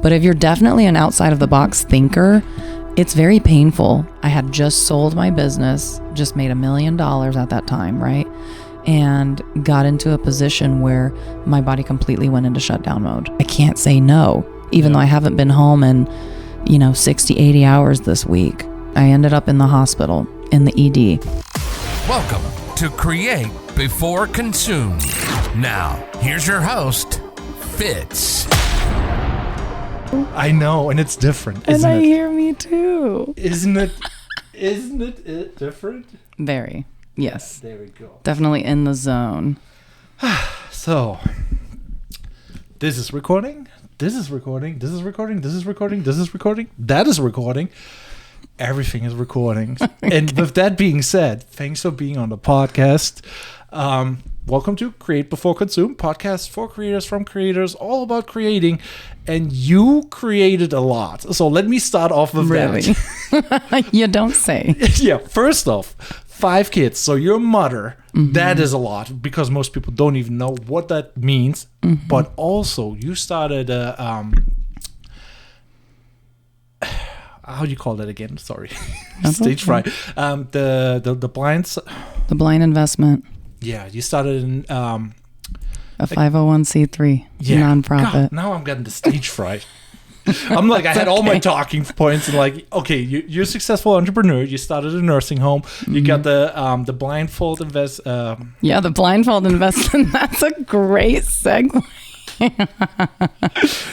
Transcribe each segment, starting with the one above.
But if you're definitely an outside of the box thinker, it's very painful. I had just sold my business, just made $1 million at that time, right? And got into a position where my body completely went into shutdown mode. I can't say no, even though I haven't been home in, 60, 80 hours this week. I ended up in the hospital, in the ED. Welcome to Create Before Consume. Now, here's your host, Fitz. I know, and it's different, isn't and I it? hear me too. Isn't it different? Very. Yes. There we go. Definitely in the zone. So, this is recording. This is recording. This is recording. This is recording. This is recording. That is recording. Everything is recording. Okay. And with that being said, thanks for being on the podcast. Welcome to Create Before Consume, podcast for creators from creators, all about creating. And you created a lot. So let me start off with that. You don't say. Yeah, first off, 5 kids. So you're a mother. Mm-hmm. That is a lot because most people don't even know what that means. Mm-hmm. But also, you started how do you call that again? Sorry. Stage fright. The blinds. The blind investment. Yeah, you started in a 501c3 nonprofit. God, now I'm getting the stage fright. I'm like, I had all my talking points and like, okay, you're a successful entrepreneur. You started a nursing home. Mm-hmm. You got the blindfold invest. The blindfold investment. That's a great segue.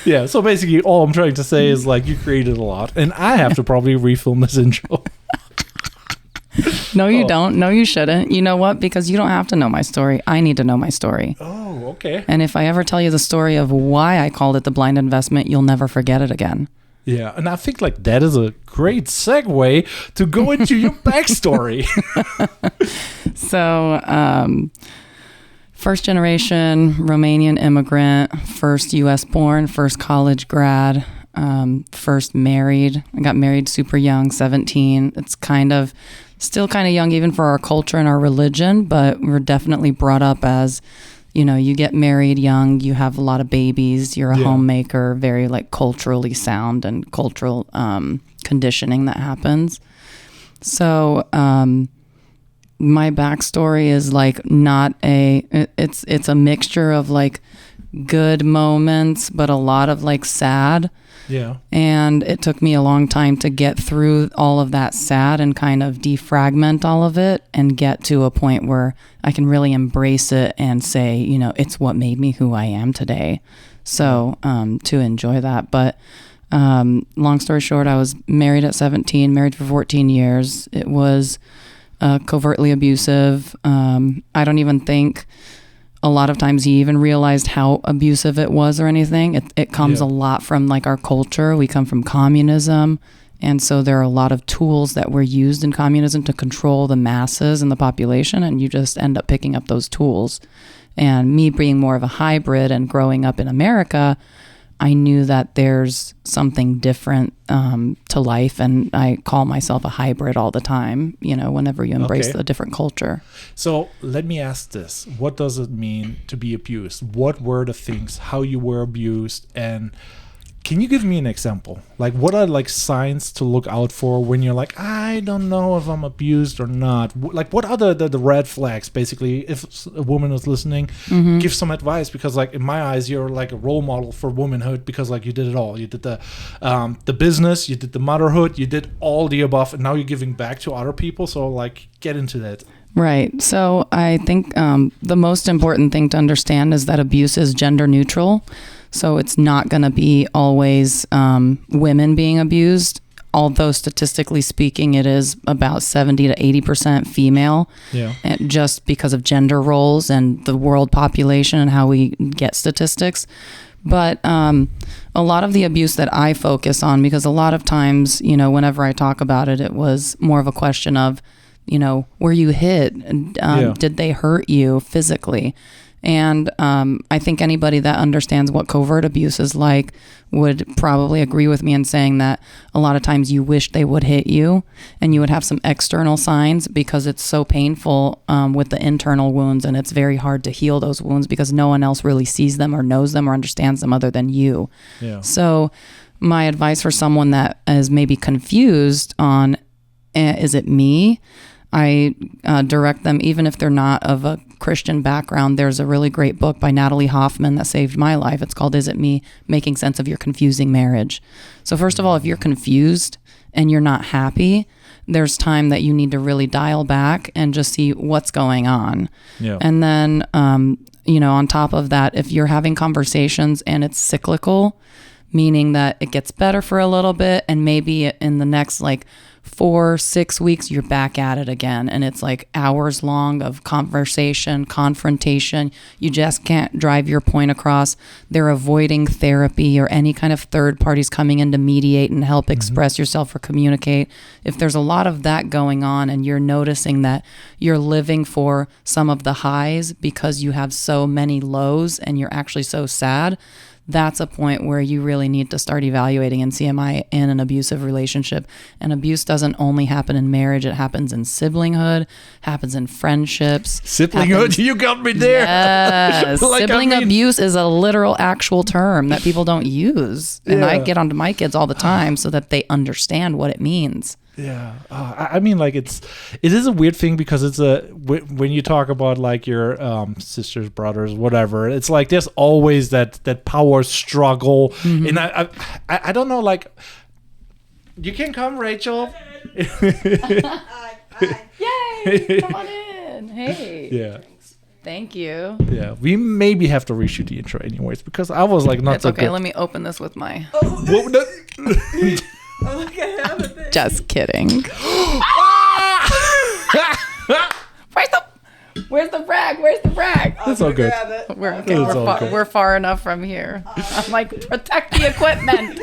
Yeah, so basically all I'm trying to say is like you created a lot, and I have to probably refilm this intro. No, you don't. No, you shouldn't. You know what? Because you don't have to know my story. I need to know my story. Oh, okay. And if I ever tell you the story of why I called it the blind investment, you'll never forget it again. Yeah, and I think like that is a great segue to go into your backstory. So, first generation Romanian immigrant, first US born, first college grad, first married. I got married super young, 17. It's still kind of young even for our culture and our religion, but we're definitely brought up as, you get married young, you have a lot of babies, you're a homemaker, very like culturally sound and cultural conditioning that happens. So my backstory is like it's a mixture of like good moments, but a lot of like sad. Yeah. And it took me a long time to get through all of that sad and kind of defragment all of it and get to a point where I can really embrace it and say, it's what made me who I am today. So to enjoy that. But long story short, I was married at 17, married for 14 years. It was covertly abusive. I don't even think a lot of times he even realized how abusive it was or anything. It comes a lot from like our culture. We come from communism. And so there are a lot of tools that were used in communism to control the masses and the population. And you just end up picking up those tools. And me being more of a hybrid and growing up in America, I knew that there's something different to life, and I call myself a hybrid all the time, whenever you embrace a different culture. So let me ask this. What does it mean to be abused? What were the things, how you were abused, and can you give me an example? Like, what are like signs to look out for when you're like, I don't know if I'm abused or not? Like, what are the red flags, basically, if a woman is listening? Mm-hmm. Give some advice, because like in my eyes, you're like a role model for womanhood, because like you did it all. You did the business, you did the motherhood, you did all the above, and now you're giving back to other people. So like, get into that. Right. So I think the most important thing to understand is that abuse is gender neutral. So it's not going to be always women being abused, although statistically speaking, it is about 70 to 80% female. Yeah. And just because of gender roles and the world population and how we get statistics. But a lot of the abuse that I focus on, because a lot of times, whenever I talk about it, it was more of a question of, were you hit? Did they hurt you physically? And I think anybody that understands what covert abuse is like would probably agree with me in saying that a lot of times you wish they would hit you and you would have some external signs because it's so painful with the internal wounds, and it's very hard to heal those wounds because no one else really sees them or knows them or understands them other than you. Yeah. So my advice for someone that is maybe confused on, is it me? I direct them, even if they're not of a Christian background. There's a really great book by Natalie Hoffman that saved my life. It's called Is It Me? Making Sense of Your Confusing Marriage. So first of all, if you're confused and you're not happy, there's time that you need to really dial back and just see what's going on. Yeah. And then, on top of that, if you're having conversations and it's cyclical, meaning that it gets better for a little bit and maybe in the next 4-6 weeks you're back at it again, and it's hours long of conversation, confrontation, you just can't drive your point across, they're avoiding therapy or any kind of third parties coming in to mediate and help express yourself or communicate. If there's a lot of that going on and you're noticing that you're living for some of the highs because you have so many lows and you're actually so sad, that's a point where you really need to start evaluating and see, am I in an abusive relationship? And abuse doesn't only happen in marriage. It happens in siblinghood, happens in friendships. Siblinghood, you got me there. Yes. Sibling abuse is a literal actual term that people don't use. And I get onto my kids all the time so that they understand what it means. Yeah, it is a weird thing because it's when you talk about your sisters, brothers, whatever. It's there's always that power struggle, and I don't know. You can come, Rachel. Yay! Come on in. Hey. Yeah. Thank you. Yeah, we maybe have to reshoot the intro anyways because I was not it's so okay. good. Let me open this with my. Just kidding. Where's the brag? Where's the brag? It's all good. We're okay. We're far enough from here. I'm protect the equipment.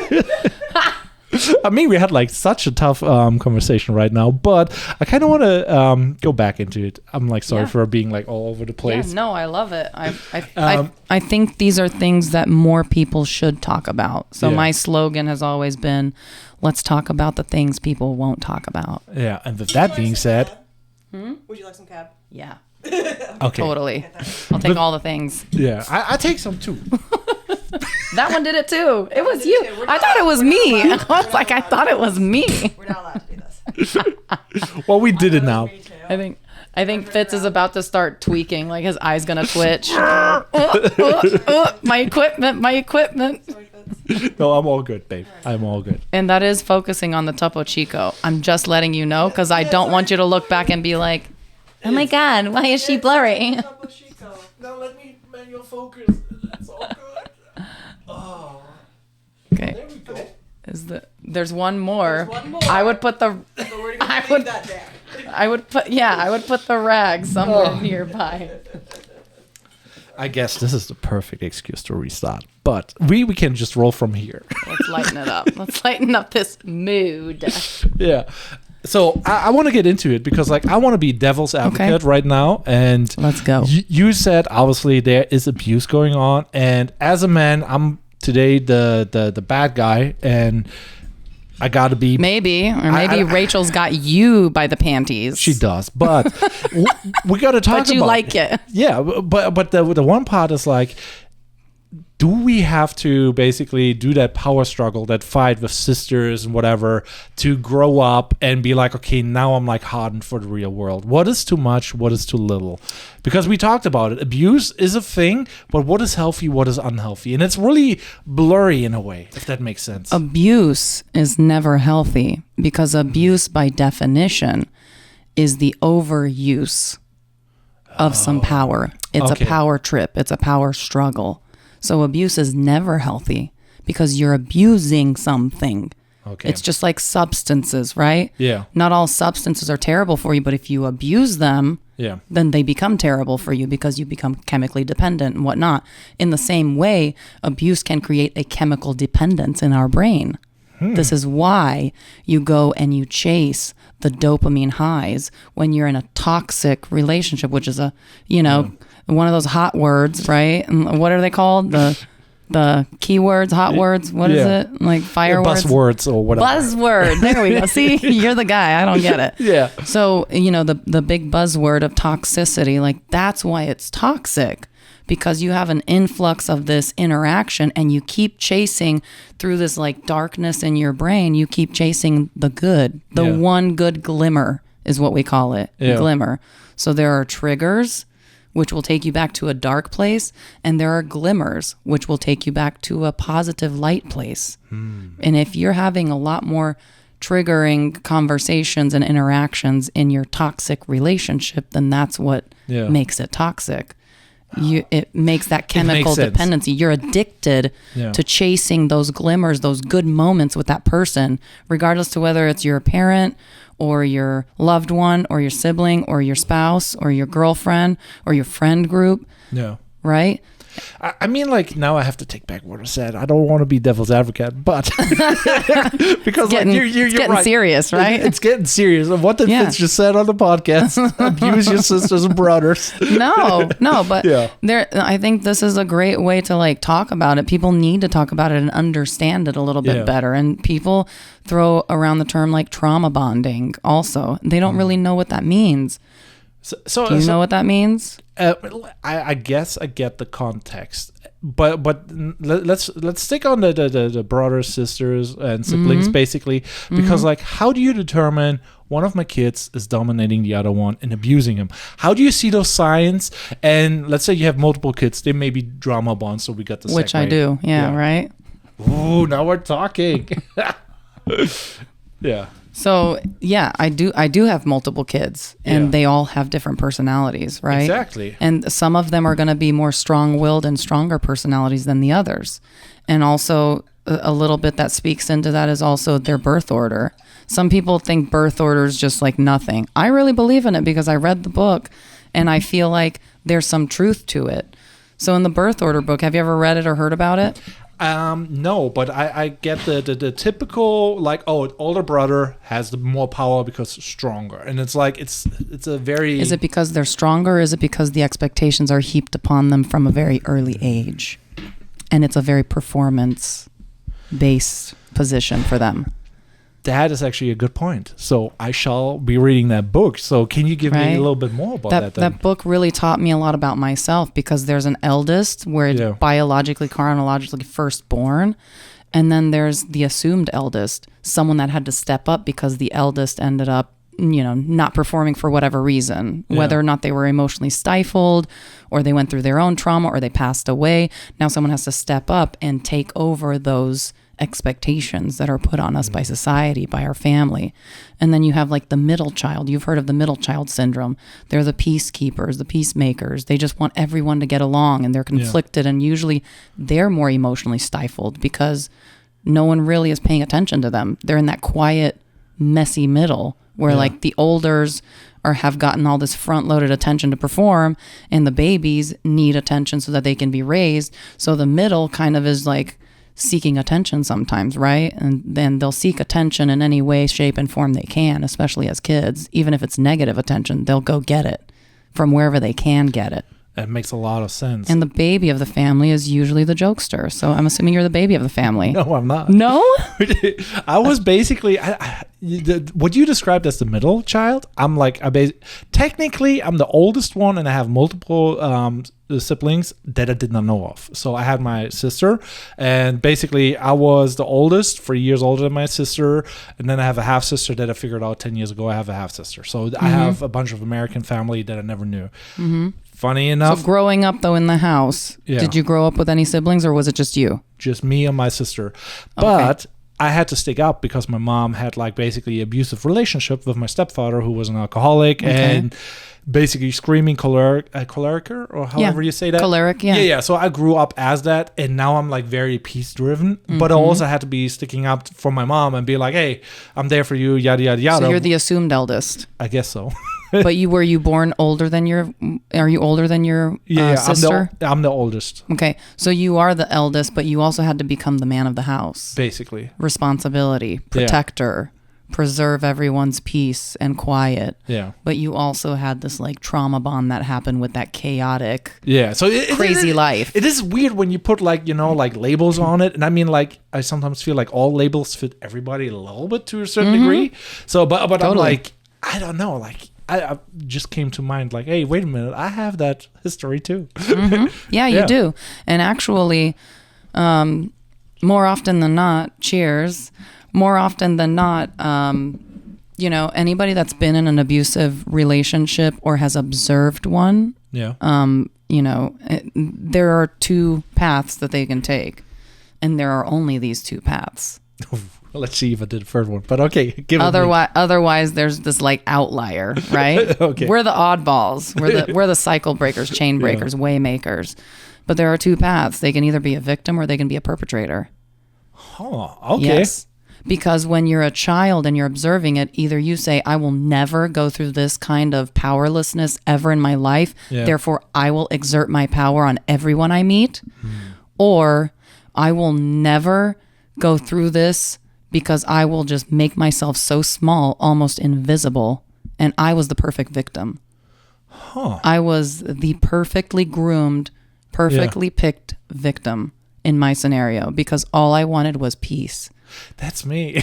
We had such a tough conversation right now, but I kind of want to go back into it. I'm sorry for being all over the place. Yeah, no, I love it. I think these are things that more people should talk about. So my slogan has always been, let's talk about the things people won't talk about. Yeah, and with that being said, would you like some cab? Yeah. Okay. Totally. I'll take all the things. Yeah, I take some too. That one did it too. It was you. I thought it was me. I was I thought it was me. We're not allowed to do this. Well, we did it now. I think Fitz is about to start tweaking, his eye's gonna twitch. My equipment. No, I'm all good, babe. I'm all good. And that is focusing on the Topo Chico. I'm just letting you know because I don't want you to look back and be like, oh my God, why is she blurry? Now let me manual focus. That's all good. Oh. Okay. There we go. There's one more. There's one more. I would put the. So where do you leave that down? I would put the rag somewhere nearby. I guess this is the perfect excuse to restart, but we can just roll from here. Let's lighten it up. Let's lighten up this mood. Yeah. So I want to get into it because I want to be devil's advocate right now. And let's go. You said obviously there is abuse going on, and as a man, I'm today the bad guy, and I got to be maybe Rachel's got you by the panties. She does, but we got to talk about. But you like it, yeah. But the one part is do we have to basically do that power struggle, that fight with sisters and whatever, to grow up and be okay, now I'm hardened for the real world? What is too much? What is too little? Because we talked about it. Abuse is a thing, but what is healthy? What is unhealthy? And it's really blurry in a way, if that makes sense. Abuse is never healthy because abuse by definition is the overuse of some power. It's a power trip. It's a power struggle. So abuse is never healthy because you're abusing something. Okay. It's just like substances, right? Yeah. Not all substances are terrible for you, but if you abuse them, then they become terrible for you because you become chemically dependent and whatnot. In the same way, abuse can create a chemical dependence in our brain. This is why you go and you chase the dopamine highs when you're in a toxic relationship, which is one of those hot words, right? And what are they called? The keywords, hot words. What is it? Like fire words? Buzzwords or whatever. Buzzword. There we go. See, you're the guy. I don't get it. Yeah. So, the big buzzword of toxicity, like that's why it's toxic, because you have an influx of this interaction and you keep chasing through this like darkness in your brain. You keep chasing the good, the one good glimmer is what we call it. Glimmer. So there are triggers, which will take you back to a dark place, and there are glimmers, which will take you back to a positive light place. And if you're having a lot more triggering conversations and interactions in your toxic relationship, then that's what makes it toxic. It makes that chemical dependency. You're addicted to chasing those glimmers, those good moments with that person, regardless to whether it's your parent or your loved one or your sibling or your spouse or your girlfriend or your friend group. Yeah. Right? I mean, like, now I have to take back what I said. I don't want to be devil's advocate, but because you're getting right. serious, right? It's getting serious. And what the Fitz just said on the podcast: abuse your sisters and brothers. No, but I think this is a great way to like talk about it. People need to talk about it and understand it a little bit better. And people throw around the term like trauma bonding. Also, they don't really know what that means. Do you know what that means? I guess I get the context, but let's stick on the brothers, sisters, and siblings basically, because like, how do you determine one of my kids is dominating the other one and abusing him? How do you see those signs? And let's say you have multiple kids, they may be drama bonds, so we got the which segue. I do, right? Ooh, now we're talking. Yeah. So I do have multiple kids, and they all have different personalities, right? Exactly. And some of them are going to be more strong-willed and stronger personalities than the others. And also a little bit that speaks into that is also their birth order. Some people think birth order is just like nothing. I really believe in it because I read the book and I feel like there's some truth to it. So in the birth order book, have you ever read it or heard about it? No, but I get the typical, like, older brother has the more power because stronger, and it's like it's a very. Is it because they're stronger, or is it because the expectations are heaped upon them from a very early age, and it's a very performance-based position for them? That is actually a good point. So I shall be reading that book. So can you give me a little bit more about that? That book really taught me a lot about myself, because there's an eldest where it's biologically, chronologically firstborn. And then there's the assumed eldest, someone that had to step up because the eldest ended up, not performing for whatever reason, whether or not they were emotionally stifled or they went through their own trauma or they passed away. Now someone has to step up and take over those expectations that are put on us by society, by our family. And then you have like the middle child. You've heard of the middle child syndrome. They're the peacekeepers, the peacemakers. They just want everyone to get along, and they're conflicted, and usually they're more emotionally stifled because no one really is paying attention to them. They're in that quiet, messy middle where like the olders have gotten all this front-loaded attention to perform, and the babies need attention so that they can be raised. So the middle kind of is like seeking attention sometimes, right? And then they'll seek attention in any way, shape, and form they can, especially as kids. Even if it's negative attention, they'll go get it from wherever they can get it. That makes a lot of sense. And the baby of the family is usually the jokester. So I'm assuming you're the baby of the family. No, I'm not. No? I was basically, what you described as the middle child, I'm like, technically, I'm the oldest one, and I have multiple siblings that I did not know of. So I had my sister, and basically I was the oldest, 3 years older than my sister, and then I have a half sister that I figured out 10 years ago I have a half sister. So I have a bunch of American family that I never knew. Funny enough. So growing up though in the house, did you grow up with any siblings, or was it just you? Just me and my sister. But I had to stick up because my mom had like basically abusive relationship with my stepfather, who was an alcoholic and basically screaming choleric or however you say that. Choleric, Yeah. So I grew up as that, and now I'm like very peace driven. But I also had to be sticking up for my mom and be like, hey, I'm there for you, yada yada yada. So you're the assumed eldest. I guess so. But were you born older than are you older than your sister? I'm the oldest. Okay. So you are the eldest, but you also had to become the man of the house. Basically. Responsibility, protector, preserve everyone's peace and quiet. Yeah. But you also had this like trauma bond that happened with that chaotic, Yeah. So crazy life. It is weird when you put like, like labels on it. And I mean, like, I sometimes feel like all labels fit everybody a little bit to a certain degree. So, but I'm Totally. like, I don't know. Like, I just came to mind like, hey, wait a minute. I have that history too. Yeah, you do. And actually, more often than not, cheers, more often than not, anybody that's been in an abusive relationship or has observed one, Yeah. there are two paths that they can take. And there are only these two paths. Let's see if I did the first one. But okay, give it me. Otherwise, there's this like outlier, right? Okay. We're the oddballs. We're the cycle breakers, chain breakers, way makers. But there are two paths. They can either be a victim or they can be a perpetrator. Oh, okay. Yes. Because when you're a child and you're observing it, either you say, I will never go through this kind of powerlessness ever in my life. Yeah. Therefore, I will exert my power on everyone I meet. Or I will never go through this because I will just make myself so small, almost invisible. And I was the perfect victim. Huh. I was the perfectly groomed, perfectly picked victim in my scenario because all I wanted was peace. That's me.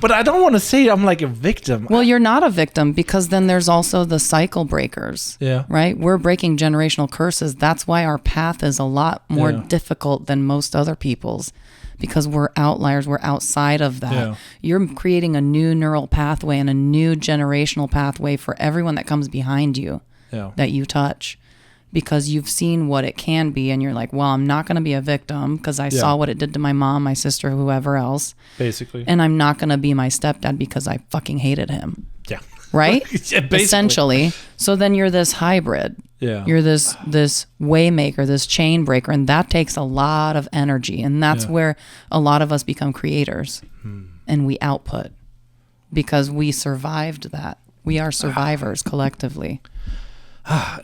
But I don't want to say I'm like a victim. Well, you're not a victim because then there's also the cycle breakers. Yeah. Right? We're breaking generational curses. That's why our path is a lot more difficult than most other people's because we're outliers. We're outside of that. Yeah. You're creating a new neural pathway and a new generational pathway for everyone that comes behind you that you touch. Because you've seen what it can be and you're like, well, I'm not going to be a victim because I saw what it did to my mom, my sister, whoever else. Basically. And I'm not going to be my stepdad because I fucking hated him. Yeah. Right? Yeah, basically. Essentially. So then you're this hybrid. Yeah. You're this waymaker, this chain breaker, and that takes a lot of energy. And that's where a lot of us become creators and we output because we survived that. We are survivors collectively.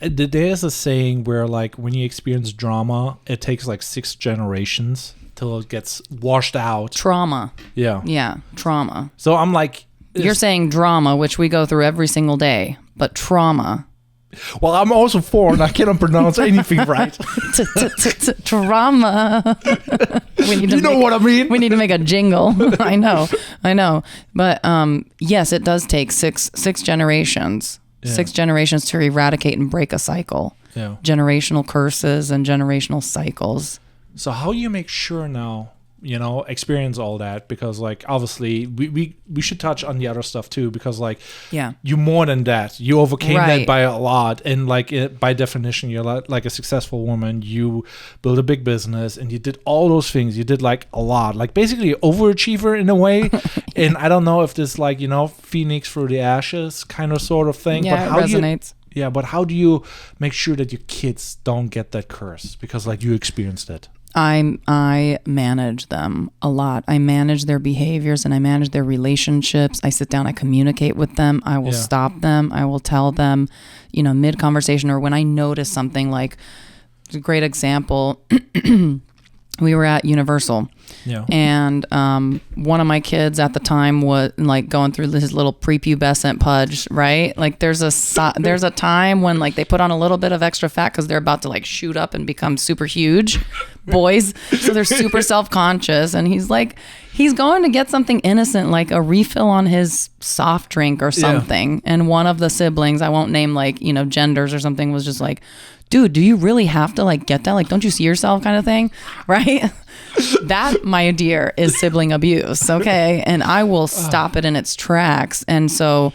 There's a saying where like when you experience drama, it takes like 6 generations till it gets washed out. Trauma. Yeah. Yeah, trauma. So I'm like, You're saying drama, which we go through every single day, but trauma. well, I'm also foreign. I cannot pronounce anything right. Trauma. You know what I mean? We need to make a jingle. I know. But yes, it does take six generations. Yeah. 6 generations to eradicate and break a cycle. Yeah. Generational curses and generational cycles. So how you make sure now, experience all that? Because like obviously we should touch on the other stuff too, because like you more than that. You overcame that by a lot, and like by definition you're like a successful woman. You built a big business and you did all those things. You did like a lot, like basically an overachiever in a way. And I don't know if this like phoenix through the ashes kind of sort of thing, Yeah, but how it resonates. but how do you make sure that your kids don't get that curse? Because like you experienced it. I manage them a lot. I manage their behaviors and I manage their relationships. I sit down, I communicate with them. I will stop them. I will tell them, mid-conversation or when I notice something. Like, a great example, we were at Universal. Yeah. And one of my kids at the time was like going through his little prepubescent pudge, right? Like there's a time when like they put on a little bit of extra fat because they're about to like shoot up and become super huge boys. So they're super self-conscious. And he's going to get something innocent, like a refill on his soft drink or something. Yeah. And one of the siblings, I won't name like, genders or something, was just like, dude, do you really have to like get that? Like, don't you see yourself kind of thing? Right? That, my dear, is sibling abuse. Okay. And I will stop it in its tracks. And so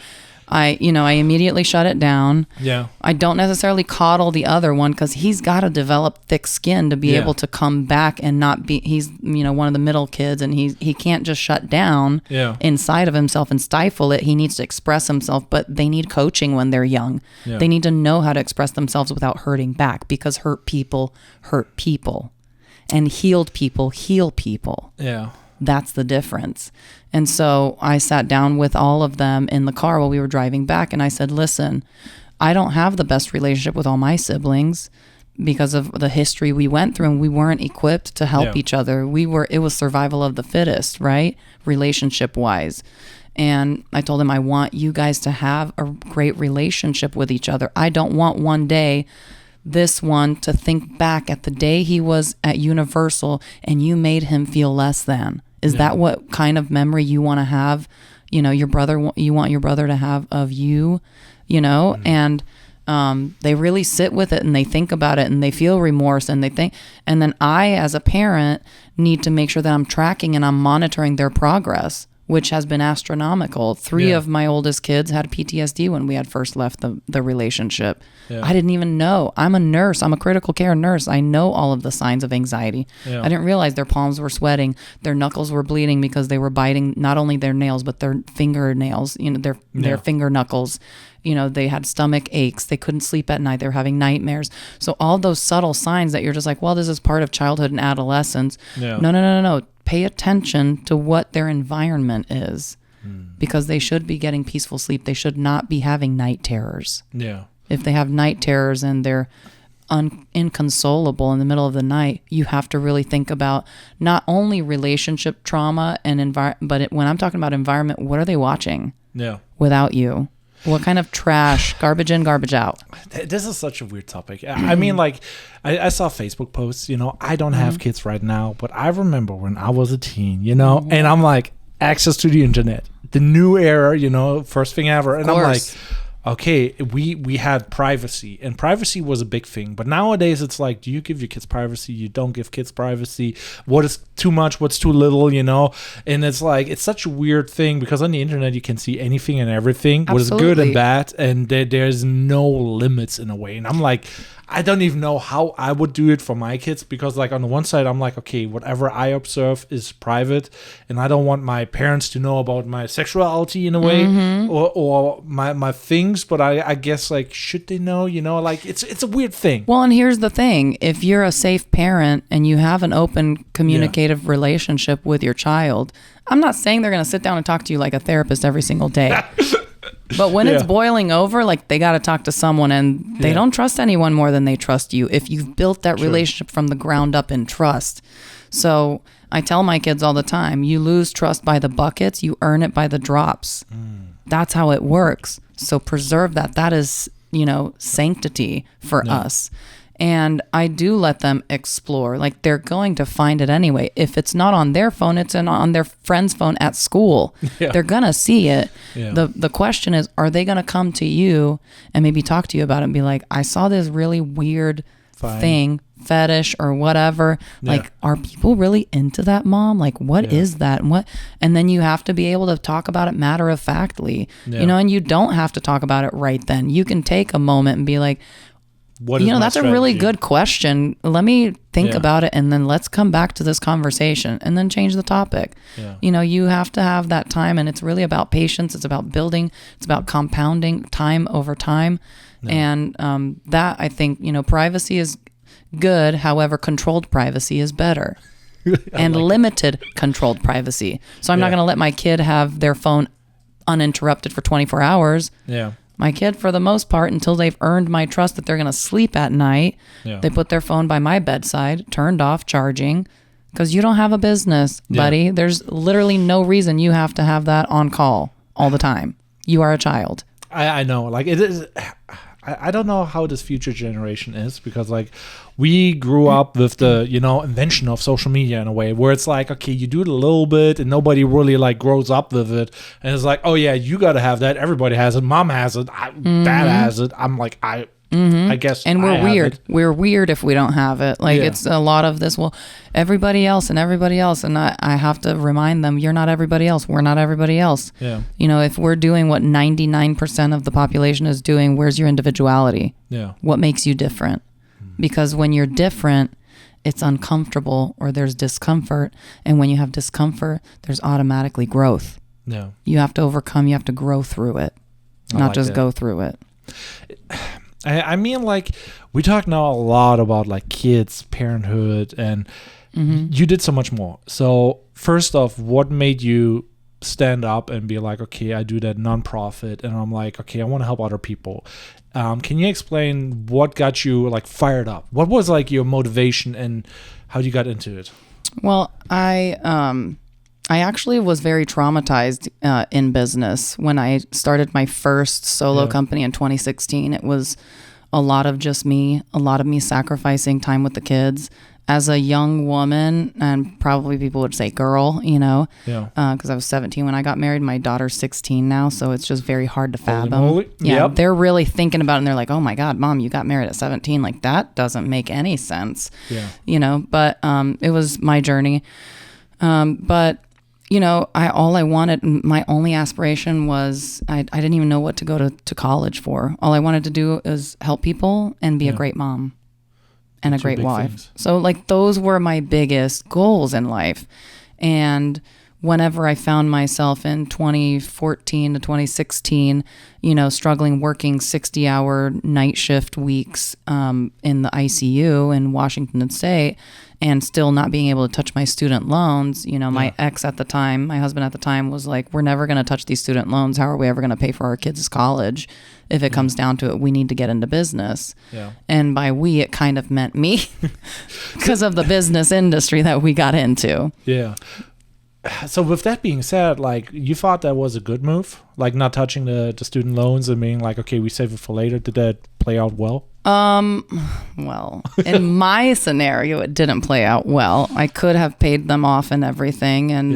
I immediately shut it down. Yeah. I don't necessarily coddle the other one because he's got to develop thick skin to be able to come back and not be, he's, one of the middle kids and he can't just shut down inside of himself and stifle it. He needs to express himself, but they need coaching when they're young. Yeah. They need to know how to express themselves without hurting back because hurt people and healed people heal people. Yeah. That's the difference. And so I sat down with all of them in the car while we were driving back. And I said, listen, I don't have the best relationship with all my siblings because of the history we went through, and we weren't equipped to help each other. It was survival of the fittest, right? Relationship wise. And I told him, I want you guys to have a great relationship with each other. I don't want one day this one to think back at the day he was at Universal and you made him feel less than. Is that what kind of memory you want to have? You want your brother to have of you, and they really sit with it and they think about it and they feel remorse and they think, and then I, as a parent, need to make sure that I'm tracking and I'm monitoring their progress, which has been astronomical. 3 of my oldest kids had PTSD when we had first left the relationship. Yeah. I didn't even know. I'm a nurse. I'm a critical care nurse. I know all of the signs of anxiety. Yeah. I didn't realize their palms were sweating. Their knuckles were bleeding because they were biting not only their nails, but their fingernails, their finger knuckles. They had stomach aches. They couldn't sleep at night. They were having nightmares. So all those subtle signs that you're just like, well, this is part of childhood and adolescence. Yeah. No. Pay attention to what their environment is, because they should be getting peaceful sleep. They should not be having night terrors. Yeah. If they have night terrors and they're inconsolable in the middle of the night, you have to really think about not only relationship trauma and but when I'm talking about environment, what are they watching? Yeah. Without you? What kind of trash, garbage in, garbage out? This is such a weird topic. I mean, like, I saw Facebook posts, I don't have kids right now, but I remember when I was a teen, and I'm like, access to the internet, the new era, first thing ever. And I'm like, okay, we had privacy, and privacy was a big thing. But nowadays it's like, do you give your kids privacy? You don't give kids privacy. What is too much? What's too little? And it's like, it's such a weird thing, because on the internet you can see anything and everything, what is good and bad, and there's no limits in a way. And I'm like, I don't even know how I would do it for my kids, because like on the one side I'm like, okay, whatever I observe is private, and I don't want my parents to know about my sexuality in a way, or my things, but I guess, like, should they know? Like, it's a weird thing. Well, and here's the thing: if you're a safe parent and you have an open communicative relationship with your child, I'm not saying they're going to sit down and talk to you like a therapist every single day. But when it's boiling over, like, they got to talk to someone, and they don't trust anyone more than they trust you if you've built that relationship from the ground up in trust. So I tell my kids all the time, you lose trust by the buckets, you earn it by the drops. That's how it works. So preserve that. That is, sanctity for us. And I do let them explore. Like, they're going to find it anyway. If it's not on their phone, it's on their friend's phone at school. Yeah. They're going to see it. Yeah. The question is, are they going to come to you and maybe talk to you about it and be like, I saw this really weird thing, fetish or whatever. Yeah. Like, are people really into that, Mom? Like, what is that? And then you have to be able to talk about it matter-of-factly. Yeah. And you don't have to talk about it right then. You can take a moment and be like, that's a really good question. Let me think about it, and then let's come back to this conversation, and then change the topic. Yeah. You have to have that time, and it's really about patience. It's about building. It's about compounding time over time. Yeah. And that, I think, privacy is good. However, controlled privacy is better. And limited controlled privacy. So I'm not going to let my kid have their phone uninterrupted for 24 hours. Yeah. My kid, for the most part, until they've earned my trust that they're going to sleep at night, they put their phone by my bedside, turned off, charging, because you don't have a business, buddy. There's literally no reason you have to have that on call all the time. You are a child. I know. Like, it is. I don't know how this future generation is, because like we grew up with the invention of social media in a way where it's like, okay, you do it a little bit and nobody really like grows up with it, and it's like, oh yeah, you got to have that. Everybody has it. Mom has it. Dad has it. I'm like, I guess. And we're weird. We're weird if we don't have it. Like, it's a lot of this. Well, everybody else. And I have to remind them, you're not everybody else. We're not everybody else. Yeah. If we're doing what 99% of the population is doing, where's your individuality? Yeah. What makes you different? Because when you're different, it's uncomfortable, or there's discomfort. And when you have discomfort, there's automatically growth. Yeah. You have to overcome. You have to grow through it, not just go through it. I mean, like, we talk now a lot about like kids, parenthood, and you did so much more. So first off, what made you stand up and be like, okay, I do that nonprofit, and I'm like, okay, I want to help other people. Can you explain what got you like fired up? What was like your motivation, and how you got into it? Well, I I actually was very traumatized in business when I started my first solo company in 2016. It was a lot of just me, a lot of me sacrificing time with the kids. As a young woman, and probably people would say girl, because I was 17 when I got married. My daughter's 16 now, so it's just very hard to fathom. Holy moly. Yeah, Yep. they're really thinking about it, and they're like, oh my God, Mom, you got married at 17. Like, that doesn't make any sense. Yeah. But it was my journey. But all I wanted, my only aspiration was I didn't even know what to go to college for. All I wanted to do is help people and be a great mom and a Two great big wife. things. So like those were my biggest goals in life. And whenever I found myself in 2014 to 2016, struggling working 60-hour night shift weeks in the ICU in Washington State and still not being able to touch my student loans, my ex at the time, my husband at the time was like, we're never going to touch these student loans. How are we ever going to pay for our kids' college? If it comes down to it, we need to get into business. Yeah. And by we, it kind of meant me because of the business industry that we got into. Yeah. So with that being said, like, you thought that was a good move, like not touching the student loans and being like, okay, we save it for later. Did that play out well? Well, in my scenario, it didn't play out well. I could have paid them off and everything. And,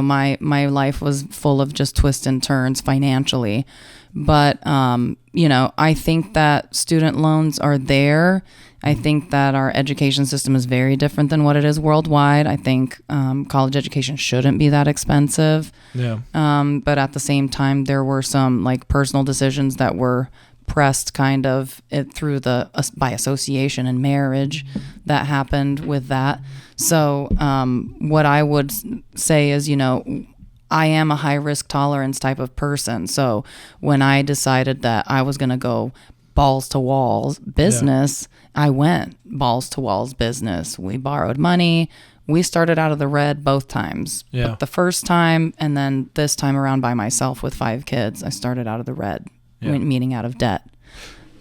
my life was full of just twists and turns financially. But, I think that student loans are there. I think that our education system is very different than what it is worldwide. I think college education shouldn't be that expensive. Yeah. But at the same time, there were some like personal decisions that were pressed kind of through by association and marriage that happened with that. So what I would say is, I am a high risk tolerance type of person. So when I decided that I was going to go balls to walls business, I went balls to walls business. We borrowed money. We started out of the red both times. Yeah. But the first time and then this time around by myself with 5 kids, I started out of the red, meaning out of debt.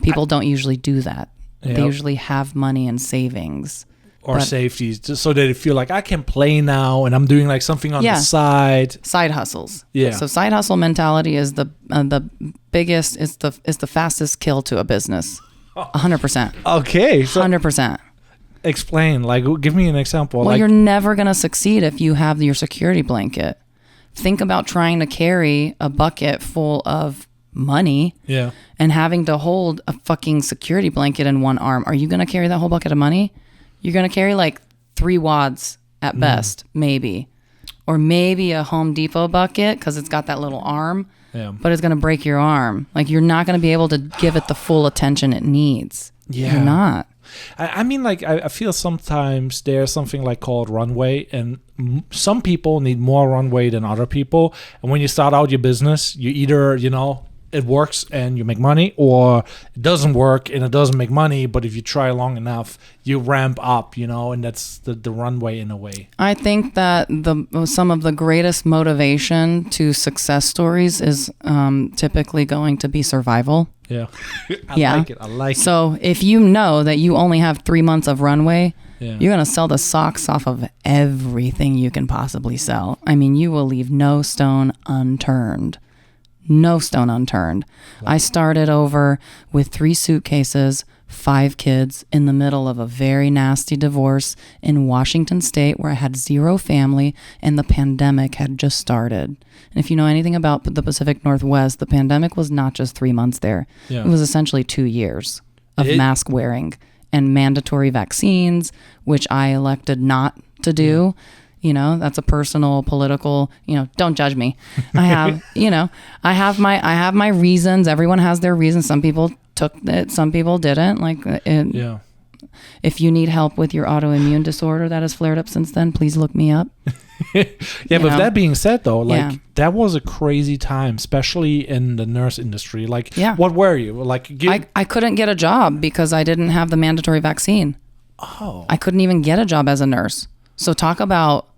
People don't usually do that. Yep. They usually have money and savings. Or safeties, just so that they feel like I can play now and I'm doing like something on the side. Side hustles. Yeah. So side hustle mentality is the biggest, is the fastest kill to a business. 100%. Okay. So 100%. explain, like, give me an example. Well, like, you're never going to succeed if you have your security blanket. Think about trying to carry a bucket full of money and having to hold a fucking security blanket in one arm. Are you going to carry that whole bucket of money? You're going to carry like 3 wads at best, maybe. Or maybe a Home Depot bucket because it's got that little arm, but it's going to break your arm. Like, you're not going to be able to give it the full attention it needs. Yeah. You're not. I mean, like, I feel sometimes there's something like called runway, and some people need more runway than other people. And when you start out your business, you either, it works and you make money, or it doesn't work and it doesn't make money. But if you try long enough, you ramp up, and that's the runway in a way. I think that some of the greatest motivation to success stories is typically going to be survival. Yeah. I like it. So if you know that you only have 3 months of runway, you're going to sell the socks off of everything you can possibly sell. I mean, you will leave no stone unturned. No stone unturned. Wow. I started over with 3 suitcases, 5 kids in the middle of a very nasty divorce in Washington State where I had 0 family and the pandemic had just started. And if you know anything about the Pacific Northwest, the pandemic was not just 3 months there. Yeah. It was essentially 2 years of mask wearing and mandatory vaccines, which I elected not to do. That's a personal, political, don't judge me. I have, I have my reasons. Everyone has their reasons. Some people took it, some people didn't. If you need help with your autoimmune disorder that has flared up since then, please look me up. But that being said, though, that was a crazy time, especially in the nurse industry. What were you? I couldn't get a job because I didn't have the mandatory vaccine. Oh. I couldn't even get a job as a nurse. So talk about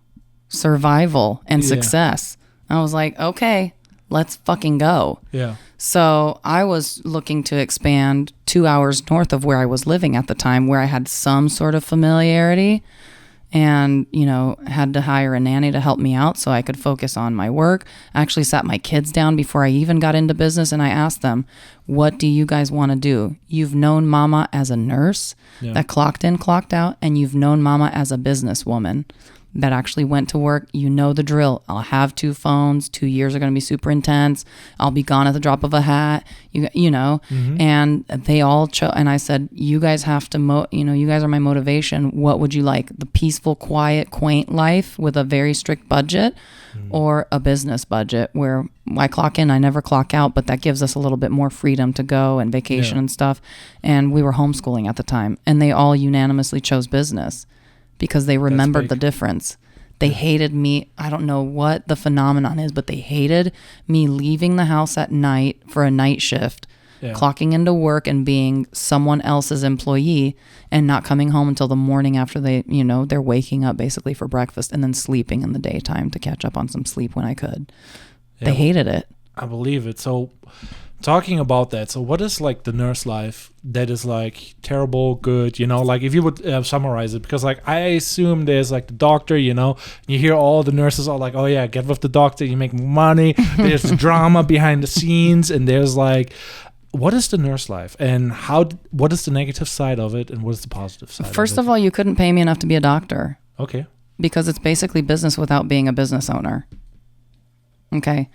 survival and success. I was like, okay, let's fucking go. Yeah. So I was looking to expand 2 hours north of where I was living at the time, where I had some sort of familiarity. and, you know, had to hire a nanny to help me out so I could focus on my work. I actually sat my kids down before I even got into business, and I asked them, what do you guys want to do? You've known mama as a nurse that clocked in, clocked out, and you've known mama as a businesswoman that actually went to work. You know the drill. I'll have 2 phones. 2 years are going to be super intense. I'll be gone at the drop of a hat. You know, and they all chose. And I said, you guys have to, you guys are my motivation. What would you like? The peaceful, quiet, quaint life with a very strict budget, or a business budget where I clock in, I never clock out, but that gives us a little bit more freedom to go and vacation and stuff. And we were homeschooling at the time, and they all unanimously chose business, because they remembered the difference. They hated me. I don't know what the phenomenon is, but they hated me leaving the house at night for a night shift, clocking into work and being someone else's employee, and not coming home until the morning after they're waking up basically for breakfast, and then sleeping in the daytime to catch up on some sleep when I could. They hated it. I believe it. So talking about that, so what is like the nurse life that is like terrible, good, you know, like if you would summarize it, because like I assume there's like the doctor, you know, you hear all the nurses are like, oh yeah, get with the doctor, you make more money, there's drama behind the scenes, and there's like, what is the nurse life, and what is the negative side of it, and what is the positive side? First of all, you couldn't pay me enough to be a doctor. Okay. Because it's basically business without being a business owner. Okay.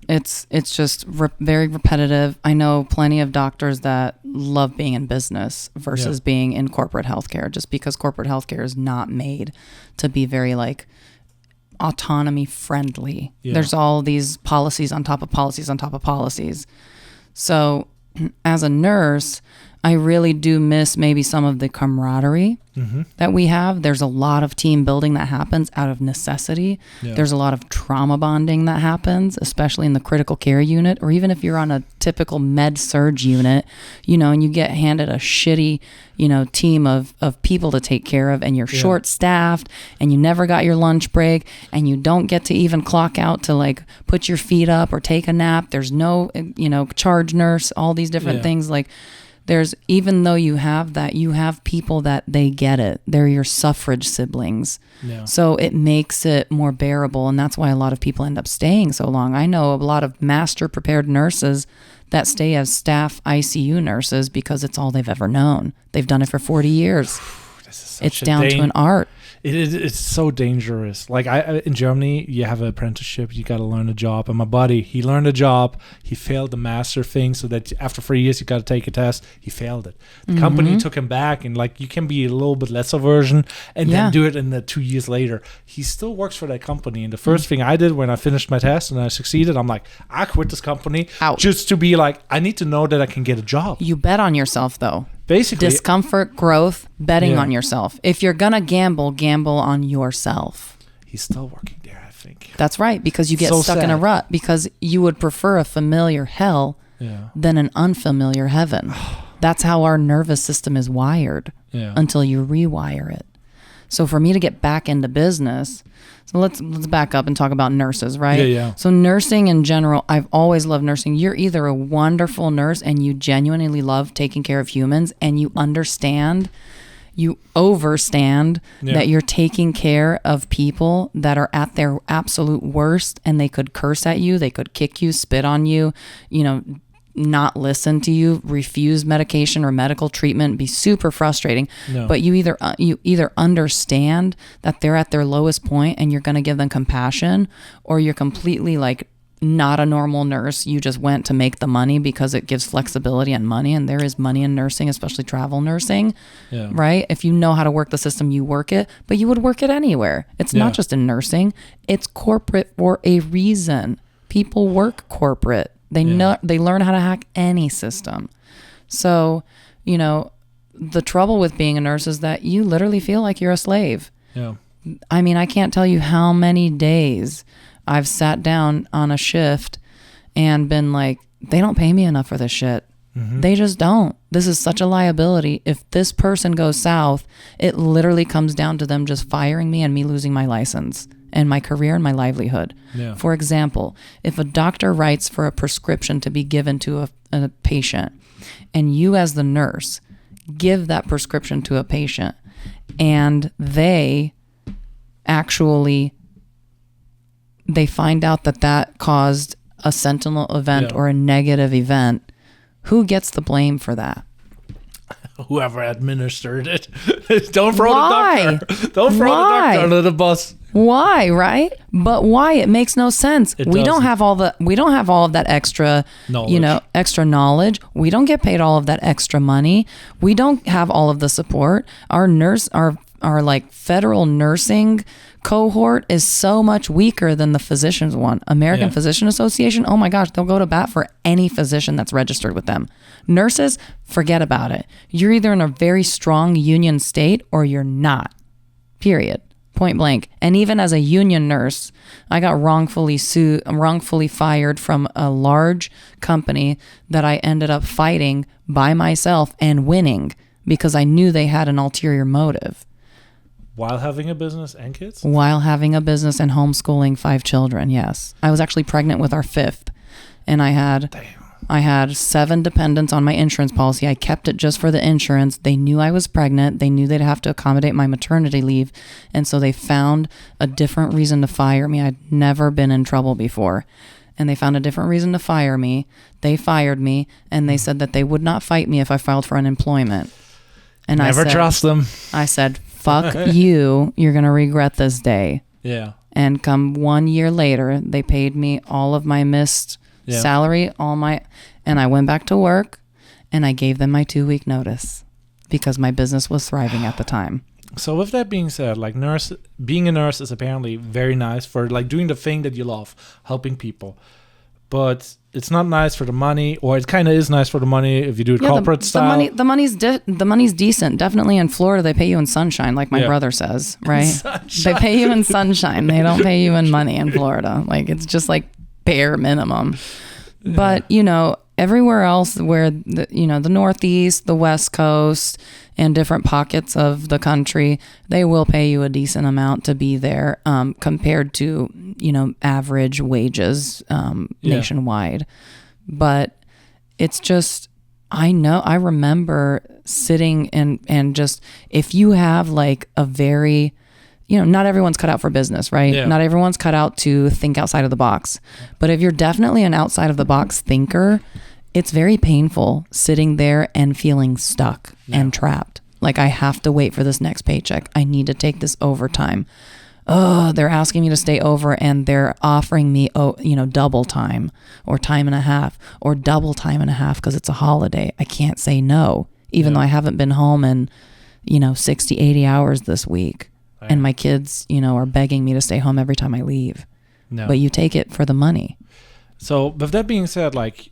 It's just very repetitive. I know plenty of doctors that love being in business versus being in corporate healthcare, just because corporate healthcare is not made to be very like autonomy friendly. There's all these policies on top of policies on top of policies. So as a nurse, I really do miss maybe some of the camaraderie that we have. There's a lot of team building that happens out of necessity. There's a lot of trauma bonding that happens, especially in the critical care unit, or even if you're on a typical med surge unit, you know, and you get handed a shitty, you know, team of people to take care of, and you're short staffed, and you never got your lunch break, and you don't get to even clock out to like put your feet up or take a nap. There's no, you know, charge nurse, all these different things. Like, even though you have that, you have people that they get it. They're your suffrage siblings. So it makes it more bearable. And that's why a lot of people end up staying so long. I know a lot of master prepared nurses that stay as staff ICU nurses because it's all they've ever known. They've done it for 40 years. It's down to an art. It's so dangerous. Like in Germany, you have an apprenticeship. You got to learn a job. And my buddy, he learned a job. He failed the master thing, so that after 3 years, you got to take a test. He failed it. The company took him back, and like you can be a little bit lesser version, and then do it in the 2 years later. He still works for that company. And the first thing I did when I finished my test and I succeeded, I'm like, I quit this company just to be like, I need to know that I can get a job. You bet on yourself, though. Basically, discomfort, growth, betting on yourself. If you're gonna gamble on yourself. He's still working there, I think. That's right, because you get stuck in a rut, because you would prefer a familiar hell than an unfamiliar heaven. That's how our nervous system is wired until you rewire it. So for me to get back into business, so let's back up and talk about nurses, right? So nursing in general, I've always loved nursing. You're either a wonderful nurse and you genuinely love taking care of humans, and you understand, you overstand that you're taking care of people that are at their absolute worst, and they could curse at you, they could kick you, spit on you, you know, not listen to you, refuse medication or medical treatment, be super frustrating. But you either understand that they're at their lowest point and you're going to give them compassion, or you're completely like not a normal nurse. You just went to make the money because it gives flexibility and money, and there is money in nursing, especially travel nursing, right? If you know how to work the system, you work it, but you would work it anywhere. It's not just in nursing. It's corporate for a reason. People work corporate. They learn how to hack any system. So, you know, the trouble with being a nurse is that you literally feel like you're a slave. I mean, I can't tell you how many days I've sat down on a shift and been like, they don't pay me enough for this shit. They just don't. This is such a liability. If this person goes south, it literally comes down to them just firing me and me losing my license and my career and my livelihood. For example, if a doctor writes for a prescription to be given to a patient, and you as the nurse give that prescription to a patient, and they find out that caused a sentinel event or a negative event. Who gets the blame for that? Whoever administered it. Don't throw Why? the doctor. Don't throw the doctor under the bus. Why, right? But why? It makes no sense. We don't have all of that extra knowledge. Extra knowledge. We don't get paid all of that extra money. We don't have all of the support. Our like federal nursing cohort is so much weaker than the physicians one. American Physician Association, oh my gosh, they'll go to bat for any physician that's registered with them. Nurses, forget about it. You're either in a very strong union state or you're not. Period. Point blank. And even as a union nurse, I got wrongfully fired from a large company that I ended up fighting by myself and winning because I knew they had an ulterior motive. While having a business and kids? While having a business and homeschooling 5 children, yes. I was actually pregnant with our 5th, and I had 7 dependents on my insurance policy. I kept it just for the insurance. They knew I was pregnant. They knew they'd have to accommodate my maternity leave, and so they found a different reason to fire me. I'd never been in trouble before, and they found a different reason to fire me. They fired me, and they said that they would not fight me if I filed for unemployment. And Never trust them. I said, fuck you. You're going to regret this day. Yeah. And come 1 year later, they paid me all of my missed salary, and I went back to work, and I gave them my 2-week notice because my business was thriving at the time. So with that being said, like being a nurse is apparently very nice for like doing the thing that you love, helping people. But it's not nice for the money, or it kind of is nice for the money if you do it corporate style. The money's decent. Definitely in Florida, they pay you in sunshine, like my brother says, right? They pay you in sunshine. They don't pay you in money in Florida. Like it's just like bare minimum. But everywhere else where the Northeast, the West Coast, and different pockets of the country, they will pay you a decent amount to be there compared to, average wages nationwide. But it's just, I remember sitting and just, if you have like a very, not everyone's cut out for business, right? Yeah. Not everyone's cut out to think outside of the box. But if you're definitely an outside of the box thinker, it's very painful sitting there and feeling stuck and trapped. Like I have to wait for this next paycheck. I need to take this overtime. Oh, they're asking me to stay over and they're offering me, double time or time and a half or double time and a half because it's a holiday. I can't say no, even though I haven't been home in, 60, 80 hours this week. And my kids, are begging me to stay home every time I leave. No. But you take it for the money. So with that being said, like,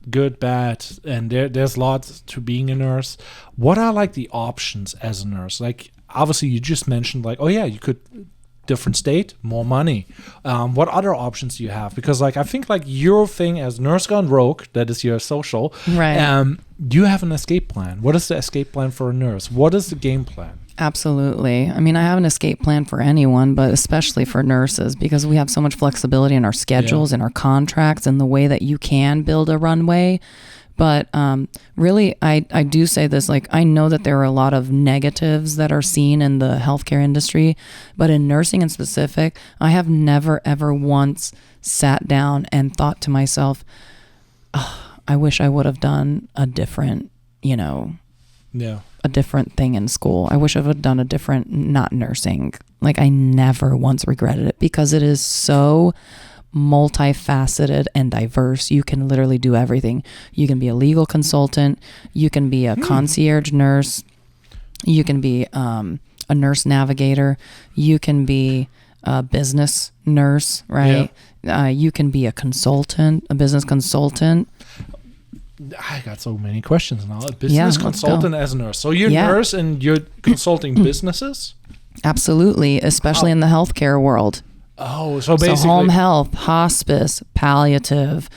good, bad, and there's lots to being a nurse. What are like the options as a nurse? Like obviously you just mentioned like, oh yeah, you could different state, more money. What other options do you have? Because like I think like your thing as Nurse Gone Rogue, that is your social, right? Do you have an escape plan? What is the escape plan for a nurse? What is the game plan? Absolutely. I mean, I have an escape plan for anyone, but especially for nurses because we have so much flexibility in our schedules and our contracts and the way that you can build a runway. But really, I do say this, like, I know that there are a lot of negatives that are seen in the healthcare industry, but in nursing in specific, I have never, ever once sat down and thought to myself, oh, I wish I would have done a different, a different thing in school. I wish I would have done a different, not nursing. Like, I never once regretted it because it is so multifaceted and diverse. You can literally do everything. You can be a legal consultant. You can be a concierge nurse. You can be a nurse navigator. You can be a business nurse, right? Yeah. You can be a consultant, a business consultant. I got so many questions now. A business consultant as a nurse. So you're a nurse and you're consulting businesses? Absolutely, especially in the healthcare world. Oh, so basically... So home health, hospice, palliative,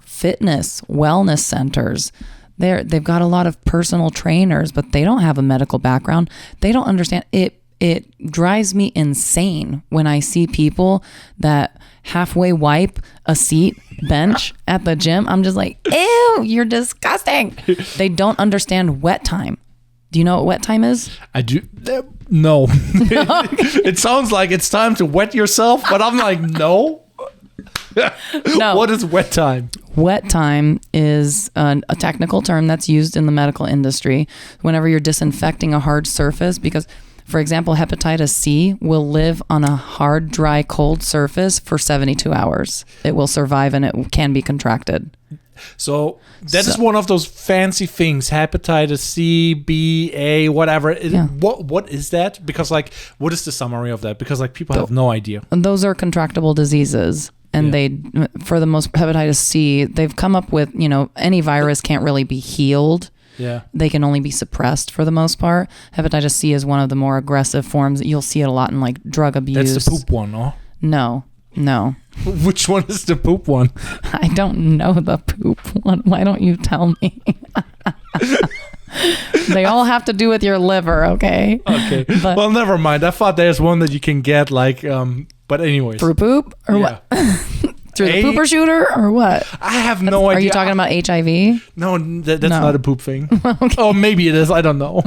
fitness, wellness centers. They've got a lot of personal trainers, but they don't have a medical background. They don't understand. It drives me insane when I see people that halfway wipe a seat bench at the gym. I'm just like, ew, you're disgusting. They don't understand wet time. Do you know what wet time is? I do. No. It sounds like it's time to wet yourself, but I'm like, no. No. What is wet time? Wet time is a technical term that's used in the medical industry whenever you're disinfecting a hard surface, because, for example, hepatitis C will live on a hard, dry, cold surface for 72 hours. It will survive and it can be contracted. So that is one of those fancy things, hepatitis C, B, A, whatever. What is that? Because like, what is the summary of that? Because like people have no idea. And those are contractable diseases. And they, for the most, hepatitis C, they've come up with, any virus can't really be healed. Yeah. They can only be suppressed for the most part. Hepatitis C is one of the more aggressive forms. You'll see it a lot in like drug abuse. That's the poop one, no? No. Which one is the poop one? I don't know the poop one. Why don't you tell me? They all have to do with your liver, okay? Okay. But well, never mind. I thought there's one that you can get like, but anyways. through poop or what? Through the pooper shooter or what? I have no idea. Are you talking about HIV? No, that's No. not a poop thing. Okay. Oh, maybe it is. I don't know.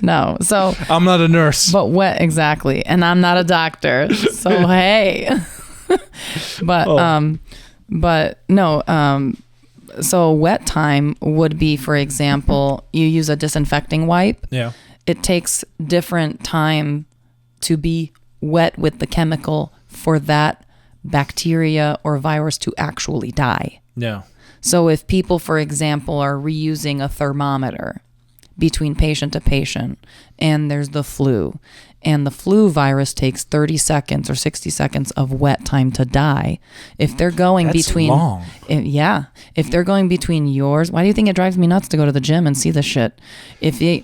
No. So, I'm not a nurse. but what exactly? And I'm not a doctor. So, hey. But no. So wet time would be, for example, you use a disinfecting wipe. Yeah. It takes different time to be wet with the chemical for that bacteria or virus to actually die. Yeah. So if people, for example, are reusing a thermometer between patient to patient, and there's the flu, and the flu virus takes 30 seconds or 60 seconds of wet time to die. If they're going That's between, long. If they're going between yours, why do you think it drives me nuts to go to the gym and see this shit? If they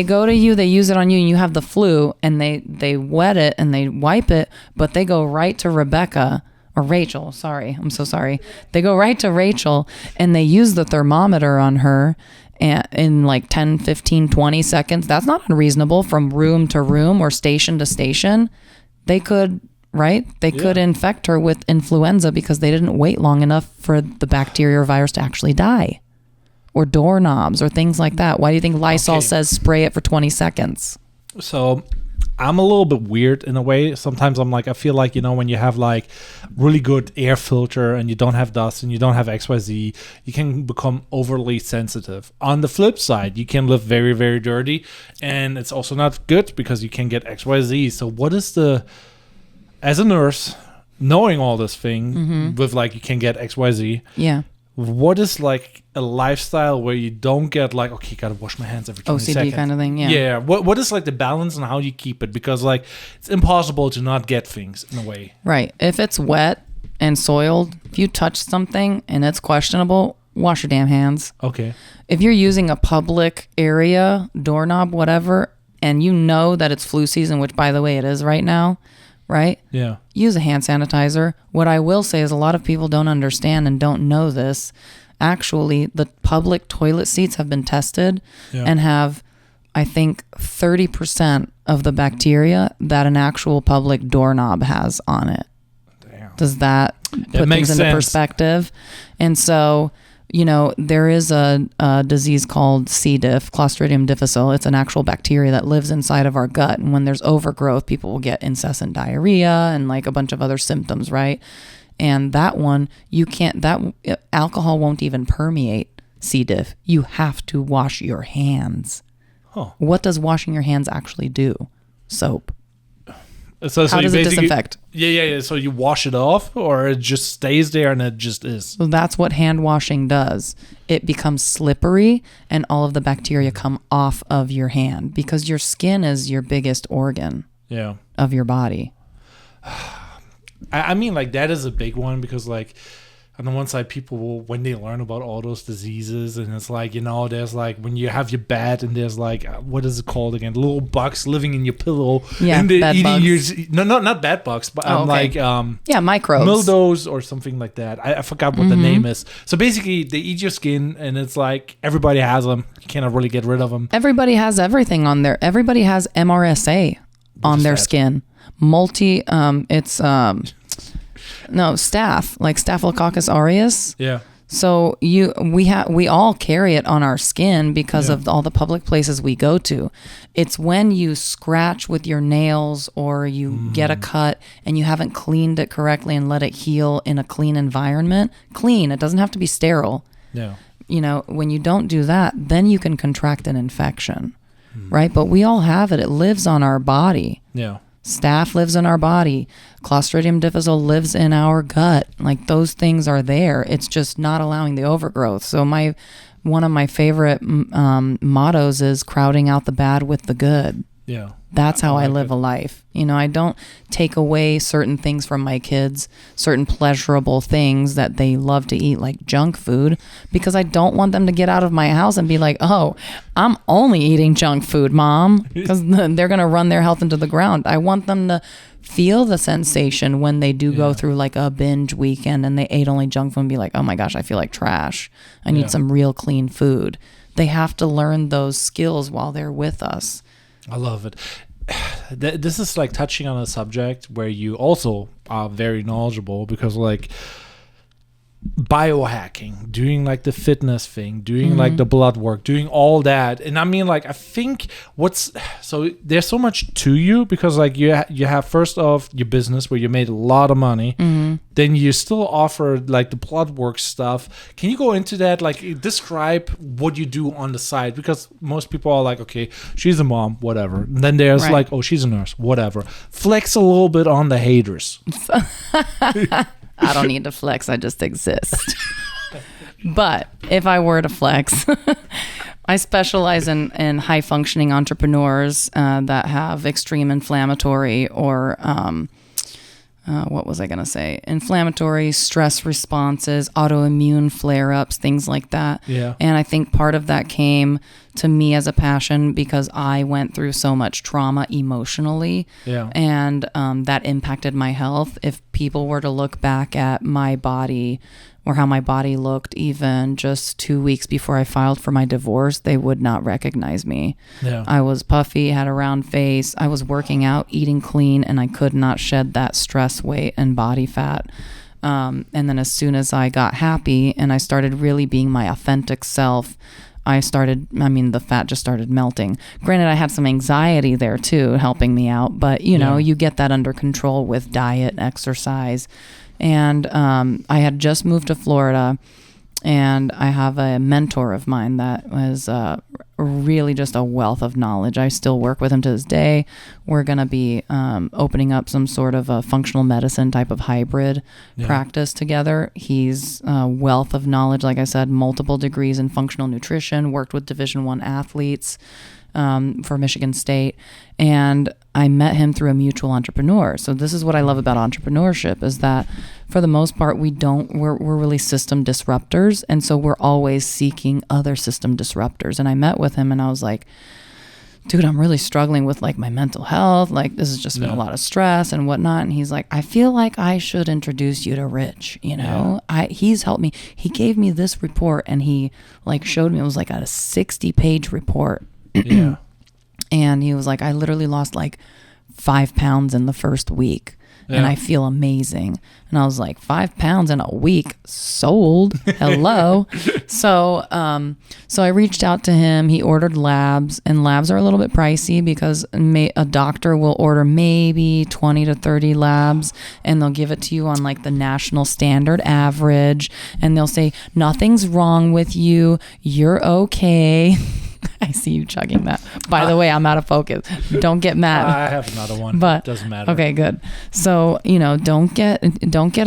go to you, they use it on you, and you have the flu, and they wet it and they wipe it, but they go right to Rebecca. Or Rachel, sorry. I'm so sorry. They go right to Rachel and they use the thermometer on her in like 10, 15, 20 seconds. That's not unreasonable from room to room or station to station. They could, right? They could infect her with influenza because they didn't wait long enough for the bacteria or virus to actually die. Or doorknobs or things like that. Why do you think Lysol says spray it for 20 seconds? So I'm a little bit weird in a way. Sometimes I'm like, I feel like, when you have like really good air filter and you don't have dust and you don't have XYZ, you can become overly sensitive. On the flip side, you can live very, very dirty, and it's also not good because you can get XYZ. So what is as a nurse, knowing all this thing with like, you can get XYZ. Yeah. What is like a lifestyle where you don't get like, okay, gotta wash my hands every 20 seconds? OCD kind of thing, yeah. Yeah. What is like the balance and how you keep it? Because like it's impossible to not get things in a way. Right. If it's wet and soiled, if you touch something and it's questionable, wash your damn hands. Okay. If you're using a public area, doorknob, whatever, and you know that it's flu season, which by the way it is right now, right? Yeah. Use a hand sanitizer. What I will say is a lot of people don't understand and don't know this. Actually, the public toilet seats have been tested and have, I think, 30% of the bacteria that an actual public doorknob has on it. Damn. Does that put makes things into sense. perspective? And so, there is a disease called C. diff, Clostridium difficile. It's an actual bacteria that lives inside of our gut. And when there's overgrowth, people will get incessant diarrhea and like a bunch of other symptoms, right? And that one, alcohol won't even permeate C. diff. You have to wash your hands. Huh. What does washing your hands actually do? Soap. So How you does it basically- disinfect? Yeah. So you wash it off, or it just stays there and it just is. So that's what hand washing does. It becomes slippery and all of the bacteria come off of your hand because your skin is your biggest organ of your body. I mean, like that is a big one because like on the one side, people will, when they learn about all those diseases, and it's like, there's like when you have your bed and there's like, what is it called again? Little bugs living in your pillow. Yeah, and they're bed eating bugs. not bed bugs, but like microbes. mildews or something like that. I forgot what the name is. So basically, they eat your skin, and it's like everybody has them. You cannot really get rid of them. Everybody has everything on there. Everybody has MRSA on their skin. Staph, like Staphylococcus aureus. Yeah. So we all carry it on our skin because of all the public places we go to. It's when you scratch with your nails or you get a cut and you haven't cleaned it correctly and let it heal in a clean environment. Clean, it doesn't have to be sterile. Yeah. You know, when you don't do that, then you can contract an infection, right? But we all have it. It lives on our body. Yeah. Staph lives in our body. Clostridium difficile lives in our gut. Like those things are there. It's just not allowing the overgrowth. So one of my favorite mottos is crowding out the bad with the good. Yeah. That's how I live a life. You know, I don't take away certain things from my kids, certain pleasurable things that they love to eat, like junk food, because I don't want them to get out of my house and be like, oh, I'm only eating junk food, Mom, because they're going to run their health into the ground. I want them to feel the sensation when they do go through like a binge weekend and they ate only junk food and be like, oh my gosh, I feel like trash. I need some real clean food. They have to learn those skills while they're with us. I love it. This is like touching on a subject where you also are very knowledgeable, because like biohacking, doing like the fitness thing, doing like the blood work, doing all that. And I mean, like, I think so there's so much to you, because like you have first off your business where you made a lot of money. Then you still offer like the blood work stuff. Can you go into that? Like, describe what you do on the side, because most people are like, okay, she's a mom, whatever. And then there's like, oh, she's a nurse, whatever. Flex a little bit on the haters. I don't need to flex. I just exist. But if I were to flex, I specialize in high functioning entrepreneurs that have extreme inflammatory or what was I going to say? Inflammatory stress responses, autoimmune flare-ups, things like that. Yeah. And I think part of that came to me as a passion because I went through so much trauma emotionally. Yeah. And that impacted my health. If people were to look back at my body or how my body looked even just 2 weeks before I filed for my divorce, they would not recognize me. Yeah. I was puffy, had a round face. I was working out, eating clean, and I could not shed that stress weight and body fat. And then as soon as I got happy and I started really being my authentic self, the fat just started melting. Granted, I had some anxiety there too, helping me out, but you know, you get that under control with diet, exercise. And I had just moved to Florida, and I have a mentor of mine that was really just a wealth of knowledge. I still work with him to this day. We're going to be opening up some sort of a functional medicine type of hybrid practice together. He's a wealth of knowledge. Like I said, multiple degrees in functional nutrition, worked with Division I athletes for Michigan State. And I met him through a mutual entrepreneur. So this is what I love about entrepreneurship, is that for the most part, we're really system disruptors. And so we're always seeking other system disruptors. And I met with him and I was like, dude, I'm really struggling with like my mental health. Like this has just been a lot of stress and whatnot. And he's like, I feel like I should introduce you to Rich, you know, he's helped me. He gave me this report and he like showed me, it was like a 60-page report. Yeah. And he was like, I literally lost like 5 pounds in the first week. And I feel amazing. And I was like, 5 pounds in a week? Sold. Hello. So I reached out to him. He ordered labs, and labs are a little bit pricey because a doctor will order maybe 20 to 30 labs, and they'll give it to you on like the national standard average. And they'll say, nothing's wrong with you. You're okay. I see you chugging that. By the way, I'm out of focus. Don't get mad. I have another one. But doesn't matter. Okay, good. So, you know, don't get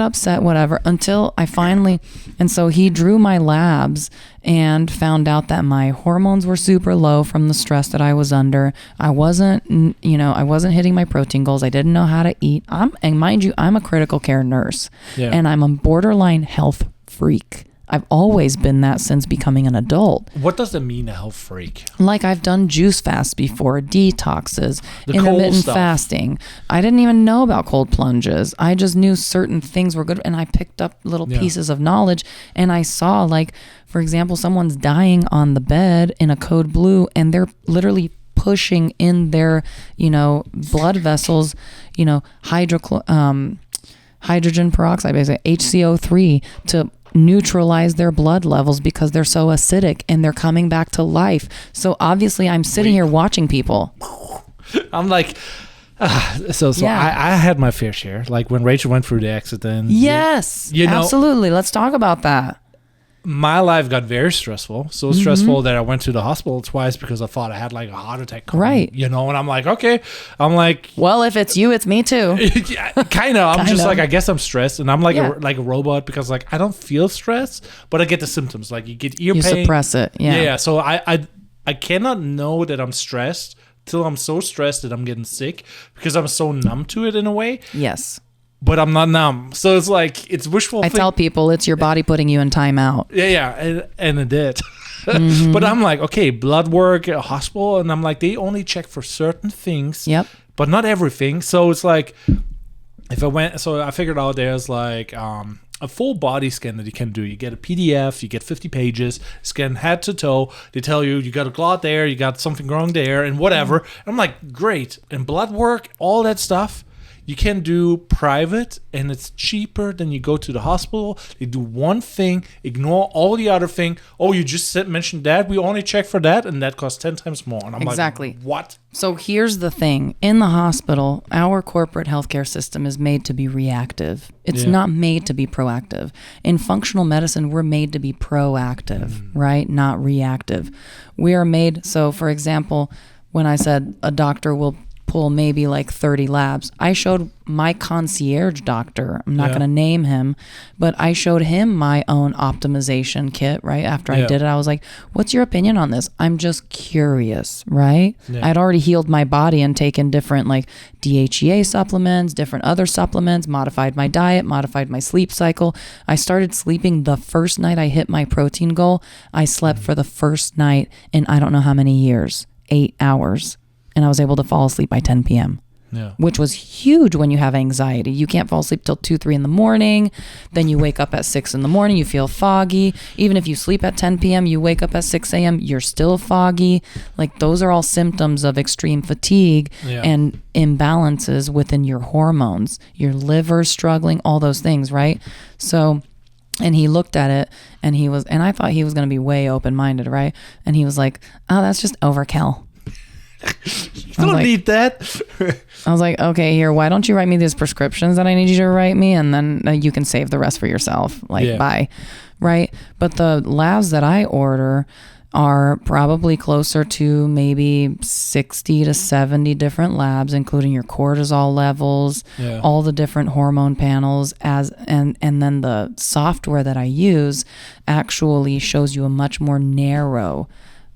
upset, whatever, until I finally, and so he drew my labs and found out that my hormones were super low from the stress that I was under. I wasn't hitting my protein goals. I didn't know how to eat. And mind you, I'm a critical care nurse and I'm a borderline health freak. I've always been that since becoming an adult. What does it mean, a health freak? Like I've done juice fasts before, detoxes, The intermittent cold fasting. I didn't even know about cold plunges. I just knew certain things were good, and I picked up little pieces of knowledge, and I saw, like, for example, someone's dying on the bed in a code blue, and they're literally pushing in their, blood vessels, hydrogen peroxide, basically HCO3, to neutralize their blood levels because they're so acidic and they're coming back to life. So obviously I'm sitting here watching people. I'm like, I had my fair share. Like when Rachel went through the accident. Yes, you know, absolutely. Let's talk about that. My life got very stressful. So stressful that I went to the hospital twice because I thought I had like a heart attack coming, right. You know, and I'm like, okay. I'm like, well, if it's you, it's me too. yeah, kind of. I'm just like, I guess I'm stressed, and I'm like a robot because like I don't feel stress, but I get the symptoms. Like you get ear pain. You suppress it. Yeah. So I cannot know that I'm stressed till I'm so stressed that I'm getting sick because I'm so numb to it in a way. Yes. But I'm not numb. So it's like, it's wishful I tell people it's your body putting you in timeout. Yeah. And it did. But I'm like, okay, blood work, hospital. And I'm like, they only check for certain things. Yep. But not everything. So it's like, I figured out there's like a full body scan that you can do. You get a PDF, you get 50 pages, scan head to toe. They tell you got a clot there, you got something growing there, and whatever. And I'm like, great. And blood work, all that stuff, you can do private, and it's cheaper than you go to the hospital. They do one thing, ignore all the other thing. Oh, you just mentioned that. We only check for that, and that costs 10 times more. And I'm exactly. like, what? So here's the thing. In the hospital, our corporate healthcare system is made to be reactive. It's not made to be proactive. In functional medicine, we're made to be proactive, right? Not reactive. We are made, so for example, when I said a doctor will pull maybe like 30 labs, I showed my concierge doctor, I'm not going to name him, but I showed him my own optimization kit, right? After I did it, I was like, what's your opinion on this? I'm just curious, right? I'd already healed my body and taken different like DHEA supplements, different other supplements, modified my diet, modified my sleep cycle. I started sleeping the first night I hit my protein goal. I slept for the first night in I don't know how many years, 8 hours. And I was able to fall asleep by 10 p.m., which was huge when you have anxiety. You can't fall asleep till 2, 3 in the morning. Then you wake up at 6 in the morning. You feel foggy. Even if you sleep at 10 p.m., you wake up at 6 a.m., you're still foggy. Like those are all symptoms of extreme fatigue and imbalances within your hormones, your liver struggling, all those things, right? So... And he looked at it and I thought he was going to be way open-minded, right? And he was like, oh, that's just overkill. You don't need that. I was like, okay, here, why don't you write me these prescriptions that I need you to write me, and then you can save the rest for yourself. Like, bye. Right? But the labs that I order are probably closer to maybe 60 to 70 different labs, including your cortisol levels, all the different hormone panels, and then the software that I use actually shows you a much more narrow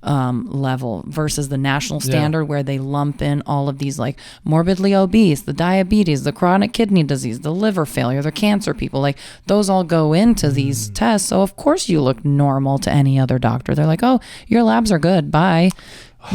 level versus the national standard where they lump in all of these like morbidly obese, the diabetes, the chronic kidney disease, the liver failure, the cancer people, like those all go into these tests. So of course you look normal to any other doctor. They're like, oh, your labs are good, bye.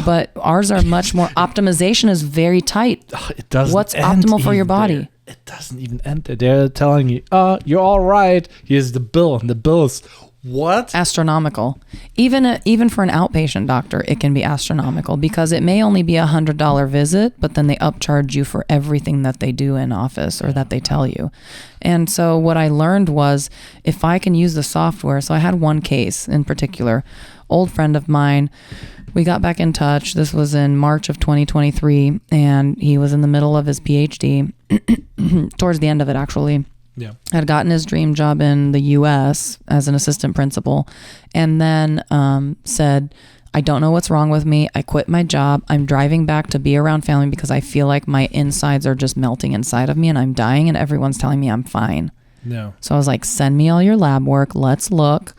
But ours are much more, optimization is very tight. It doesn't. What's optimal for your body? There. It doesn't even end there. They're telling you, you're all right. Here's the bill, and the bill is what? Astronomical. Even for an outpatient doctor, it can be astronomical because it may only be $100 visit, but then they upcharge you for everything that they do in office or that they tell you. And so what I learned was if I can use the software, so I had one case in particular, old friend of mine, we got back in touch. This was in March of 2023, and he was in the middle of his PhD, towards the end of it actually. Yeah. Had gotten his dream job in the U.S. as an assistant principal, and then said, I don't know what's wrong with me. I quit my job. I'm driving back to be around family because I feel like my insides are just melting inside of me and I'm dying and everyone's telling me I'm fine. No. So I was like, send me all your lab work. Let's look.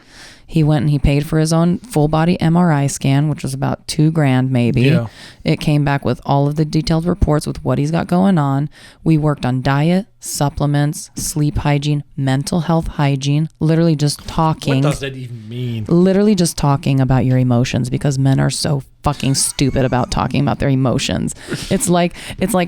He went and he paid for his own full body MRI scan, which was about $2,000 maybe. Yeah. It came back with all of the detailed reports with what he's got going on. We worked on diet, supplements, sleep hygiene, mental health hygiene, literally just talking. What does that even mean? Literally just talking about your emotions because men are so fucking stupid about talking about their emotions. It's like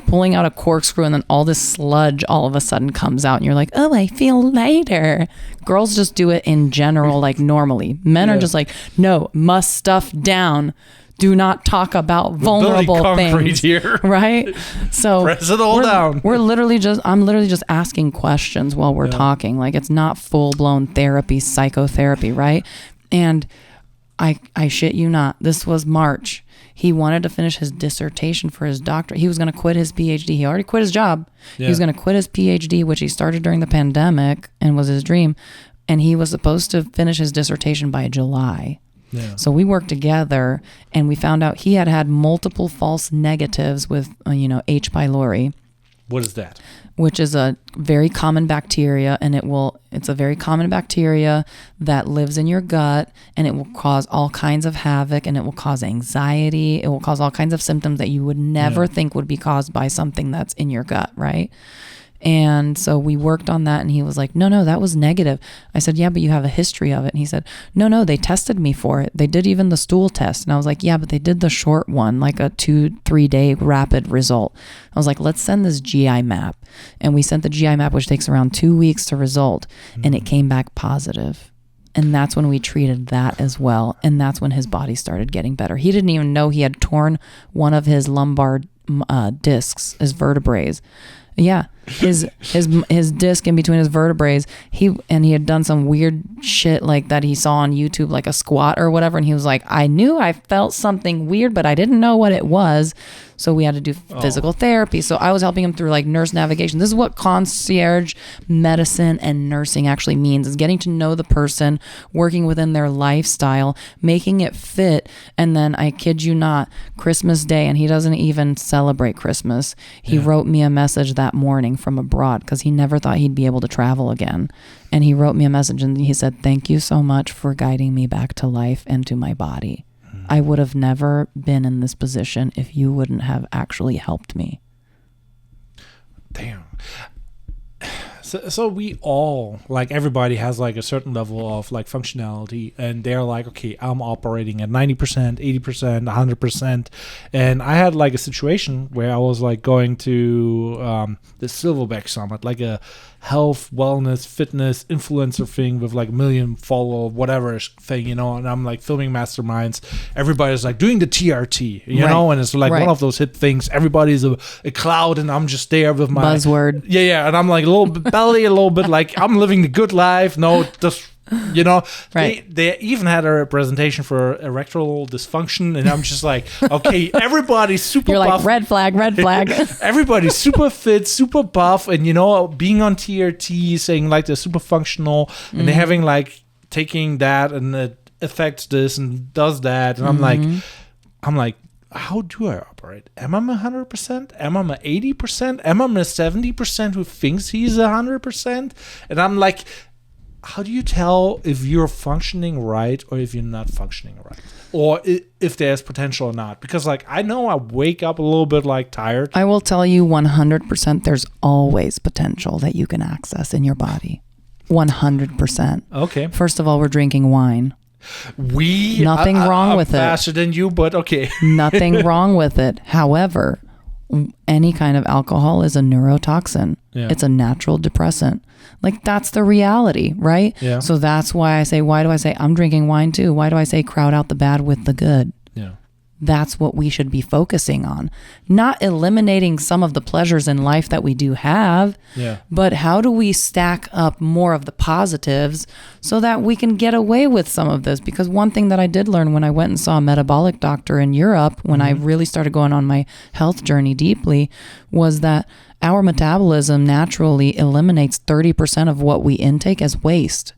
pulling out a corkscrew and then all this sludge all of a sudden comes out and you're like, oh, I feel lighter. Girls just do it in general, like normally. Men are just like, no, must stuff down. Do not talk about vulnerable concrete things here. right? So Press it all down. I'm literally just asking questions while we're talking. Like, it's not full-blown therapy, psychotherapy, right? And I shit you not, this was March. He wanted to finish his dissertation for his doctorate. He was going to quit his PhD. He already quit his job. He was going to quit his PhD, which he started during the pandemic and was his dream. And he was supposed to finish his dissertation by July. Yeah. So we worked together, and we found out he had multiple false negatives with, H. pylori. What is that? Which is a very common bacteria, and it's a very common bacteria that lives in your gut, and it will cause all kinds of havoc, and it will cause anxiety. It will cause all kinds of symptoms that you would never think would be caused by something that's in your gut, right? And so we worked on that, and he was like, no, that was negative. I said, yeah, but you have a history of it. And he said, no, they tested me for it. They did even the stool test. And I was like, yeah, but they did the short one, like a 2-3 day rapid result. I was like, let's send this GI map. And we sent the GI map, which takes around 2 weeks to result. And it came back positive. And that's when we treated that as well. And that's when his body started getting better. He didn't even know he had torn one of his lumbar discs, his vertebrae. Yeah, his disc in between his vertebrae. He had done some weird shit like that he saw on YouTube, like a squat or whatever. And he was like, I knew I felt something weird, but I didn't know what it was. So we had to do physical therapy. So I was helping him through like nurse navigation. This is what concierge medicine and nursing actually means, is getting to know the person, working within their lifestyle, making it fit. And then, I kid you not, Christmas Day, and he doesn't even celebrate Christmas. He wrote me a message that morning from abroad because he never thought he'd be able to travel again. And he wrote me a message, and he said, thank you so much for guiding me back to life and to my body. I would have never been in this position if you wouldn't have actually helped me. Damn. So we all, like, everybody has like a certain level of like functionality, and they're like, okay, I'm operating at 90%, 80%, 100%. And I had like a situation where I was like going to the Silverback Summit, like a health, wellness, fitness influencer thing with like 1 million follow whatever thing, and I'm like filming masterminds. Everybody's like doing the TRT, you know, and it's like one of those hit things. Everybody's a cloud, and I'm just there with my buzzword. Yeah, and I'm like a little bit belly, a little bit like I'm living the good life. No, just they even had a presentation for erectile dysfunction, and I'm just like, okay, everybody's super You're buff. Like, red flag. Everybody's super fit, super buff, and being on TRT, saying like they're super functional, and they're having like taking that, and it affects this and does that, and I'm like, how do I operate? Am I 100%? Am I 80%? Am I 70% who thinks he's 100%? And I'm like, how do you tell if you're functioning right or if you're not functioning right? Or if there's potential or not? Because like, I know I wake up a little bit like tired. I will tell you 100% there's always potential that you can access in your body. 100%. Okay. First of all, we're drinking wine. Nothing wrong with it. Faster than you, but okay. Nothing wrong with it. However, any kind of alcohol is a neurotoxin. Yeah. It's a natural depressant. Like, that's the reality, right? Yeah. So that's why why do I say I'm drinking wine too? Why do I say crowd out the bad with the good? Yeah. That's what we should be focusing on. Not eliminating some of the pleasures in life that we do have, but how do we stack up more of the positives so that we can get away with some of this? Because one thing that I did learn when I went and saw a metabolic doctor in Europe, when I really started going on my health journey deeply, was that our metabolism naturally eliminates 30% of what we intake as waste.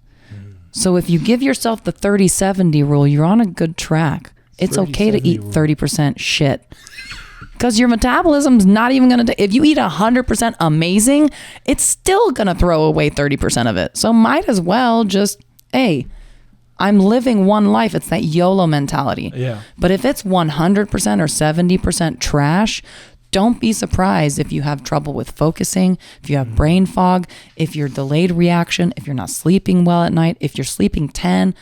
So if you give yourself the 30-70 rule, you're on a good track. It's okay to eat 30% shit, because your metabolism's not even going to, if you eat 100% amazing, it's still going to throw away 30% of it. So might as well just, hey, I'm living one life. It's that YOLO mentality. Yeah. But if it's 100% or 70% trash, don't be surprised if you have trouble with focusing, if you have brain fog, if you're delayed reaction, if you're not sleeping well at night, if you're sleeping 10,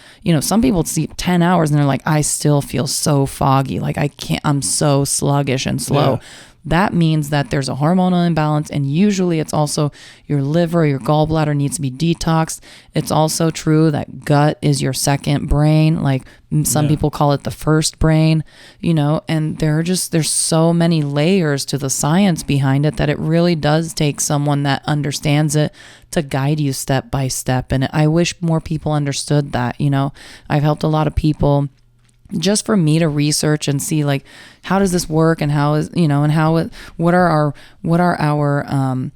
some people sleep 10 hours and they're like, I still feel so foggy. Like I'm so sluggish and slow. Yeah. that means that there's a hormonal imbalance, and usually it's also your liver, your gallbladder needs to be detoxed. It's also true that gut is your second brain. Like some people call it the first brain, you know, and there's so many layers to the science behind it that it really does take someone that understands it to guide you step by step. And I wish more people understood that, you know. I've helped a lot of people just for me to research and see like, how does this work, and how is, you know, and what are our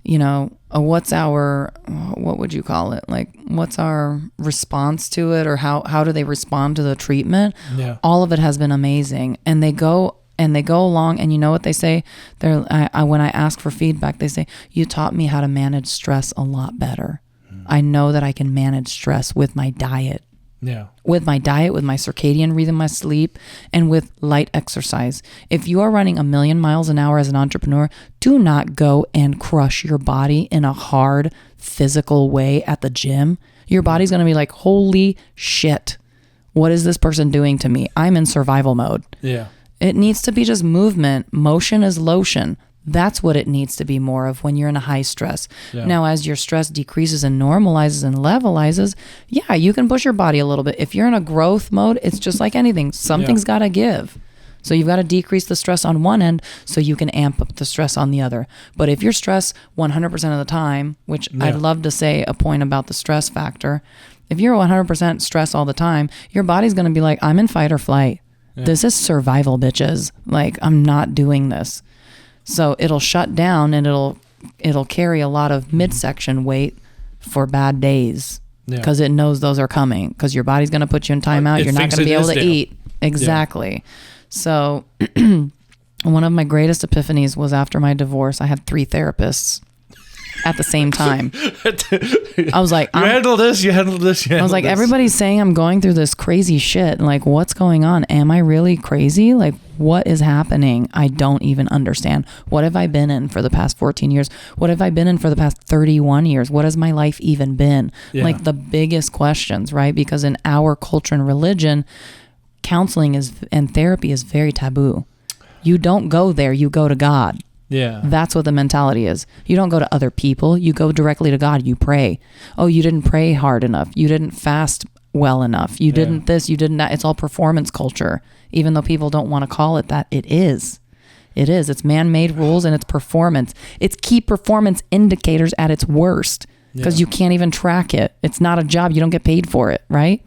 you know, what would you call it? Like, what's our response to it, or how do they respond to the treatment? Yeah. All of it has been amazing. And they go along, and you know what they say? When I ask for feedback, they say, you taught me how to manage stress a lot better. I know that I can manage stress with my diet. Yeah. With my diet, with my circadian rhythm, my sleep, and with light exercise. If you are running 1,000,000 miles an hour as an entrepreneur, do not go and crush your body in a hard physical way at the gym. Your body's going to be like, holy shit, what is this person doing to me? I'm in survival mode. Yeah. It needs to be just movement. Motion is lotion. That's what it needs to be more of when you're in a high stress. Yeah. Now, as your stress decreases and normalizes and levelizes, yeah, you can push your body a little bit. If you're in a growth mode, it's just like anything. Something's got to give. So you've got to decrease the stress on one end so you can amp up the stress on the other. But if you're stressed 100% of the time, which I'd love to say a point about the stress factor, if you're 100% stressed all the time, your body's going to be like, I'm in fight or flight. Yeah. This is survival, bitches. Like, I'm not doing this. So it'll shut down, and it'll carry a lot of midsection weight for bad days because it knows those are coming, because your body's going to put you in timeout. You're not going to be able to eat. Exactly. Yeah. So one of my greatest epiphanies was after my divorce. I had 3 therapists at the same time. I was like, you handle this. I was like, everybody's saying I'm going through this crazy shit. Like, what's going on? Am I really crazy? Like, what is happening? I don't even understand. What have I been in for the past 14 years? What have I been in for the past 31 years? What has my life even been? Yeah. Like the biggest questions, right? Because in our culture and religion, counseling and therapy is very taboo. You don't go there, you go to God. Yeah. That's what the mentality is. You don't go to other people. You go directly to God. You pray. Oh, you didn't pray hard enough. You didn't fast well enough. You didn't this, you didn't that. It's all performance culture. Even though people don't want to call it that, it is. It is. It's man-made rules, and it's performance. It's key performance indicators at its worst, because you can't even track it. It's not a job. You don't get paid for it, right?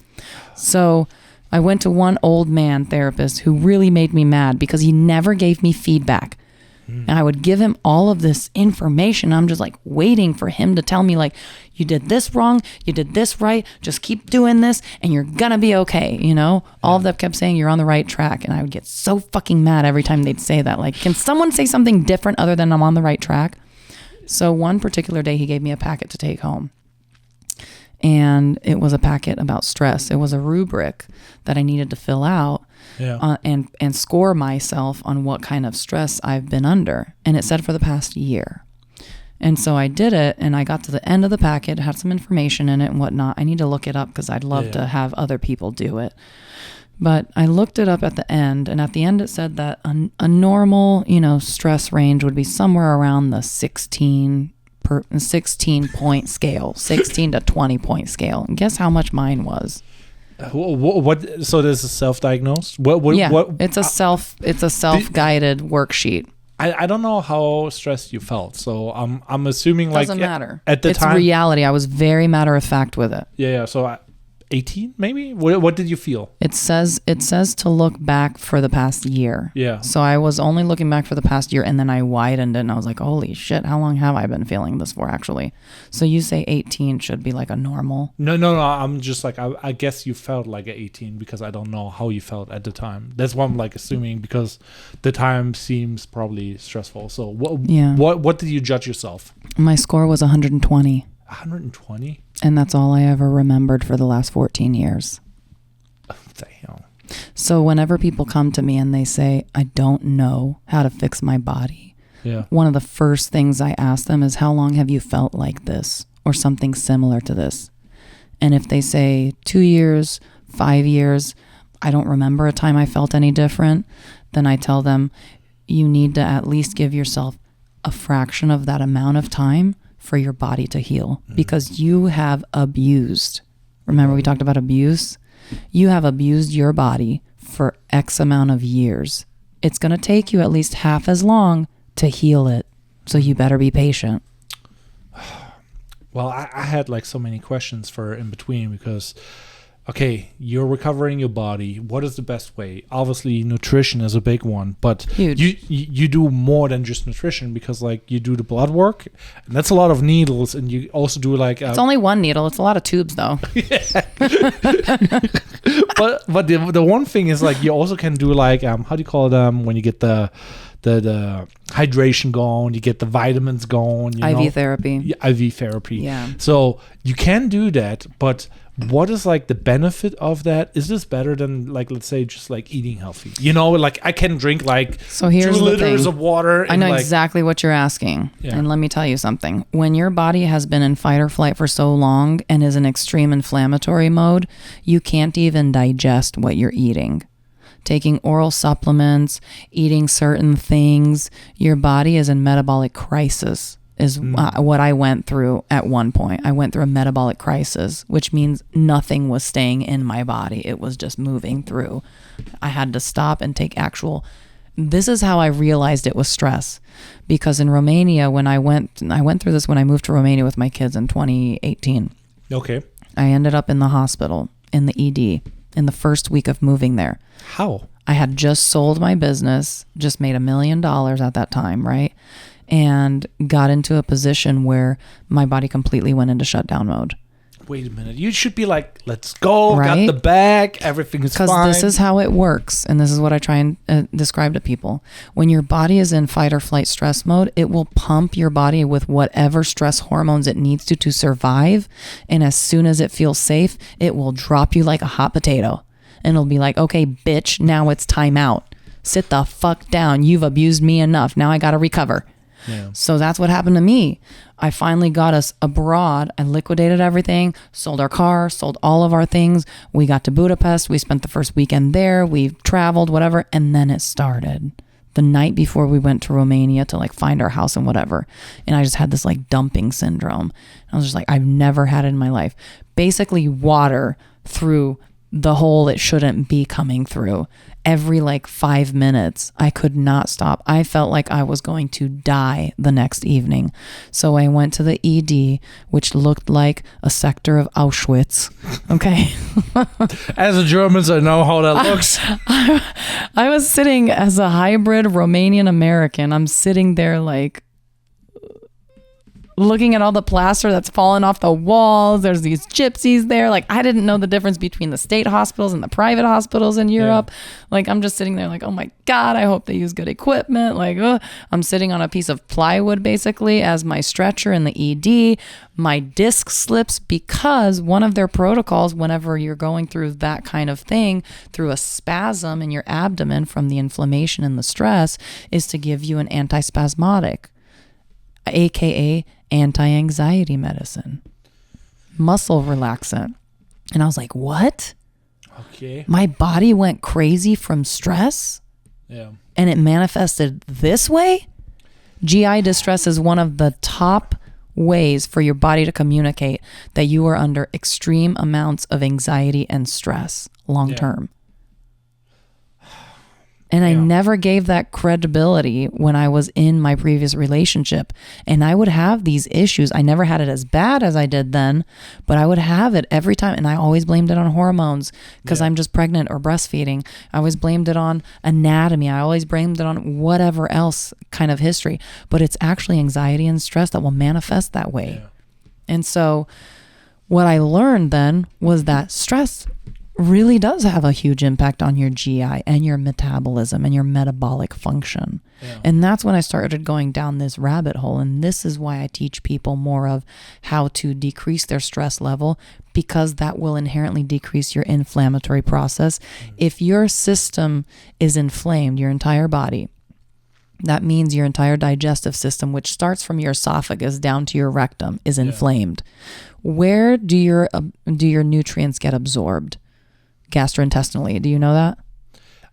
So I went to one old man therapist who really made me mad because he never gave me feedback. And I would give him all of this information. I'm just like waiting for him to tell me, like, you did this wrong, you did this right, just keep doing this and you're gonna be okay, you know? All of them kept saying you're on the right track, and I would get so fucking mad every time they'd say that. Like, can someone say something different other than I'm on the right track? So one particular day he gave me a packet to take home. And it was a packet about stress. It was a rubric that I needed to fill out and score myself on what kind of stress I've been under. And it said for the past year. And so I did it, and I got to the end of the packet, had some information in it and whatnot. I need to look it up because I'd love to have other people do it. But I looked it up at the end, and at the end it said that a normal, stress range would be somewhere around the 16 point scale, 16 to 20 point scale. And guess how much mine was? What? So this is self-diagnosed? What? It's a self-guided worksheet. I don't know how stressed you felt, so I'm assuming like doesn't matter at the time. It's reality. I was very matter of fact with it. Yeah. So 18 maybe. What did you feel? It says to look back for the past year. Yeah. So I was only looking back for the past year, and then I widened it, and I was like, holy shit, how long have I been feeling this for actually? So you say 18 should be like a normal. No. I'm just like, I guess you felt like 18 because I don't know how you felt at the time. That's what I'm like assuming, because the time seems probably stressful. So what did you judge yourself? My score was 120. 120? And that's all I ever remembered for the last 14 years. Oh, damn. So whenever people come to me and they say, I don't know how to fix my body, one of the first things I ask them is, how long have you felt like this or something similar to this? And if they say 2 years, 5 years, I don't remember a time I felt any different, then I tell them, you need to at least give yourself a fraction of that amount of time for your body to heal, because you have abused. Remember we talked about abuse? You have abused your body for X amount of years. It's going to take you at least half as long to heal it. So you better be patient. Well, I had like so many questions for in between because, okay, you're recovering your body. What is the best way? Obviously, nutrition is a big one, but Huge. you do more than just nutrition, because like you do the blood work, and that's a lot of needles, and you also do like It's only one needle. It's a lot of tubes, though. but the one thing is like you also can do like how do you call it when you get the hydration going, you get the vitamins going, IV therapy. Yeah, IV therapy. Yeah. So you can do that, but what is like the benefit of that? Is this better than like, let's say, just like eating healthy? Like I can drink like So here's 2 the liters thing. of water. I know like, exactly what you're asking. Yeah. And let me tell you something. When your body has been in fight or flight for so long and is in extreme inflammatory mode, you can't even digest what you're eating. Taking oral supplements, eating certain things, your body is in metabolic crisis is what I went through at one point. I went through a metabolic crisis, which means nothing was staying in my body. It was just moving through. I had to stop and take this is how I realized it was stress. Because in Romania, when I went through this when I moved to Romania with my kids in 2018. Okay. I ended up in the hospital, in the ED, in the first week of moving there. How? I had just sold my business, just made $1 million at that time, right? And got into a position where my body completely went into shutdown mode. Wait a minute. You should be like, let's go. Right? Got the bag. Everything is fine. Because this is how it works. And this is what I try and describe to people. When your body is in fight or flight stress mode, it will pump your body with whatever stress hormones it needs to survive. And as soon as it feels safe, it will drop you like a hot potato. And it'll be like, okay, bitch, now it's time out. Sit the fuck down. You've abused me enough. Now I got to recover. Yeah. So that's what happened to me. I finally got us abroad. I liquidated everything, sold our car, sold all of our things. We got to Budapest. We spent the first weekend there. We traveled, whatever. And then it started the night before we went to Romania to like find our house and whatever. And I just had this like dumping syndrome. I was just like, I've never had it in my life. Basically water through the hole it shouldn't be coming through. Every like 5 minutes, I could not stop. I felt like I was going to die the next evening. So I went to the ED, which looked like a sector of Auschwitz. Okay. As a German, I know how that looks. I was sitting as a hybrid Romanian American. I'm sitting there like looking at all the plaster that's fallen off the walls. There's these gypsies there. Like, I didn't know the difference between the state hospitals and the private hospitals in Europe. Yeah. Like, I'm just sitting there like, oh my God, I hope they use good equipment. Like, I'm sitting on a piece of plywood basically as my stretcher in the ED. My disc slips because one of their protocols, whenever you're going through that kind of thing, through a spasm in your abdomen from the inflammation and the stress, is to give you an antispasmodic, aka anti-anxiety medicine, muscle relaxant. And I was like, what? Okay. My body went crazy from stress? Yeah. And it manifested this way? GI distress is one of the top ways for your body to communicate that you are under extreme amounts of anxiety and stress long term. And I never gave that credibility when I was in my previous relationship. And I would have these issues. I never had it as bad as I did then, but I would have it every time. And I always blamed it on hormones because I'm just pregnant or breastfeeding. I always blamed it on anatomy. I always blamed it on whatever else kind of history. But it's actually anxiety and stress that will manifest that way. Yeah. And so what I learned then was that stress really does have a huge impact on your GI and your metabolism and your metabolic function. Yeah. And that's when I started going down this rabbit hole. And this is why I teach people more of how to decrease their stress level, because that will inherently decrease your inflammatory process. If your system is inflamed, your entire body, that means your entire digestive system, which starts from your esophagus down to your rectum, is inflamed. Where do your nutrients get absorbed? Gastrointestinally. Do you know that?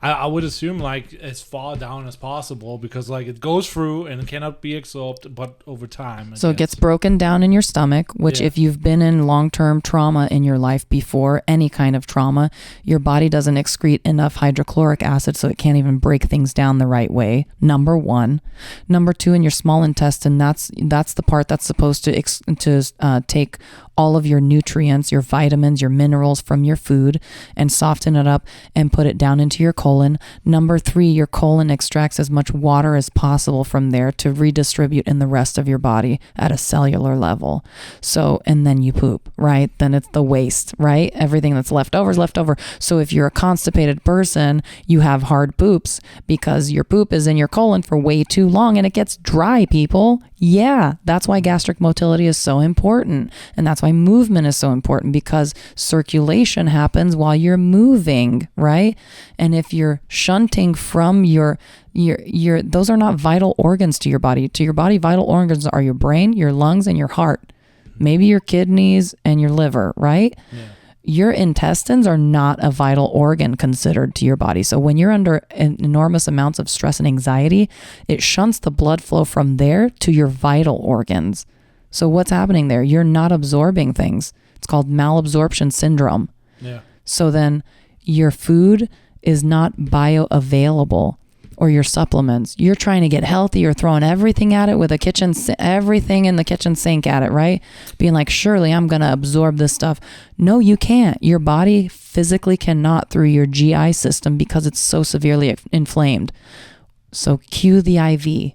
I would assume like as far down as possible, because like it goes through and it cannot be absorbed, but over time. So it gets broken down in your stomach, which if you've been in long-term trauma in your life before, any kind of trauma, your body doesn't excrete enough hydrochloric acid, so it can't even break things down the right way. Number one. Number two, in your small intestine, that's the part that's supposed to take all of your nutrients, your vitamins, your minerals from your food and soften it up and put it down into your colon. Number three, your colon extracts as much water as possible from there to redistribute in the rest of your body at a cellular level. So, and then you poop, right? Then it's the waste, right? Everything that's left over is left over. So if you're a constipated person, you have hard poops because your poop is in your colon for way too long and it gets dry, people. Yeah, that's why gastric motility is so important. And that's why movement is so important, because circulation happens while you're moving, right? And if you're shunting from your those are not vital organs to your body. To your body, vital organs are your brain, your lungs, and your heart. Maybe your kidneys and your liver, right? Yeah. Your intestines are not a vital organ considered to your body. So when you're under enormous amounts of stress and anxiety, it shunts the blood flow from there to your vital organs. So what's happening there? You're not absorbing things. It's called malabsorption syndrome. Yeah. So then your food is not bioavailable, or your supplements. You're trying to get healthy. You're throwing everything at it with everything in the kitchen sink at it, right? Being like, surely I'm going to absorb this stuff. No, you can't. Your body physically cannot through your GI system because it's so severely inflamed. So cue the IV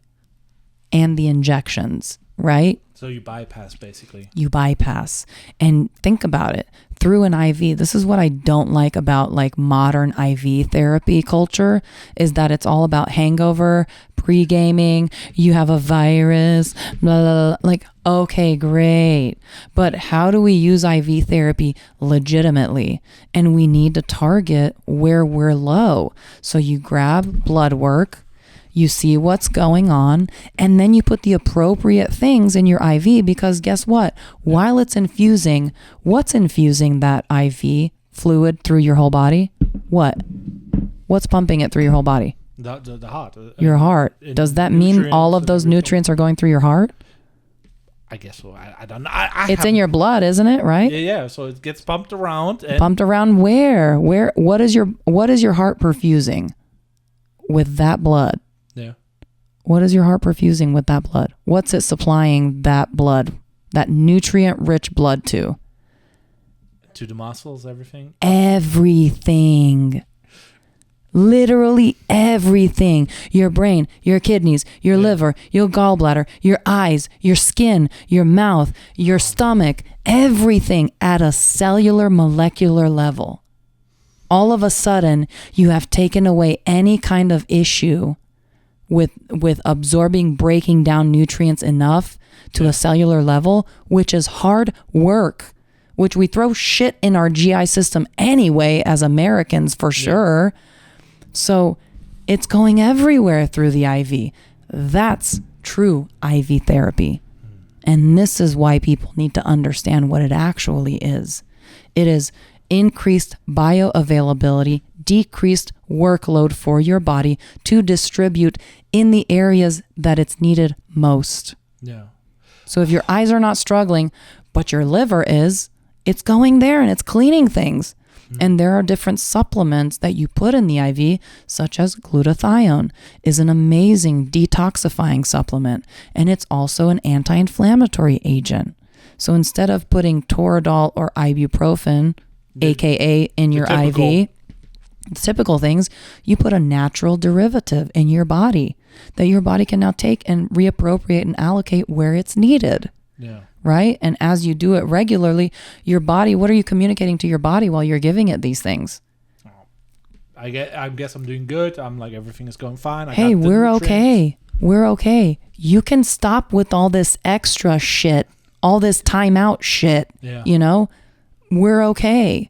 and the injections, right? So you bypass, basically. You bypass. And think about it. Through an IV, this is what I don't like about like modern IV therapy culture, is that it's all about hangover, pre-gaming, you have a virus, blah, blah, blah. Like, okay, great. But how do we use IV therapy legitimately? And we need to target where we're low. So you grab blood work, you see what's going on, and then you put the appropriate things in your IV, because guess what? While it's infusing, what's infusing that IV fluid through your whole body? What? What's pumping it through your whole body? The heart. Your heart. Does that mean all of those nutrients are going through your heart? I guess so. I don't know. It's in your blood, isn't it? Right? Yeah. So it gets pumped around. Pumped around where? What is your heart perfusing with that blood? Yeah. What is your heart perfusing with that blood? What's it supplying that blood, that nutrient-rich blood to? To the muscles, everything? Everything. Literally everything. Your brain, your kidneys, your liver, your gallbladder, your eyes, your skin, your mouth, your stomach, everything at a cellular, molecular level. All of a sudden, you have taken away any kind of issue with absorbing, breaking down nutrients enough to a cellular level, which is hard work, which we throw shit in our GI system anyway as Americans for sure. So it's going everywhere through the IV. That's true IV therapy. And this is why people need to understand what it actually is. It is increased bioavailability, decreased workload for your body to distribute in the areas that it's needed most. Yeah. So if your eyes are not struggling, but your liver is, it's going there and it's cleaning things. And there are different supplements that you put in the IV, such as glutathione is an amazing detoxifying supplement. And it's also an anti-inflammatory agent. So instead of putting Toradol or ibuprofen, AKA in your IV, typical things, you put a natural derivative in your body that your body can now take and reappropriate and allocate where it's needed. Yeah. Right? And as you do it regularly, your body, what are you communicating to your body while you're giving it these things? I guess I'm doing good. I'm like, everything is going fine. Hey, we're okay. We're okay. You can stop with all this extra shit, all this timeout shit, you know? We're okay.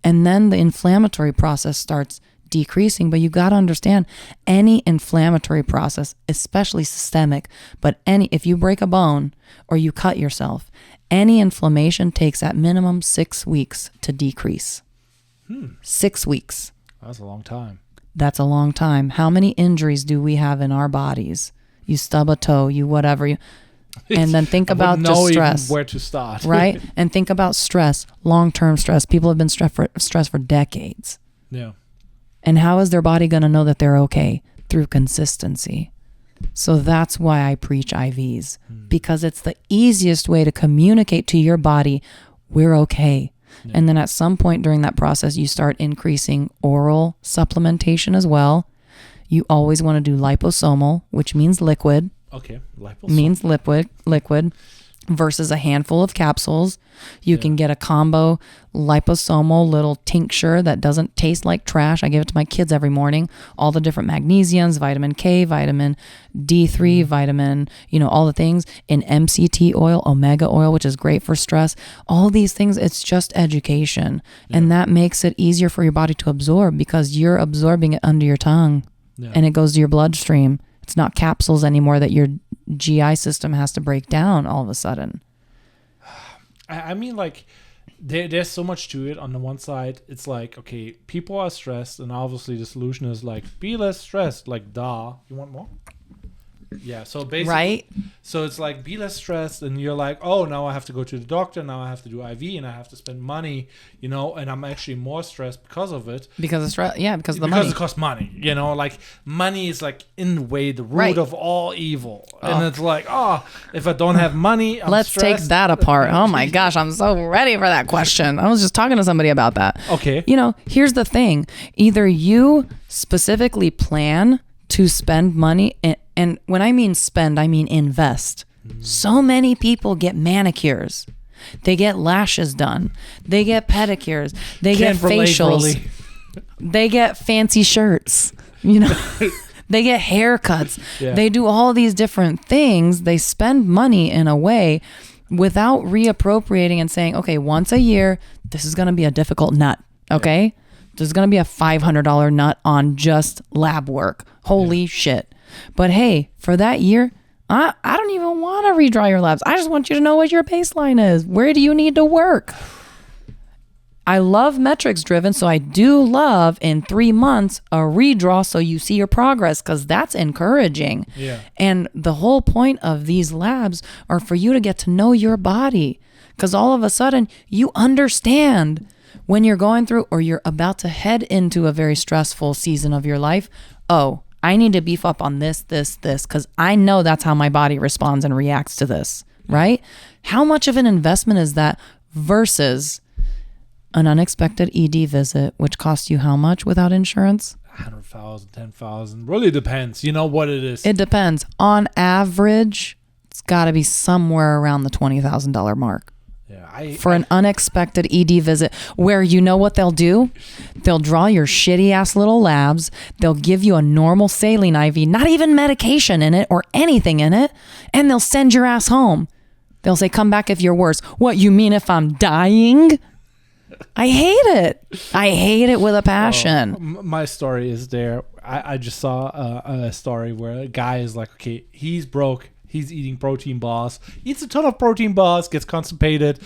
And then the inflammatory process starts decreasing, but you got to understand any inflammatory process, especially systemic, but if you break a bone or you cut yourself, any inflammation takes at minimum 6 weeks to decrease. 6 weeks. That's a long time. That's a long time. How many injuries do we have in our bodies? You stub a toe, you whatever. And then think about just stress. Even where to start. Right? And think about stress, long-term stress. People have been stressed for decades. Yeah. And how is their body going to know that they're okay? Through consistency. So that's why I preach IVs, because it's the easiest way to communicate to your body, we're okay. Yeah. And then at some point during that process, you start increasing oral supplementation as well. You always want to do liposomal, which means liquid. Okay. Liposomal. Means liquid versus a handful of capsules. You can get a combo liposomal little tincture that doesn't taste like trash. I give it to my kids every morning. All the different magnesiums, vitamin K, vitamin D3, vitamin, all the things in MCT oil, omega oil, which is great for stress. All these things, it's just education. Yeah. And that makes it easier for your body to absorb because you're absorbing it under your tongue and it goes to your bloodstream. It's not capsules anymore that your GI system has to break down all of a sudden. I mean, like, there's so much to it. On the one side, it's like, okay, people are stressed, and obviously the solution is like, be less stressed. Like, duh. You want more? Yeah, so basically, right? So it's like, be less stressed, and you're like, oh, now I have to go to the doctor, now I have to do IV, and I have to spend money, and I'm actually more stressed because of it. Because of stress, because of the money. Because it costs money, like money is like in the way the root of all evil, and it's like, if I don't have money, let's take that apart. Oh my gosh, I'm so ready for that question. I was just talking to somebody about that. Okay, here's the thing: either you specifically plan to spend money, and when I mean spend, I mean invest. So many people get manicures. They get lashes done. They get pedicures. They get facials. They get fancy shirts. They get haircuts. Yeah. They do all these different things. They spend money in a way without reappropriating and saying, okay, once a year, this is going to be a difficult nut. Okay. Yeah. There's going to be a $500 nut on just lab work. Holy shit. But hey, for that year, I don't even want to redraw your labs. I just want you to know what your baseline is. Where do you need to work? I love metrics driven, so I do love in 3 months a redraw so you see your progress, because that's encouraging. Yeah. And the whole point of these labs are for you to get to know your body, because all of a sudden you understand when you're going through or you're about to head into a very stressful season of your life. Oh, I need to beef up on this, because I know that's how my body responds and reacts to this, right? How much of an investment is that versus an unexpected ED visit, which costs you how much without insurance? 100,000, 10,000. Really depends. You know what it is. It depends. On average, it's got to be somewhere around the $20,000 mark. Yeah, for an unexpected ED visit, where what they'll do? They'll draw your shitty ass little labs. They'll give you a normal saline IV, not even medication in it or anything in it, and they'll send your ass home. They'll say, come back if you're worse. What, you mean if I'm dying? I hate it. I hate it with a passion. My story is there. I just saw a story where a guy is like, okay, he's broke. He's eating protein bars, eats a ton of protein bars, gets constipated.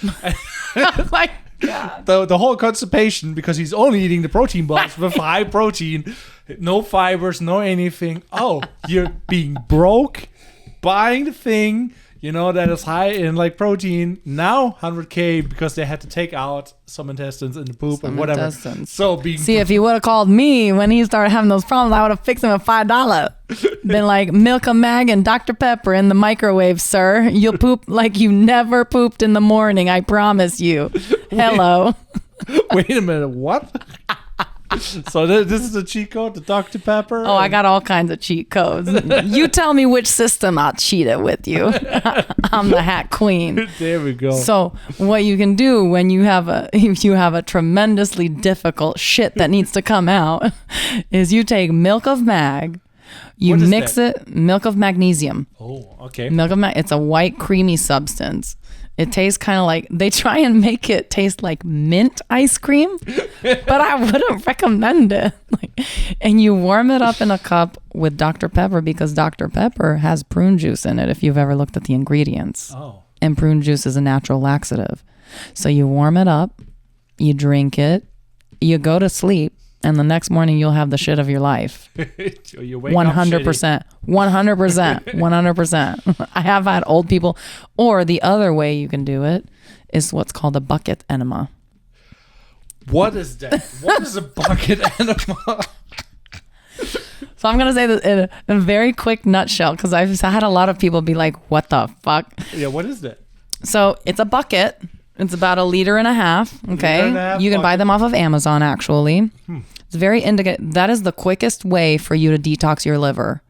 Oh my God. The whole constipation, because he's only eating the protein bars with high protein, no fibers, no anything. Oh, you're being broke, buying the thing, that is high in like protein. Now $100K because they had to take out some intestines in the poop and whatever. So if he would have called me when he started having those problems, I would have fixed him a $5. Been like, milk a mag and Dr. Pepper in the microwave, sir. You'll poop like you never pooped in the morning. I promise you. Hello. Wait a minute. What? So this is a cheat code, the Dr. Pepper? Oh, I got all kinds of cheat codes. You tell me which system, I'll cheat it with you. I'm the hack queen. There we go. So what you can do when if you have a tremendously difficult shit that needs to come out is you take milk of mag, you mix it, milk of magnesium. Oh, okay. Milk of mag, it's a white creamy substance. It tastes kind of like, they try and make it taste like mint ice cream, but I wouldn't recommend it. And you warm it up in a cup with Dr. Pepper, because Dr. Pepper has prune juice in it, if you've ever looked at the ingredients. Oh. And prune juice is a natural laxative. So you warm it up, you drink it, you go to sleep, and the next morning you'll have the shit of your life. You wake up shitty. 100%. 100%. 100%. I have had old people, or the other way you can do it is what's called a bucket enema. What is that? What is a bucket enema? So I'm going to say that in a very quick nutshell, because I've had a lot of people be like, what the fuck? Yeah, what is that? So it's a bucket. It's about 1.5 liters. Okay. You can buy them off of Amazon, actually. It's very that is the quickest way for you to detox your liver,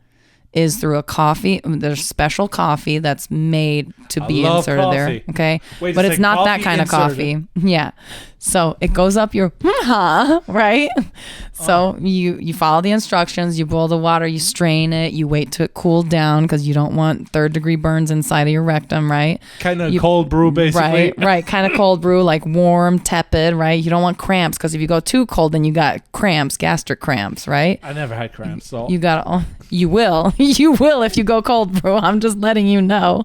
is through a coffee. There's special coffee that's made to be inserted there. Okay. Wait, but it's not that kind of coffee. Yeah. So it goes up your, right? So you follow the instructions, you boil the water, you strain it, you wait till it cool down because you don't want 3rd-degree burns inside of your rectum, right? Kind of cold brew, basically. Right. Kind of cold brew, like warm, tepid, right? You don't want cramps, because if you go too cold, then you got cramps, gastric cramps, right? I never had cramps, so. You will if you go cold brew. I'm just letting you know.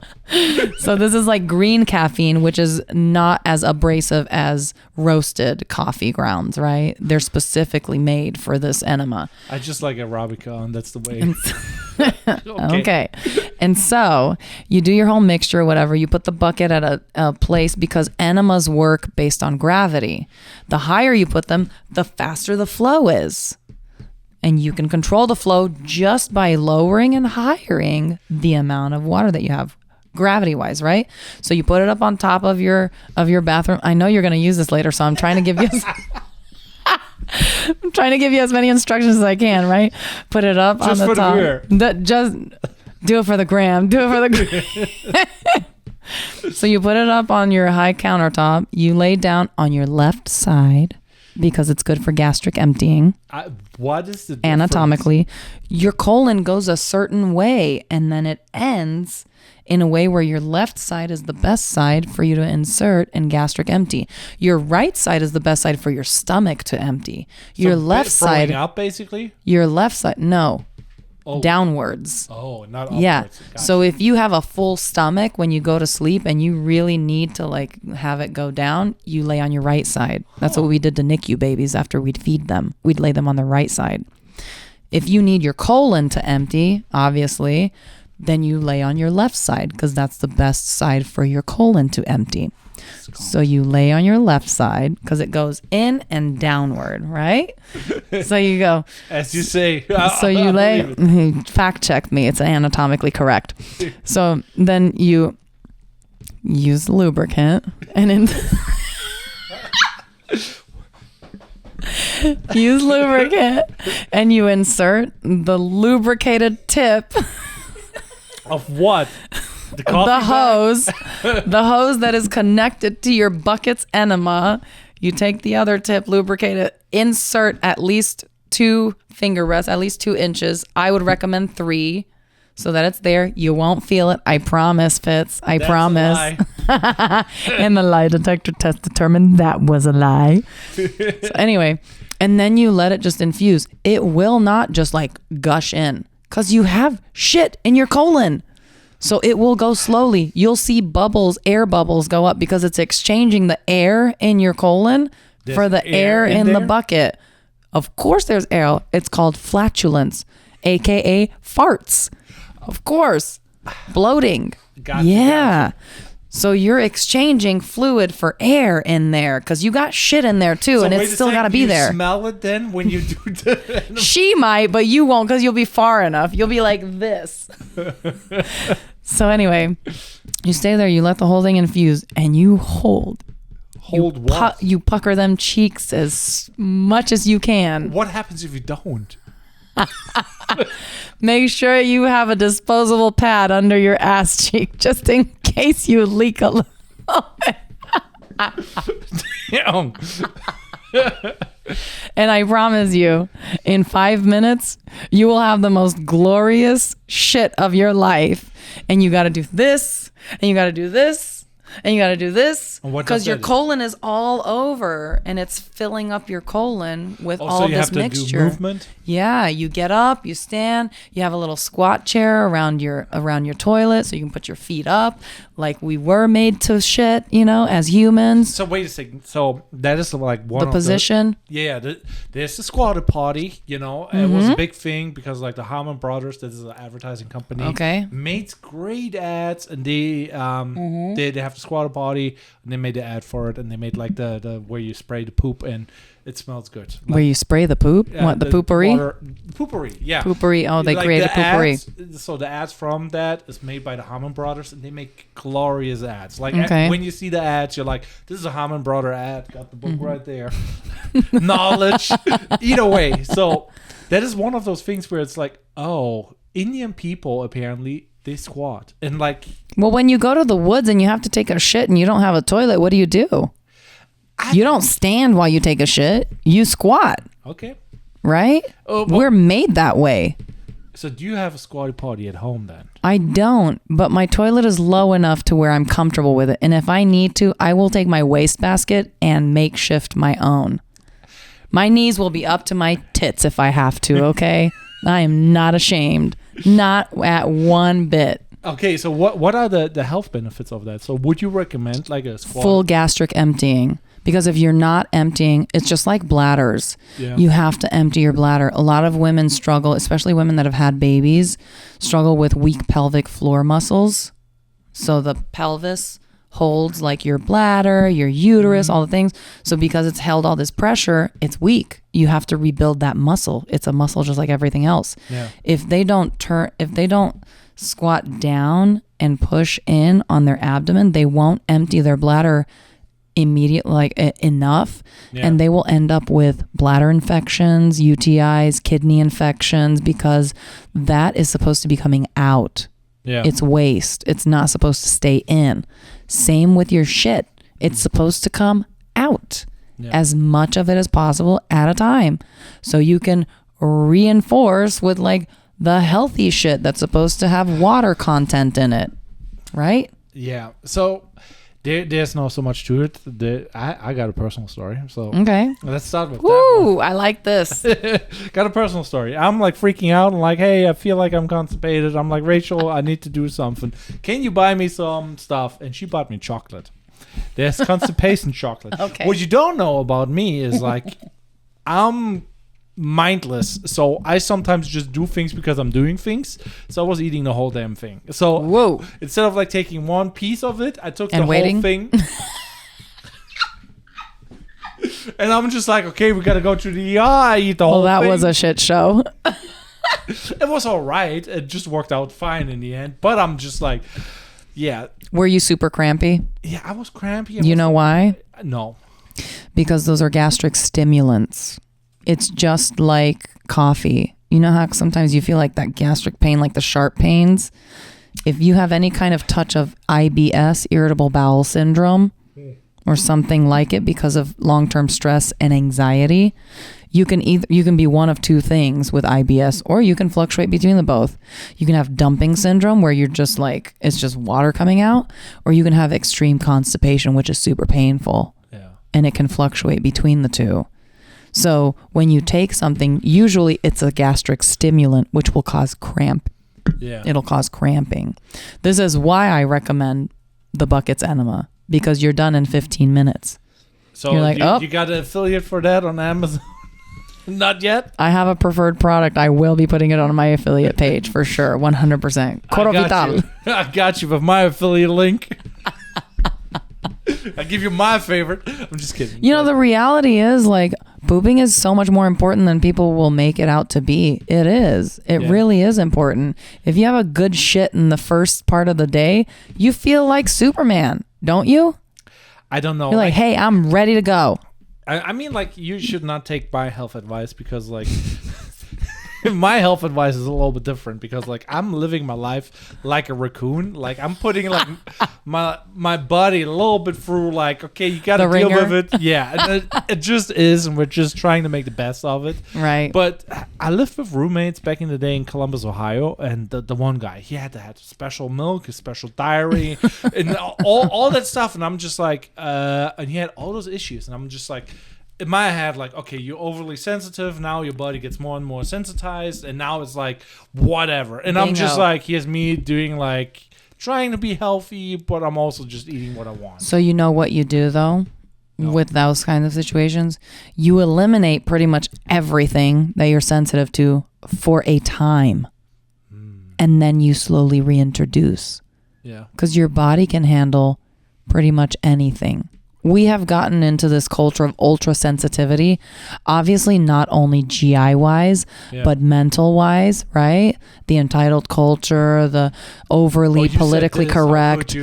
So this is like green caffeine, which is not as abrasive as roasted coffee grounds, right? They're specifically made for this enema. I just like Arabica, and that's the way. Okay. And so you do your whole mixture, whatever. You put the bucket at a place, because enemas work based on gravity. The higher you put them, the faster the flow is. And you can control the flow just by lowering and highering the amount of water that you have, gravity-wise, right? So you put it up on top of your bathroom. I know you're going to use this later, so I'm trying to give you I'm trying to give you as many instructions as I can, right? Put it up just on the top. Just do it for the gram. Do it for the gram. So you put it up on your high countertop. You lay down on your left side, because it's good for gastric emptying. What is the difference? Anatomically, your colon goes a certain way, and then it ends in a way where your left side is the best side for you to insert and gastric empty. Your right side is the best side for your stomach to empty. Your left side up, basically. Your left side, no. Downwards. Oh, not upwards. Yeah. Gotcha. So if you have a full stomach when you go to sleep and you really need to like have it go down, you lay on your right side. That's what we did to NICU babies after we'd feed them. We'd lay them on the right side. If you need your colon to empty, obviously, then you lay on your left side, because that's the best side for your colon to empty. So you lay on your left side, because it goes in and downward, right? So you go. As you say. So you lay. Fact check me. It's anatomically correct. So then you use lubricant, and use lubricant, and you insert the lubricated tip of what? The hose. The hose that is connected to your bucket's enema. You take the other tip, lubricate it, insert at least 2 finger rests, at least 2 inches. I would recommend 3, so that it's there. You won't feel it. I promise, Fitz. I promise. And the lie detector test determined that was a lie. So anyway, and then you let it just infuse. It will not just like gush in, because you have shit in your colon. So it will go slowly. You'll see bubbles, air bubbles go up, because it's exchanging the air in your colon for the air in the bucket. Of course there's air. It's called flatulence, aka farts. Of course. Bloating. Gotcha. So you're exchanging fluid for air in there, because you got shit in there too, and it's still got to be there. You smell it then when you do the... She might, but you won't, because you'll be far enough. You'll be like this. So anyway, you stay there, you let the whole thing infuse, and you hold. What? You pucker them cheeks as much as you can. What happens if you don't? Make sure you have a disposable pad under your ass cheek, just in case you leak a little. Damn. And I promise you, in 5 minutes, you will have the most glorious shit of your life. And you got to do this, and you got to do this, and you got to do this, because your colon is all over, and it's filling up your colon with all this mixture. To do movement? Yeah, you get up, you stand, you have a little squat chair around your toilet, so you can put your feet up, like we were made to shit, as humans. So wait a second. So that is like one The of position. there's the squatter party. It was a big thing because like the Harmon Brothers, this is an advertising company, made great ads, and they have the squatter party, and they made the ad for it, and they made like the where you spray the poop and it smells good. Like, where you spray the poop? What, the poopery? Poopery, yeah. Poopery. Oh, they Like created poopery. So the ads from that is made by the Harmon Brothers, and they make glorious ads. Like when you see the ads, you're like, this is a Harmon Brother ad. Got the book right there. Knowledge. Either way. So that is one of those things where it's like, oh, Indian people apparently, they squat. And like... Well, when you go to the woods and you have to take a shit and you don't have a toilet, what do you do? You don't stand while you take a shit. You squat. Okay. Right? We're made that way. So do you have a squatty potty at home then? I don't, but my toilet is low enough to where I'm comfortable with it. And if I need to, I will take my wastebasket and makeshift my own. My knees will be up to my tits if I have to, okay? I am not ashamed. Not at one bit. Okay, so what are the health benefits of that? So would you recommend like a squat? Full gastric emptying. Because if you're not emptying, it's just like bladders. Yeah. You have to empty your bladder. A lot of women struggle, especially women that have had babies, struggle with weak pelvic floor muscles. So the pelvis holds like your bladder, your uterus, all the things. So because it's held all this pressure, it's weak. You have to rebuild that muscle. It's a muscle just like everything else. Yeah. If they don't squat down and push in on their abdomen, they won't empty their bladder immediately enough, and they will end up with bladder infections, UTIs, kidney infections, because that is supposed to be coming out. It's waste. It's not supposed to stay in. Same with your shit. It's supposed to come out as much of it as possible at a time, so you can reinforce with like the healthy shit that's supposed to have water content in it, right? So there's not so much to it. I got a personal story. So okay, let's start with that. Ooh, I like this. Got a personal story. I'm like freaking out and like, hey, I feel like I'm constipated. I'm like, Rachel, I need to do something. Can you buy me some stuff? And she bought me chocolate. There's constipation chocolate. Okay. What you don't know about me is like, I'm mindless, so I sometimes just do things because I'm doing things. So I was eating the whole damn thing. So instead of like taking one piece of it, I took the whole thing. And I'm just like, okay, we gotta go to the ER. I eat the whole thing. Well, that was a shit show. It was all right. It just worked out fine in the end. But I'm just like, yeah. Were you super crampy? Yeah, I was crampy. You know why? No. Because those are gastric stimulants. It's just like coffee. You know how sometimes you feel like that gastric pain, like the sharp pains? If you have any kind of touch of IBS, irritable bowel syndrome, or something like it because of long-term stress and anxiety, you can be one of two things with IBS, or you can fluctuate between the both. You can have dumping syndrome where you're just like, it's just water coming out, or you can have extreme constipation, which is super painful. Yeah. And it can fluctuate between the two. So when you take something, usually it's a gastric stimulant, which will cause cramp. Yeah. It'll cause cramping. This is why I recommend the Buckets enema, because you're done in 15 minutes. So you're like, you got an affiliate for that on Amazon? Not yet? I have a preferred product. I will be putting it on my affiliate page for sure. 100%. Coro Vital. I got you with my affiliate link. I give you my favorite. I'm just kidding. You know, the reality is like pooping is so much more important than people will make it out to be. It is. It really is important. If you have a good shit in the first part of the day, you feel like Superman, don't you? I don't know. You're like, hey, I'm ready to go. I mean, like, you should not take my health advice because, like, my health advice is a little bit different because, like, I'm living my life like a raccoon. Like, I'm putting, like, my body a little bit through, like, okay, you got to deal with it. Yeah, it just is, and we're just trying to make the best of it. Right. But I lived with roommates back in the day in Columbus, Ohio, and the one guy, he had to have special milk, a special diary, and all that stuff, and I'm just like, and he had all those issues, and I'm just like, in my head, like, okay, you're overly sensitive. Now your body gets more and more sensitized. And now it's like, whatever. And I'm just like, here's me doing like trying to be healthy, but I'm also just eating what I want. So you know what you do though? No. With those kinds of situations, you eliminate pretty much everything that you're sensitive to for a time. And then you slowly reintroduce. Yeah. Because your body can handle pretty much anything. We have gotten into this culture of ultra sensitivity, obviously not only GI wise, but mental wise, right? The entitled culture, the overly politically correct,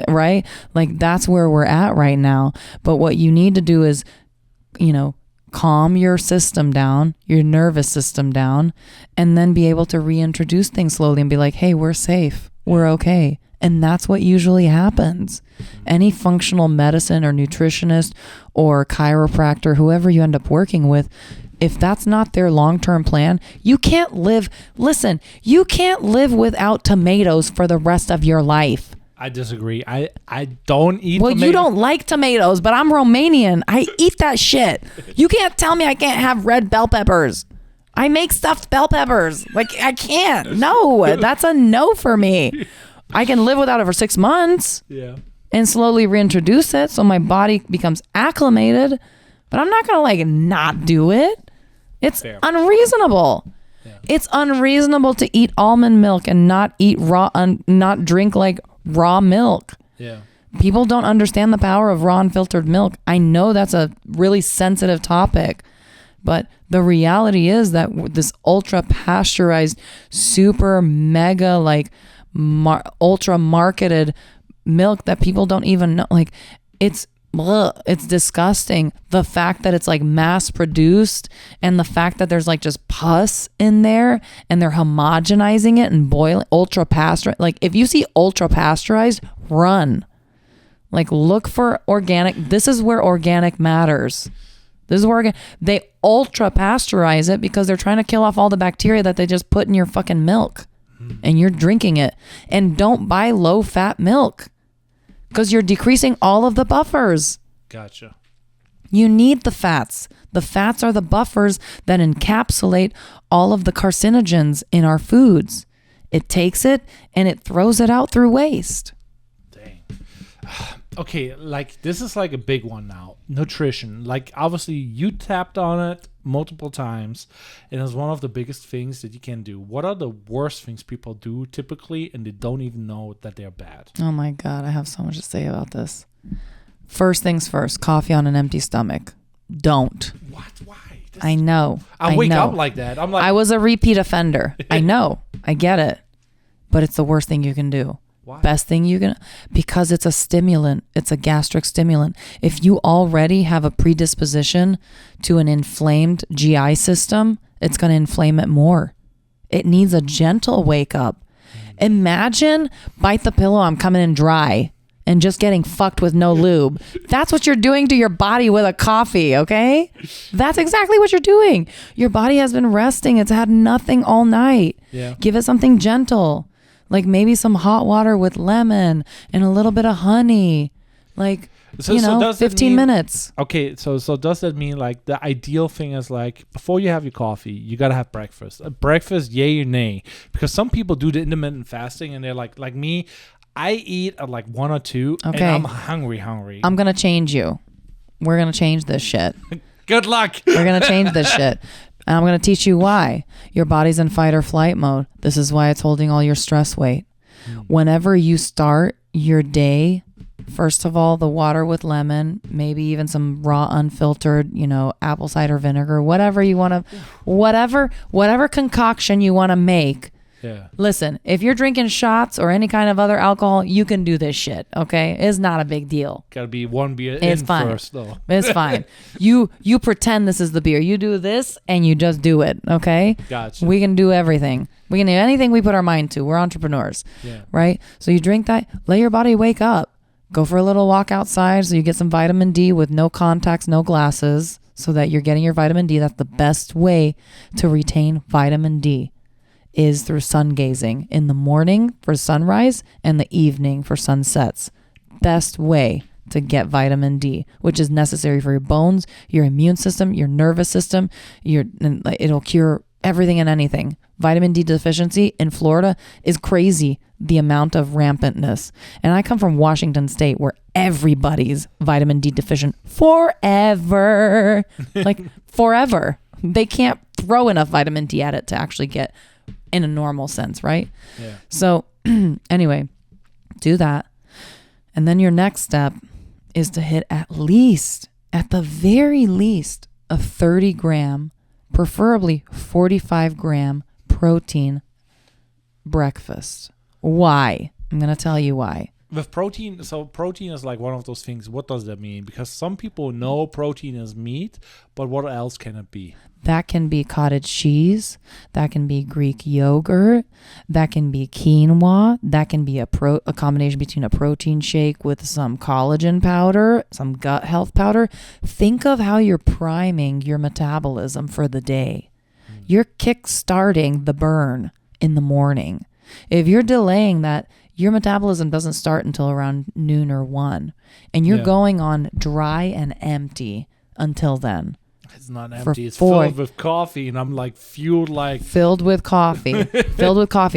right? Like that's where we're at right now. But what you need to do is, calm your system down, your nervous system down, and then be able to reintroduce things slowly and be like, hey, we're safe. We're okay. And that's what usually happens. Any functional medicine or nutritionist or chiropractor, whoever you end up working with, if that's not their long-term plan, you can't live without tomatoes for the rest of your life. I disagree. I don't eat Well, tomatoes. you don't like tomatoes, but I'm Romanian. I eat that shit. You can't tell me I can't have red bell peppers. I make stuffed bell peppers. Like, I can't. No, that's a no for me. I can live without it for 6 months and slowly reintroduce it so my body becomes acclimated, but I'm not going to not do it. It's unreasonable. Yeah. It's unreasonable to eat almond milk and not eat not drink raw milk. Yeah. People don't understand the power of raw unfiltered milk. I know that's a really sensitive topic, but the reality is that this ultra pasteurized, super mega ultra marketed milk that people don't even know, it's disgusting. The fact that it's mass produced and the fact that there's just pus in there and they're homogenizing it and boiling ultra pasteurized. If you see ultra pasteurized, run. Look for organic. This is where organic matters. This is where they ultra pasteurize it because they're trying to kill off all the bacteria that they just put in your fucking milk. And you're drinking it. And don't buy low fat milk because you're decreasing all of the buffers. Gotcha. You need the fats. The fats are the buffers that encapsulate all of the carcinogens in our foods. It takes it and it throws it out through waste. Dang. Okay, this is a big one now. Nutrition. Obviously you tapped on it multiple times and it's one of the biggest things that you can do. What are the worst things people do typically and they don't even know that they're bad? Oh my God, I have so much to say about this. First things first, coffee on an empty stomach. Don't. What? Why? I know. I wake up like that. I'm like, I was a repeat offender. I know. I get it. But it's the worst thing you can do. Why? Best thing you can, because it's a stimulant. It's a gastric stimulant. If you already have a predisposition to an inflamed GI system, it's going to inflame it more. It needs a gentle wake up. Imagine bite the pillow, I'm coming in dry and just getting fucked with no lube. That's what you're doing to your body with a coffee, okay? That's exactly what you're doing. Your body has been resting. It's had nothing all night. Yeah. Give it something gentle. Maybe some hot water with lemon and a little bit of honey. 15 minutes. Okay, so does that mean the ideal thing is before you have your coffee, you gotta have breakfast. Breakfast, yay or nay? Because some people do the intermittent fasting and they're like me. I eat at 1 or 2 and I'm hungry. I'm gonna change you. We're gonna change this shit. Good luck. We're gonna change this shit. And I'm going to teach you why. Your body's in fight or flight mode. This is why it's holding all your stress weight. Whenever you start your day, first of all, the water with lemon, maybe even some raw unfiltered, apple cider vinegar, whatever you want to, whatever concoction you want to make. Yeah. Listen, if you're drinking shots or any kind of other alcohol, you can do this shit, okay? It's not a big deal. Gotta be one beer it's in fine. First, though. It's fine. You pretend this is the beer. You do this and you just do it, okay? Gotcha. We can do everything. We can do anything we put our mind to. We're entrepreneurs, right? So you drink that, let your body wake up. Go for a little walk outside so you get some vitamin D with no contacts, no glasses, so that you're getting your vitamin D. That's the best way to retain vitamin D. Is through sun gazing in the morning for sunrise and the evening for sunsets. Best way to get vitamin D, which is necessary for your bones, your immune system, your nervous system. It'll cure everything and anything. Vitamin D deficiency in Florida is crazy. the amount of rampantness. And I come from Washington State where everybody's vitamin D deficient forever. Like forever. They can't throw enough vitamin D at it to actually get in a normal sense, right? Yeah. So anyway, do that. And then your next step is to hit at the very least, a 30 gram, preferably 45 gram protein breakfast. Why? I'm going to tell you why. With protein, so protein is like one of those things. What does that mean? Because some people know protein is meat, but what else can it be? That can be cottage cheese. That can be Greek yogurt. That can be quinoa. That can be a combination between a protein shake with some collagen powder, some gut health powder. Think of how you're priming your metabolism for the day. You're kick-starting the burn in the morning. If you're delaying that, your metabolism doesn't start until around noon or 1, and you're going on dry and empty until then. It's not empty. It's 4. filled with coffee, and I'm like fueled like filled with coffee,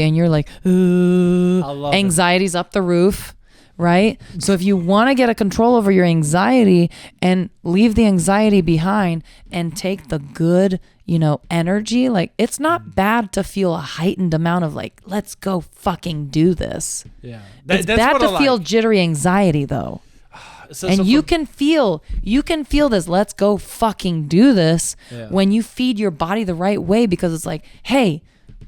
and you're like, ooh, anxiety's up the roof, right? So if you want to get a control over your anxiety and leave the anxiety behind and take the good, energy, like it's not bad to feel a heightened amount of like, let's go fucking do this. Yeah. It's bad to feel jittery anxiety though. You can feel this, let's go fucking do this when you feed your body the right way, because it's like, hey,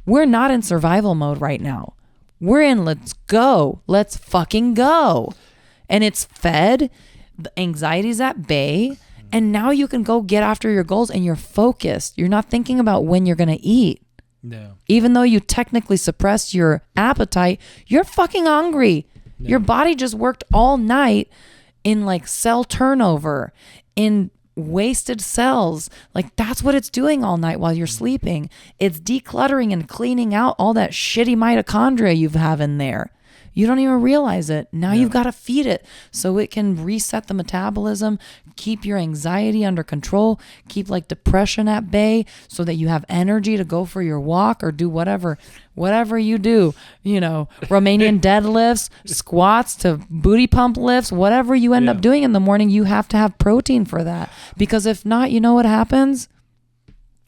we're not in survival mode right now. We're in let's fucking go. And it's fed, the anxiety's at bay, and now you can go get after your goals and you're focused. You're not thinking about when you're going to eat. No. Even though you technically suppress your appetite, you're fucking hungry. No. Your body just worked all night in like cell turnover, in wasted cells. Like that's what it's doing all night while you're sleeping. It's decluttering and cleaning out all that shitty mitochondria you have in there. You don't even realize it. Now you've got to feed it so it can reset the metabolism, keep your anxiety under control, keep like depression at bay so that you have energy to go for your walk or do whatever you do, Romanian deadlifts, squats to booty pump lifts, whatever you end up doing in the morning, you have to have protein for that. Because if not, you know what happens?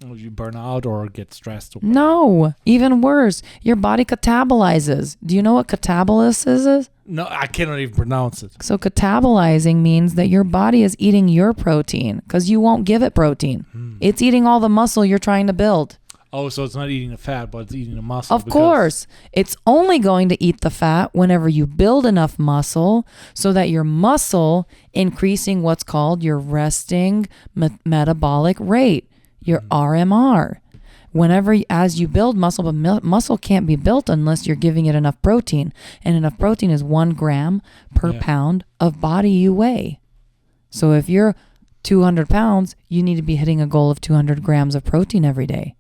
You burn out or get stressed. No, even worse. Your body catabolizes. Do you know what catabolis is? No, I cannot even pronounce it. So catabolizing means that your body is eating your protein because you won't give it protein. It's eating all the muscle you're trying to build. Oh, so it's not eating the fat, but it's eating the muscle. Of course. It's only going to eat the fat whenever you build enough muscle so that your muscle increasing what's called your resting metabolic rate. Your RMR. As you build muscle, but muscle can't be built unless you're giving it enough protein. And enough protein is 1 gram per pound of body you weigh. So if you're 200 pounds, you need to be hitting a goal of 200 grams of protein every day.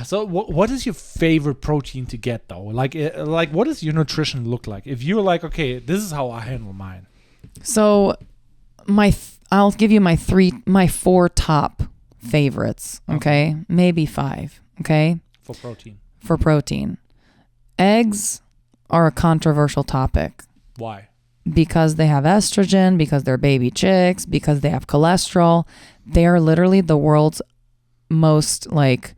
So what is your favorite protein to get though? Like what does your nutrition look like? If you're like, okay, this is how I handle mine. So I'll give you my 4 top favorites, okay? Maybe 5, okay? For protein. Eggs are a controversial topic. Why? Because they have estrogen, because they're baby chicks, because they have cholesterol. They are literally the world's most like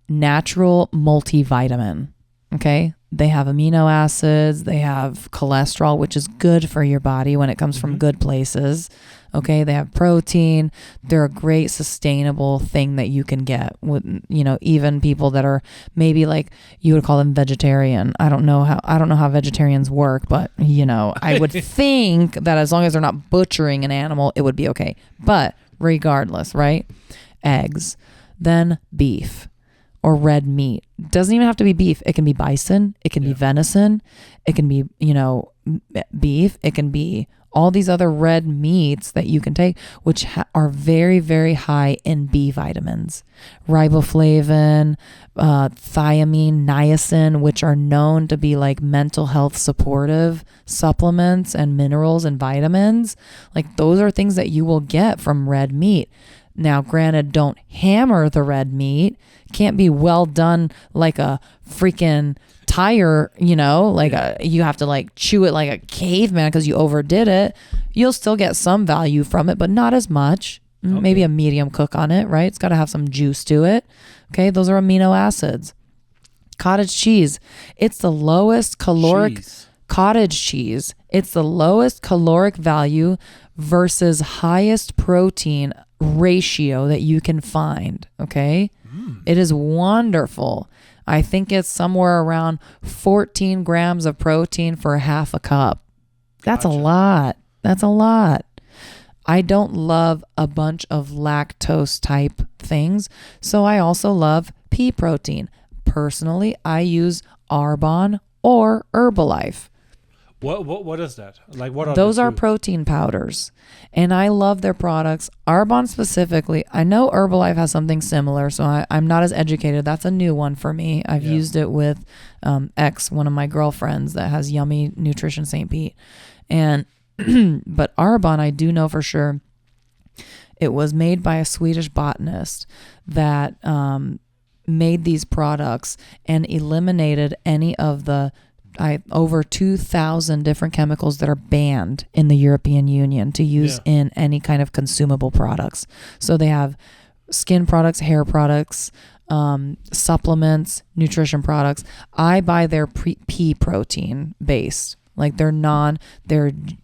natural multivitamin, okay? They have amino acids, they have cholesterol, which is good for your body when it comes from good places. Okay, they have protein. They're a great sustainable thing that you can get with, even people that are maybe like you would call them vegetarian. I don't know how vegetarians work, but I would think that as long as they're not butchering an animal, it would be okay. But regardless, right? Eggs, then beef or red meat. Doesn't even have to be beef. It can be bison. It can be venison. It can be, beef. It can be all these other red meats that you can take, which are very, very high in B vitamins, riboflavin, thiamine, niacin, which are known to be like mental health supportive supplements and minerals and vitamins. Like those are things that you will get from red meat. Now, granted, don't hammer the red meat. Can't be well done like a freaking entire, you have to like chew it like a caveman because you overdid it. You'll still get some value from it, but not as much. Maybe a medium cook on it, right? It's got to have some juice to it. Okay, those are amino acids. Cottage cheese. It's the lowest caloric cottage cheese. It's the lowest caloric value versus highest protein ratio that you can find. Okay. It is wonderful. I think it's somewhere around 14 grams of protein for half a cup. That's a lot. That's a lot. I don't love a bunch of lactose type things. So I also love pea protein. Personally, I use Arbonne or Herbalife. What is that? Like what are those? Are two? Protein powders, and I love their products. Arbonne specifically, I know Herbalife has something similar, so I'm not as educated. That's a new one for me. I've used it with one of my girlfriends that has Yummy Nutrition St. Pete, and but Arbonne, I do know for sure. It was made by a Swedish botanist that made these products and eliminated any of the over 2,000 different chemicals that are banned in the European Union to use in any kind of consumable products. So they have skin products, hair products, supplements, nutrition products. I buy their pea protein based. Like they're non-GMO,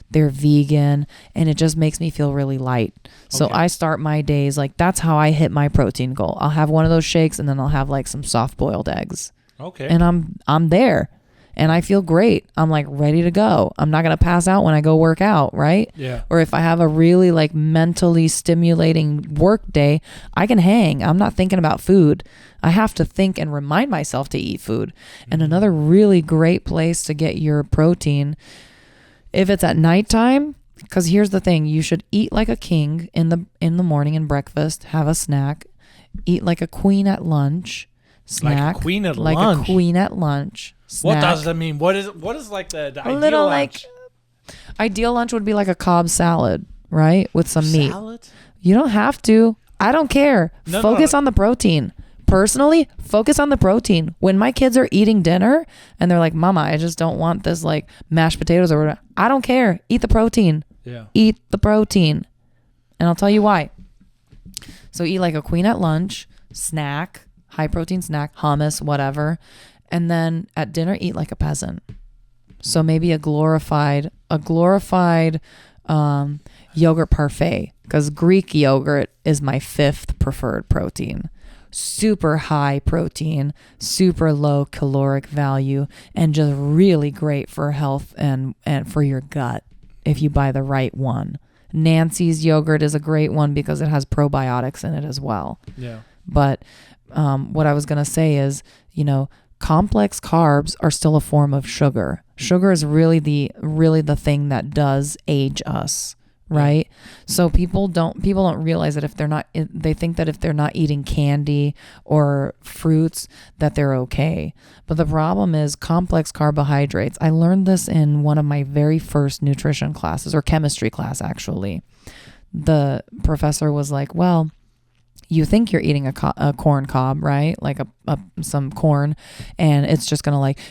they're vegan, and it just makes me feel really light. So I start my days like that's how I hit my protein goal. I'll have one of those shakes and then I'll have like some soft boiled eggs. Okay. And I'm there. And I feel great. I'm like ready to go. I'm not going to pass out when I go work out, right? Yeah. Or if I have a really like mentally stimulating work day, I can hang. I'm not thinking about food. I have to think and remind myself to eat food. And another really great place to get your protein, if it's at nighttime, because here's the thing, you should eat like a king in the morning and breakfast, have a snack, eat like a queen at lunch, snack like a queen at like lunch. A queen at lunch. Snack. What does that mean? What is like the a ideal little lunch? like ideal lunch would be like a Cobb salad, right? With some meat. Salad? You don't have to. I don't care. Focus on the protein. Personally, focus on the protein. When my kids are eating dinner and they're like, Mama, I just don't want this like mashed potatoes or whatever. I don't care. Eat the protein. Yeah. Eat the protein. And I'll tell you why. So eat like a queen at lunch, snack, high protein snack, hummus, whatever. And then at dinner, eat like a peasant. So maybe a glorified yogurt parfait, because Greek yogurt is my 5th preferred protein. Super high protein, super low caloric value, and just really great for health and for your gut if you buy the right one. Nancy's yogurt is a great one because it has probiotics in it as well. Yeah. But what I was going to say is, complex carbs are still a form of sugar. Sugar is really the thing that does age us, right? So people don't realize that they think that if they're not eating candy or fruits that they're okay. But the problem is complex carbohydrates. I learned this in one of my very first nutrition classes, or chemistry class actually. The professor was like, well, you think you're eating a corn cob, right? Like some corn, and it's just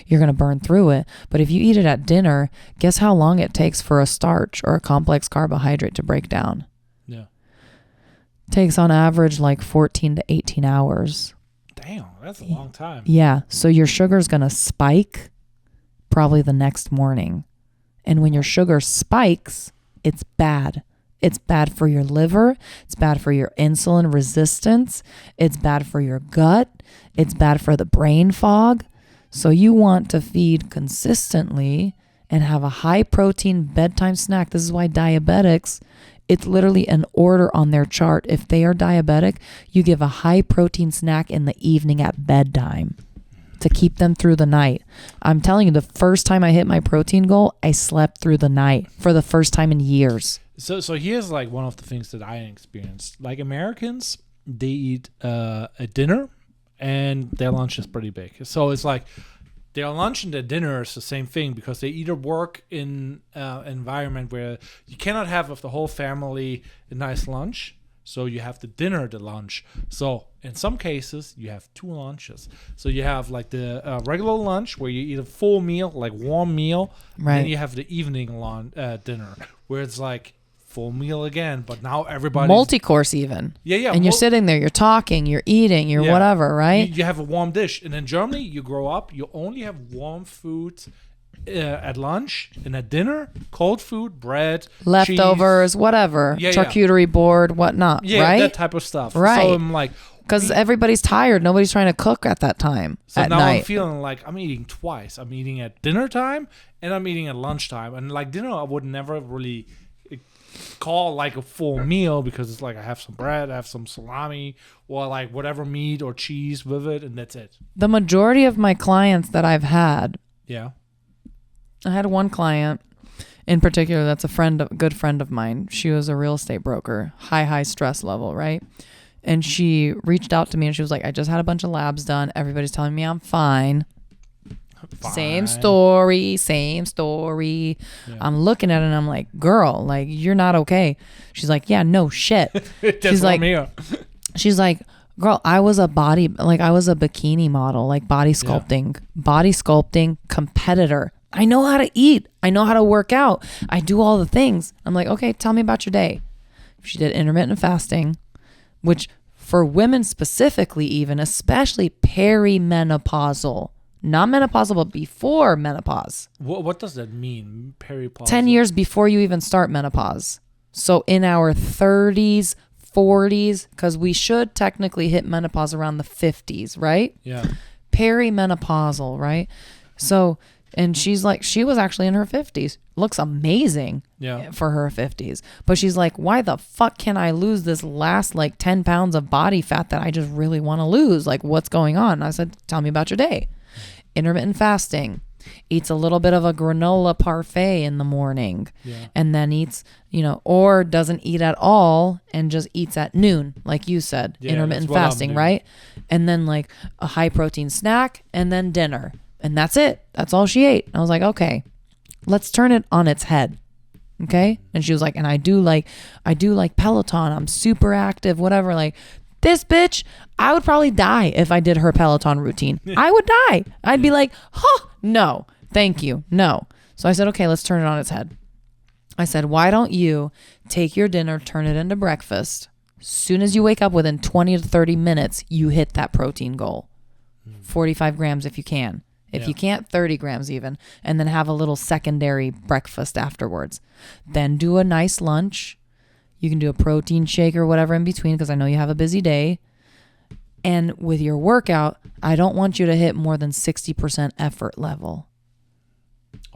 you're gonna burn through it. But if you eat it at dinner, guess how long it takes for a starch or a complex carbohydrate to break down? Yeah. Takes on average like 14 to 18 hours. Damn, that's a long time. Yeah. So your sugar's gonna spike probably the next morning. And when your sugar spikes, it's bad. It's bad for your liver. It's bad for your insulin resistance. It's bad for your gut. It's bad for the brain fog. So you want to feed consistently and have a high protein bedtime snack. This is why diabetics, it's literally an order on their chart. If they are diabetic, you give a high protein snack in the evening at bedtime to keep them through the night. I'm telling you, the first time I hit my protein goal, I slept through the night for the first time in years. So here's like one of the things that I experienced. Like Americans, they eat a dinner and their lunch is pretty big. So it's like their lunch and their dinner is the same thing because they either work in an environment where you cannot have with the whole family a nice lunch So you have the dinner, the lunch. So in some cases, you have 2 lunches. So you have like the regular lunch where you eat a full meal, like warm meal. Right. And then you have the evening dinner where it's like full meal again, but now everybody multi-course even. Yeah. And you're sitting there, you're talking, you're eating, you're whatever, right? You have a warm dish. And in Germany, you grow up, you only have warm food at lunch, and at dinner, cold food, bread, leftovers, cheese. whatever, Yeah, charcuterie board, whatnot, right? That type of stuff. Right. So I'm like, because everybody's tired, nobody's trying to cook at that time. so at now night. I'm feeling like I'm eating twice. I'm eating at dinner time and I'm eating at lunchtime. And like dinner, I would never really call like a full meal because it's like I have some bread, I have some salami, or like whatever meat or cheese with it, and that's it. The majority of my clients that I've had, Yeah. I had one client in particular that's a good friend of mine. She was a real estate broker, high stress level, right? And she reached out to me and she was like, I just had a bunch of labs done. Everybody's telling me I'm fine. Same story. Yeah. I'm looking at it and I'm like, girl, like you're not okay. She's like, yeah, no shit. She's like, she's like, girl, I was a bikini model, like body sculpting competitor. I know how to eat. I know how to work out. I do all the things. I'm like, okay, tell me about your day. She did intermittent fasting, which for women specifically, even especially perimenopausal, not menopausal, but before menopause. What does that mean? Peripausal? 10 years before you even start menopause. So in our 30s, 40s, because we should technically hit menopause around the 50s, right? Yeah. Perimenopausal, right? So, and she's like, she was actually in her 50s. Looks amazing for her 50s. But she's like, why the fuck can I lose this last like 10 pounds of body fat that I just really want to lose? Like, what's going on? And I said, tell me about your day. Intermittent fasting. Eats a little bit of a granola parfait in the morning and then eats, or doesn't eat at all and just eats at noon, like you said, intermittent fasting, right? And then like a high protein snack and then dinner. And that's it. That's all she ate. And I was like, okay, let's turn it on its head. Okay. And she was like, and I do like Peloton. I'm super active, whatever. Like this bitch, I would probably die if I did her Peloton routine. I would die. I'd be like, no, thank you. No. So I said, okay, let's turn it on its head. I said, why don't you take your dinner, turn it into breakfast. Soon as you wake up, within 20 to 30 minutes, you hit that protein goal. 45 grams if you can. If you can't, 30 grams even. And then have a little secondary breakfast afterwards. Then do a nice lunch. You can do a protein shake or whatever in between because I know you have a busy day. And with your workout, I don't want you to hit more than 60% effort level.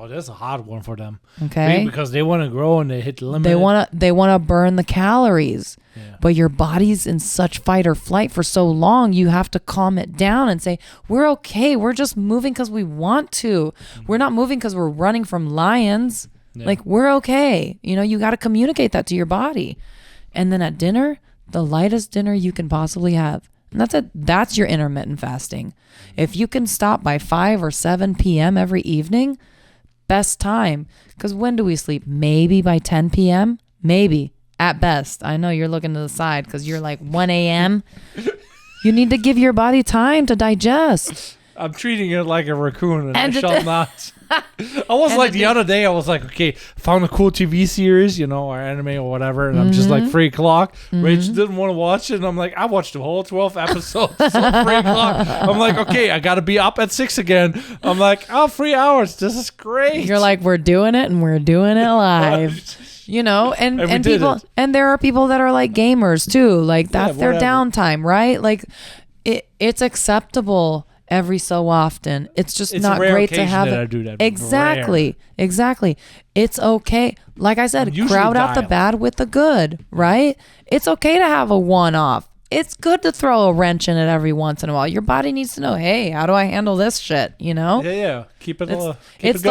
Oh, that's a hard one for them. Okay. Because they want to grow and they hit the limit. They want to burn the calories. Yeah. But your body's in such fight or flight for so long, you have to calm it down and say, we're okay. We're just moving because we want to. We're not moving because we're running from lions. Yeah. Like, we're okay. You got to communicate that to your body. And then at dinner, the lightest dinner you can possibly have. And that's it. That's your intermittent fasting. If you can stop by 5 or 7 p.m. every evening, best time. Because when do we sleep? Maybe by 10 p.m.? Maybe. At best. I know you're looking to the side because you're like 1 a.m. You need to give your body time to digest. I'm treating it like a raccoon and I shall not. I was like the other day, I was like, okay, found a cool TV series, or anime or whatever, and I'm just like 3 o'clock. Rach didn't want to watch it, and I'm like, I watched the whole 12 episodes. So 3 o'clock. I'm like, okay, I got to be up at 6 again. I'm like, 3 hours. This is great. You're like, we're doing it and we're doing it live. And people, and there are people that are like gamers too. Like that's their downtime, right? Like it's acceptable every so often. It's just not great to have it. I do that. Exactly. It's okay. Like I said, crowd out the bad with the good, right? It's okay to have a one-off. It's good to throw a wrench in it every once in a while. Your body needs to know, hey, how do I handle this shit? Yeah. Keep it going. It's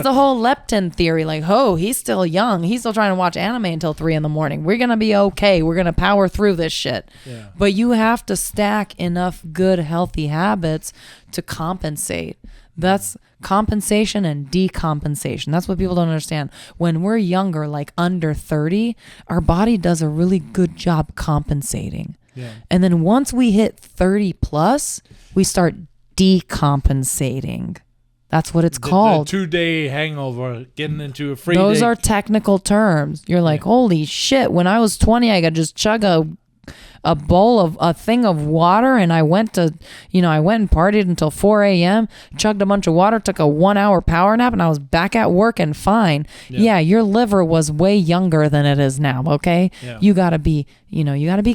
the whole leptin theory. Like, he's still young. He's still trying to watch anime until 3 a.m. We're going to be okay. We're going to power through this shit. Yeah. But you have to stack enough good, healthy habits to compensate. That's compensation and decompensation. That's what people don't understand. When we're younger, like under 30, our body does a really good job compensating. Yeah. And then once we hit 30 plus, we start decompensating. That's what it's called. The 2-day hangover, getting into a free Those day. are technical terms. You're like, holy shit. When I was 20, I could just chug a bowl of a thing of water, and I went and partied until 4 a.m., chugged a bunch of water, took a 1-hour power nap, and I was back at work and fine. Yeah, your liver was way younger than it is now, okay? Yeah. You gotta be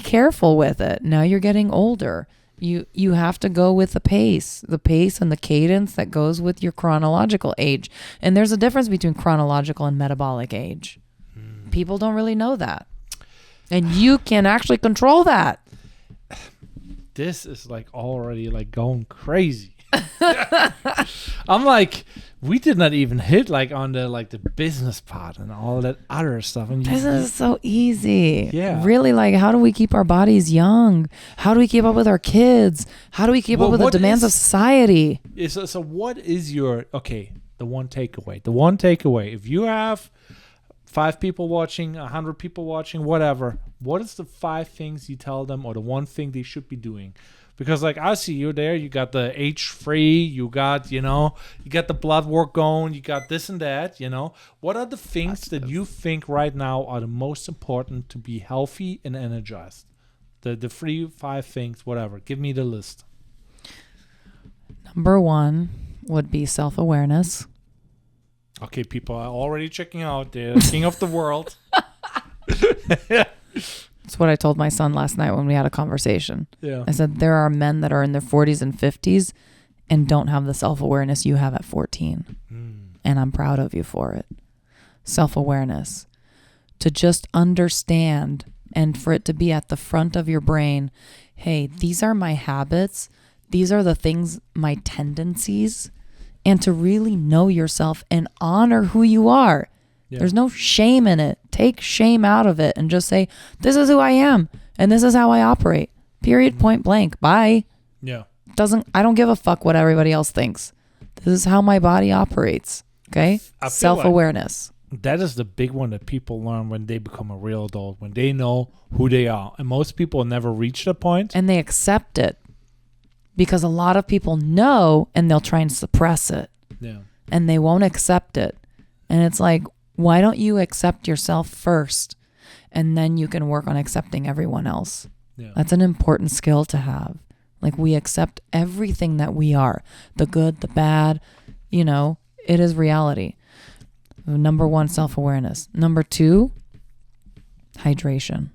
careful with it. Now you're getting older. You have to go with the pace and the cadence that goes with your chronological age. And there's a difference between chronological and metabolic age. People don't really know that. And you can actually control that. This is like already like going crazy. I'm like, we did not even hit like on the business part and all that other stuff. And Business is so easy. Yeah. Really, like, how do we keep our bodies young? How do we keep up with our kids? How do we keep up with the demands of society? So what is the one takeaway? The one takeaway, if you have 5 people watching, 100 people watching, whatever, what is the 5 things you tell them, or the one thing they should be doing? Because like I see you there, you got the H-free, you got the blood work going, you got this and that, What are the things that you think right now are the most important to be healthy and energized? The 5 things, whatever. Give me the list. Number 1 would be self-awareness. Okay, people are already checking out the king of the world. That's what I told my son last night when we had a conversation. Yeah. I said, there are men that are in their 40s and 50s and don't have the self-awareness you have at 14. And I'm proud of you for it. Self-awareness. To just understand, and for it to be at the front of your brain, hey, these are my habits. These are the things, my tendencies. And to really know yourself and honor who you are. Yeah. There's no shame in it. Take shame out of it and just say, this is who I am and this is how I operate. Period, point blank. Bye. Yeah. I don't give a fuck what everybody else thinks. This is how my body operates. Okay? Self-awareness. Like that is the big one that people learn when they become a real adult, when they know who they are. And most people never reach that point. And they accept it. Because a lot of people know and they'll try and suppress it. Yeah. And they won't accept it. And it's like, why don't you accept yourself first? And then you can work on accepting everyone else. Yeah. That's an important skill to have. Like, we accept everything that we are. The good, the bad, it is reality. Number 1, self-awareness. Number 2, hydration.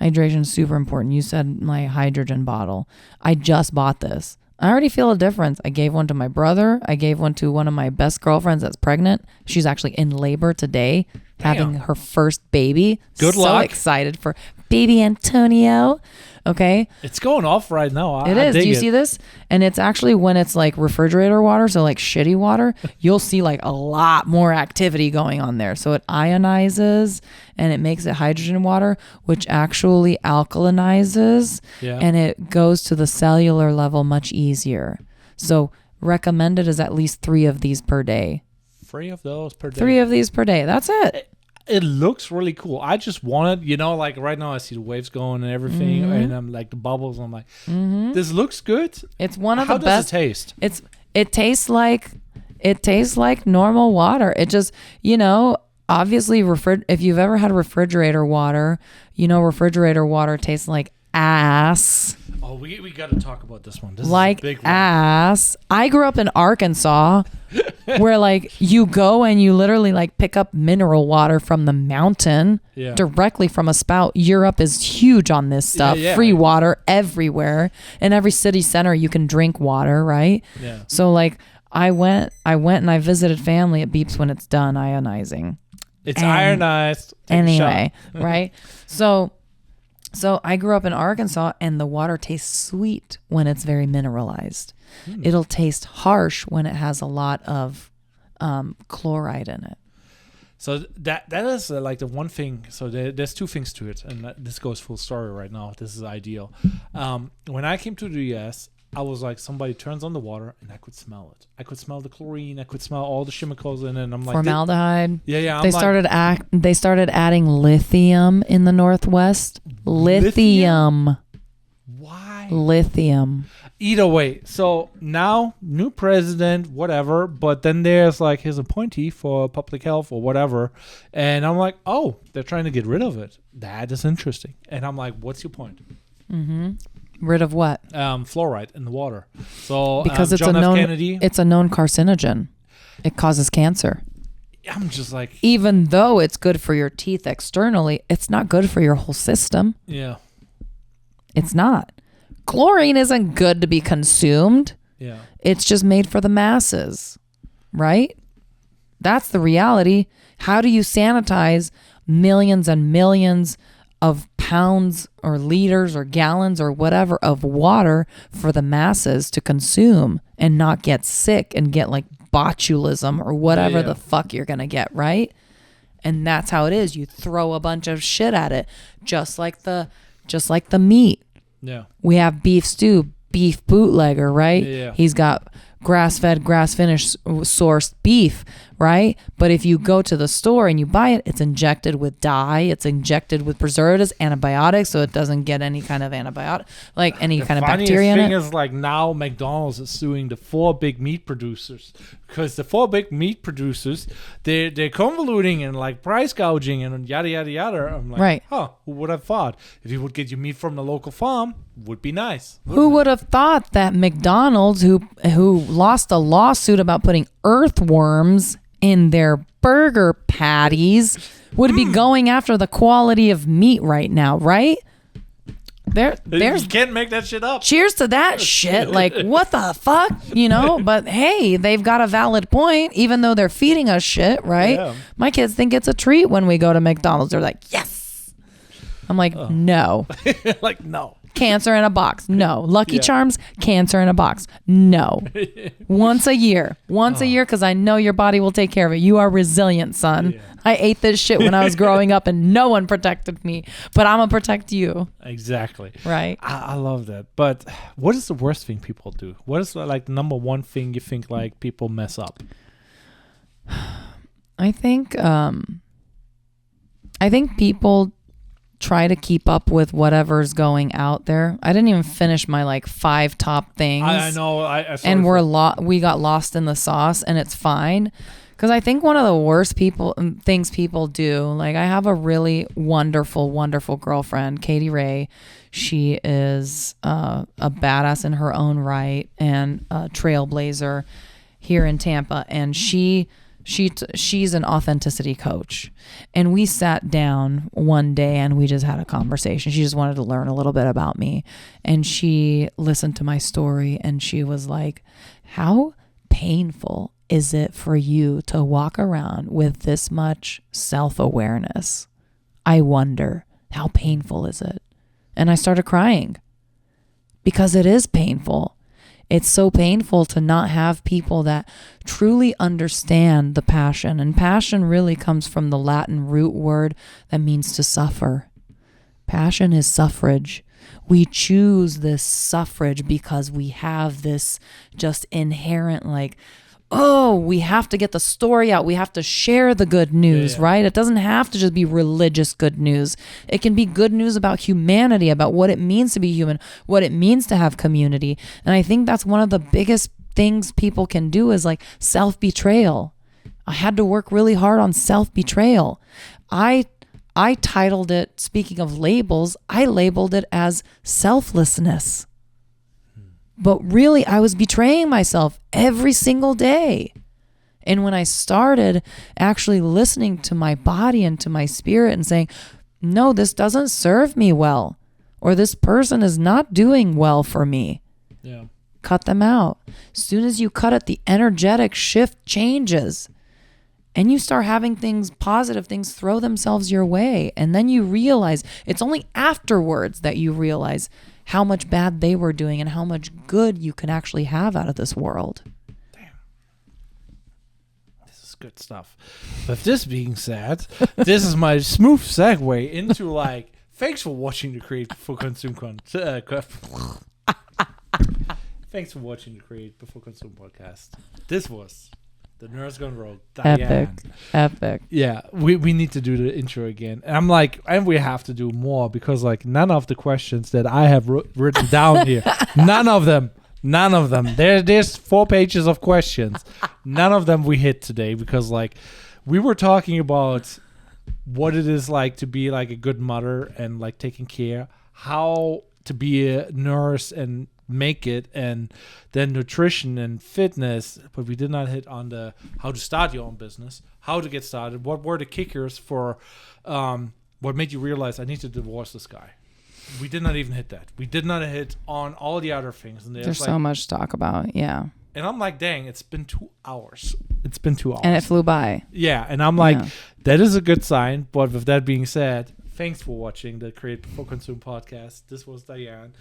Hydration is super important. You said my hydrogen bottle. I just bought this. I already feel a difference. I gave one to my brother. I gave one to one of my best girlfriends that's pregnant. She's actually in labor today, having her first baby. Good luck. So excited for baby Antonio. Okay. It's going off right now. It is. Do you see this? And it's actually when it's like refrigerator water, so like shitty water, you'll see like a lot more activity going on there. So it ionizes and it makes it hydrogen water, which actually alkalinizes and it goes to the cellular level much easier. So recommended is at least 3 of these per day. 3 of those per day. 3 of these per day. That's it. It looks really cool. I just wanted, like right now I see the waves going and everything, and I'm like the bubbles. I'm like, this looks good. It's one of the best. How does it taste? It tastes like normal water. It just, obviously if you've ever had refrigerator water, refrigerator water tastes like ass. Oh, we got to talk about this one. This like is a big one. ass. I grew up in Arkansas where like you go and you literally like pick up mineral water from the mountain directly from a spout. Europe is huge on this stuff. Free water everywhere. In every city center you can drink water, right? Yeah. So like I went and I visited family. It beeps when it's done ionizing. It's ionized. Anyway, right? So I grew up in Arkansas and the water tastes sweet when it's very mineralized. It'll taste harsh when it has a lot of chloride in it. So that is like the one thing. So there's 2 things to it. And this goes full story right now. This is ideal. When I came to the US, I was like, somebody turns on the water, and I could smell it. I could smell the chlorine. I could smell all the chemicals in it. And I'm like, Formaldehyde. yeah. They started adding lithium in the Northwest. Lithium. Why? Lithium. Either way, so now new president, whatever, but then there's like his appointee for public health or whatever, and I'm like, oh, they're trying to get rid of it. That is interesting. And I'm like, what's your point? Rid of what? Fluoride in the water. So Because John F. Kennedy. it's a known carcinogen. It causes cancer. I'm just like, Even though it's good for your teeth externally, it's not good for your whole system. yeah, It's not. Chlorine isn't good to be consumed. yeah. It's just made for the masses, right? That's the reality. How do you sanitize millions and millions of pounds or liters or gallons or whatever of water for the masses to consume and not get sick and get like botulism or whatever Yeah. the fuck you're going to get, right? And that's how it is. You throw a bunch of shit at it, just like the meat. Yeah. We have beef stew, beef bootlegger, right? Yeah. He's got grass-fed, grass-finished sourced beef, right? But if you go to the store and you buy it, it's injected with dye, it's injected with preservatives, antibiotics, so it doesn't get any kind of antibiotic, like any kind of bacteria in The funniest it. thing is, like, now McDonald's is suing the 4 big meat producers, because the 4 big meat producers, they're convoluting and like price gouging and yada yada yada. I'm like, Right. Who would have thought if you would get your meat from the local farm would be nice. Who would have thought that McDonald's, who lost a lawsuit about putting earthworms in their burger patties, would be going after the quality of meat right now, right? There's You can't make that shit up. cheers to that shit. Like, what the fuck, But hey, they've got a valid point, even though they're feeding us shit, right? Yeah. My kids think it's a treat when we go to McDonald's. They're like, yes. I'm like, no. Like, no. Cancer in a box. No. Lucky Yeah. Charms, cancer in a box. No. Once a year, because I know your body will take care of it. You are resilient, son. Yeah. I ate this shit when I was growing up and no one protected me, but I'm going to protect you. Exactly. Right. I love that. But what is the worst thing people do? What is like the number one thing you think like people mess up? I think people try to keep up with whatever's going out there. I didn't even finish my like 5 top things. I know. I And we got lost in the sauce, and it's fine. Because I think one of the worst things people do, like I have a really wonderful, wonderful girlfriend, Katie Ray. She is a badass in her own right and a trailblazer here in Tampa. And she's an authenticity coach. And we sat down one day and we just had a conversation. She just wanted to learn a little bit about me. And she listened to my story and she was like, how painful is it for you to walk around with this much self-awareness? I wonder, how painful is it? And I started crying because it is painful. It's so painful to not have people that truly understand the passion. And passion really comes from the Latin root word that means to suffer. Passion is suffrage. We choose this suffrage because we have this just inherent like, oh, we have to get the story out. We have to share the good news, right? It doesn't have to just be religious good news. It can be good news about humanity, about what it means to be human, what it means to have community. And I think that's one of the biggest things people can do is like self-betrayal. I had to work really hard on self-betrayal. I titled it, speaking of labels, I labeled it as selflessness. But really, I was betraying myself every single day. And when I started actually listening to my body and to my spirit and saying, no, this doesn't serve me well, or this person is not doing well for me, cut them out. As soon as you cut it, the energetic shift changes. And you start having positive things throw themselves your way. And then you realize, it's only afterwards that you realize how much bad they were doing and how much good you can actually have out of this world. Damn. This is good stuff. But this being said, this is my smooth segue into like, thanks for watching the Create for Consume Thanks for watching the Create Before Consume podcast. This was the Nurse Gone Rogue. Diane. Epic. Yeah, we need to do the intro again. And I'm like, and we have to do more because like none of the questions that I have written down here, none of them. There's 4 pages of questions. None of them we hit today because like we were talking about what it is like to be like a good mother and like taking care, how to be a nurse and make it, and then nutrition and fitness. But we did not hit on the how to start your own business, how to get started, what were the kickers for what made you realize I need to divorce this guy. We did not even hit that. We did not hit on all the other things. And There's like, so much to talk about. Yeah. and I'm like, dang, it's been 2 hours. It's been 2 hours. And it flew by. Yeah, and I'm like, Yeah. that is a good sign. But with that being said, thanks for watching the Create Before Consume podcast. This was Diane.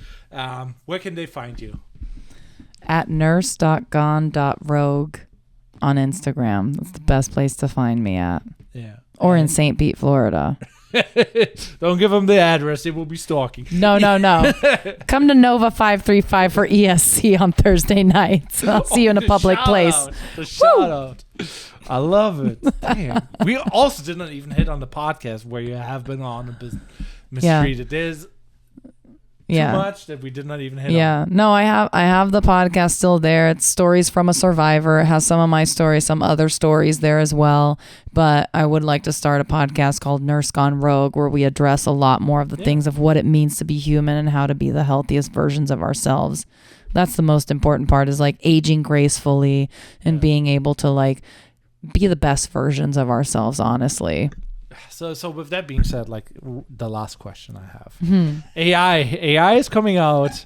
Where can they find you? At nurse.gone.rogue on Instagram. That's the best place to find me at. Yeah. Or in St. Pete, Florida. Don't give them the address. They will be stalking. No. Come to Nova 535 for ESC on Thursday nights. I'll see you in a The public shout place. out. The shout out. I love it. Damn. We also did not even hit on the podcast where you have been on and been mistreated. There's too much that we did not even hit on. No, I have the podcast still there. It's Stories from a Survivor. It has some of my stories, some other stories there as well. But I would like to start a podcast called Nurse Gone Rogue, where we address a lot more of the things of what it means to be human and how to be the healthiest versions of ourselves. That's the most important part, is like aging gracefully and being able to like be the best versions of ourselves, honestly. So with that being said, like the last question I have, AI is coming out,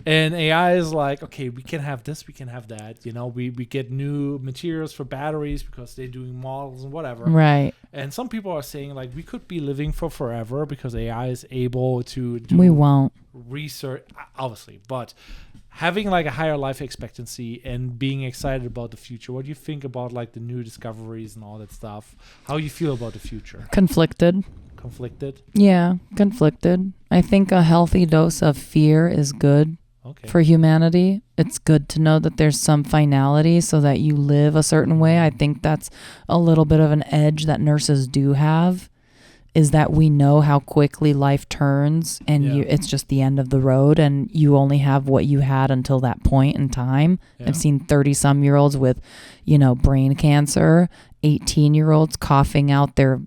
and AI is like, okay, we can have this, we can have that. You know, we get new materials for batteries because they're doing models and whatever. Right. And some people are saying like we could be living for forever because AI is able to do We won't. research, obviously, but having like a higher life expectancy and being excited about the future. What do you think about like the new discoveries and all that stuff? How you feel about the future? Conflicted. Conflicted? Yeah, conflicted. I think a healthy dose of fear is good for humanity. It's good to know that there's some finality so that you live a certain way. I think that's a little bit of an edge that nurses do have, is that we know how quickly life turns, and it's just the end of the road, and you only have what you had until that point in time. Yeah. I've seen 30-some-year-olds with, brain cancer, 18-year-olds coughing out their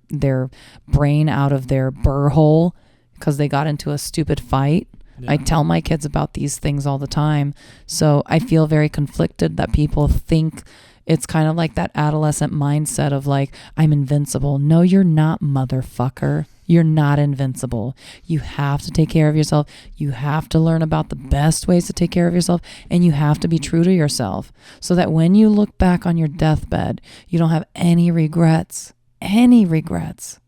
brain out of their burr hole because they got into a stupid fight. Yeah. I tell my kids about these things all the time. So I feel very conflicted that people think it's kind of like that adolescent mindset of like, I'm invincible. No, you're not, motherfucker. You're not invincible. You have to take care of yourself. You have to learn about the best ways to take care of yourself, and you have to be true to yourself so that when you look back on your deathbed, you don't have any regrets. Any regrets.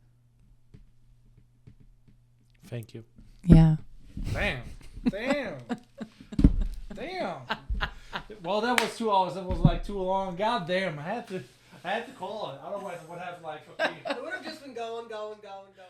Thank you. Yeah. Damn. Well, that was 2 hours. That was like too long. God damn. I had to call it. Otherwise, I would have like, okay. It would have just been going.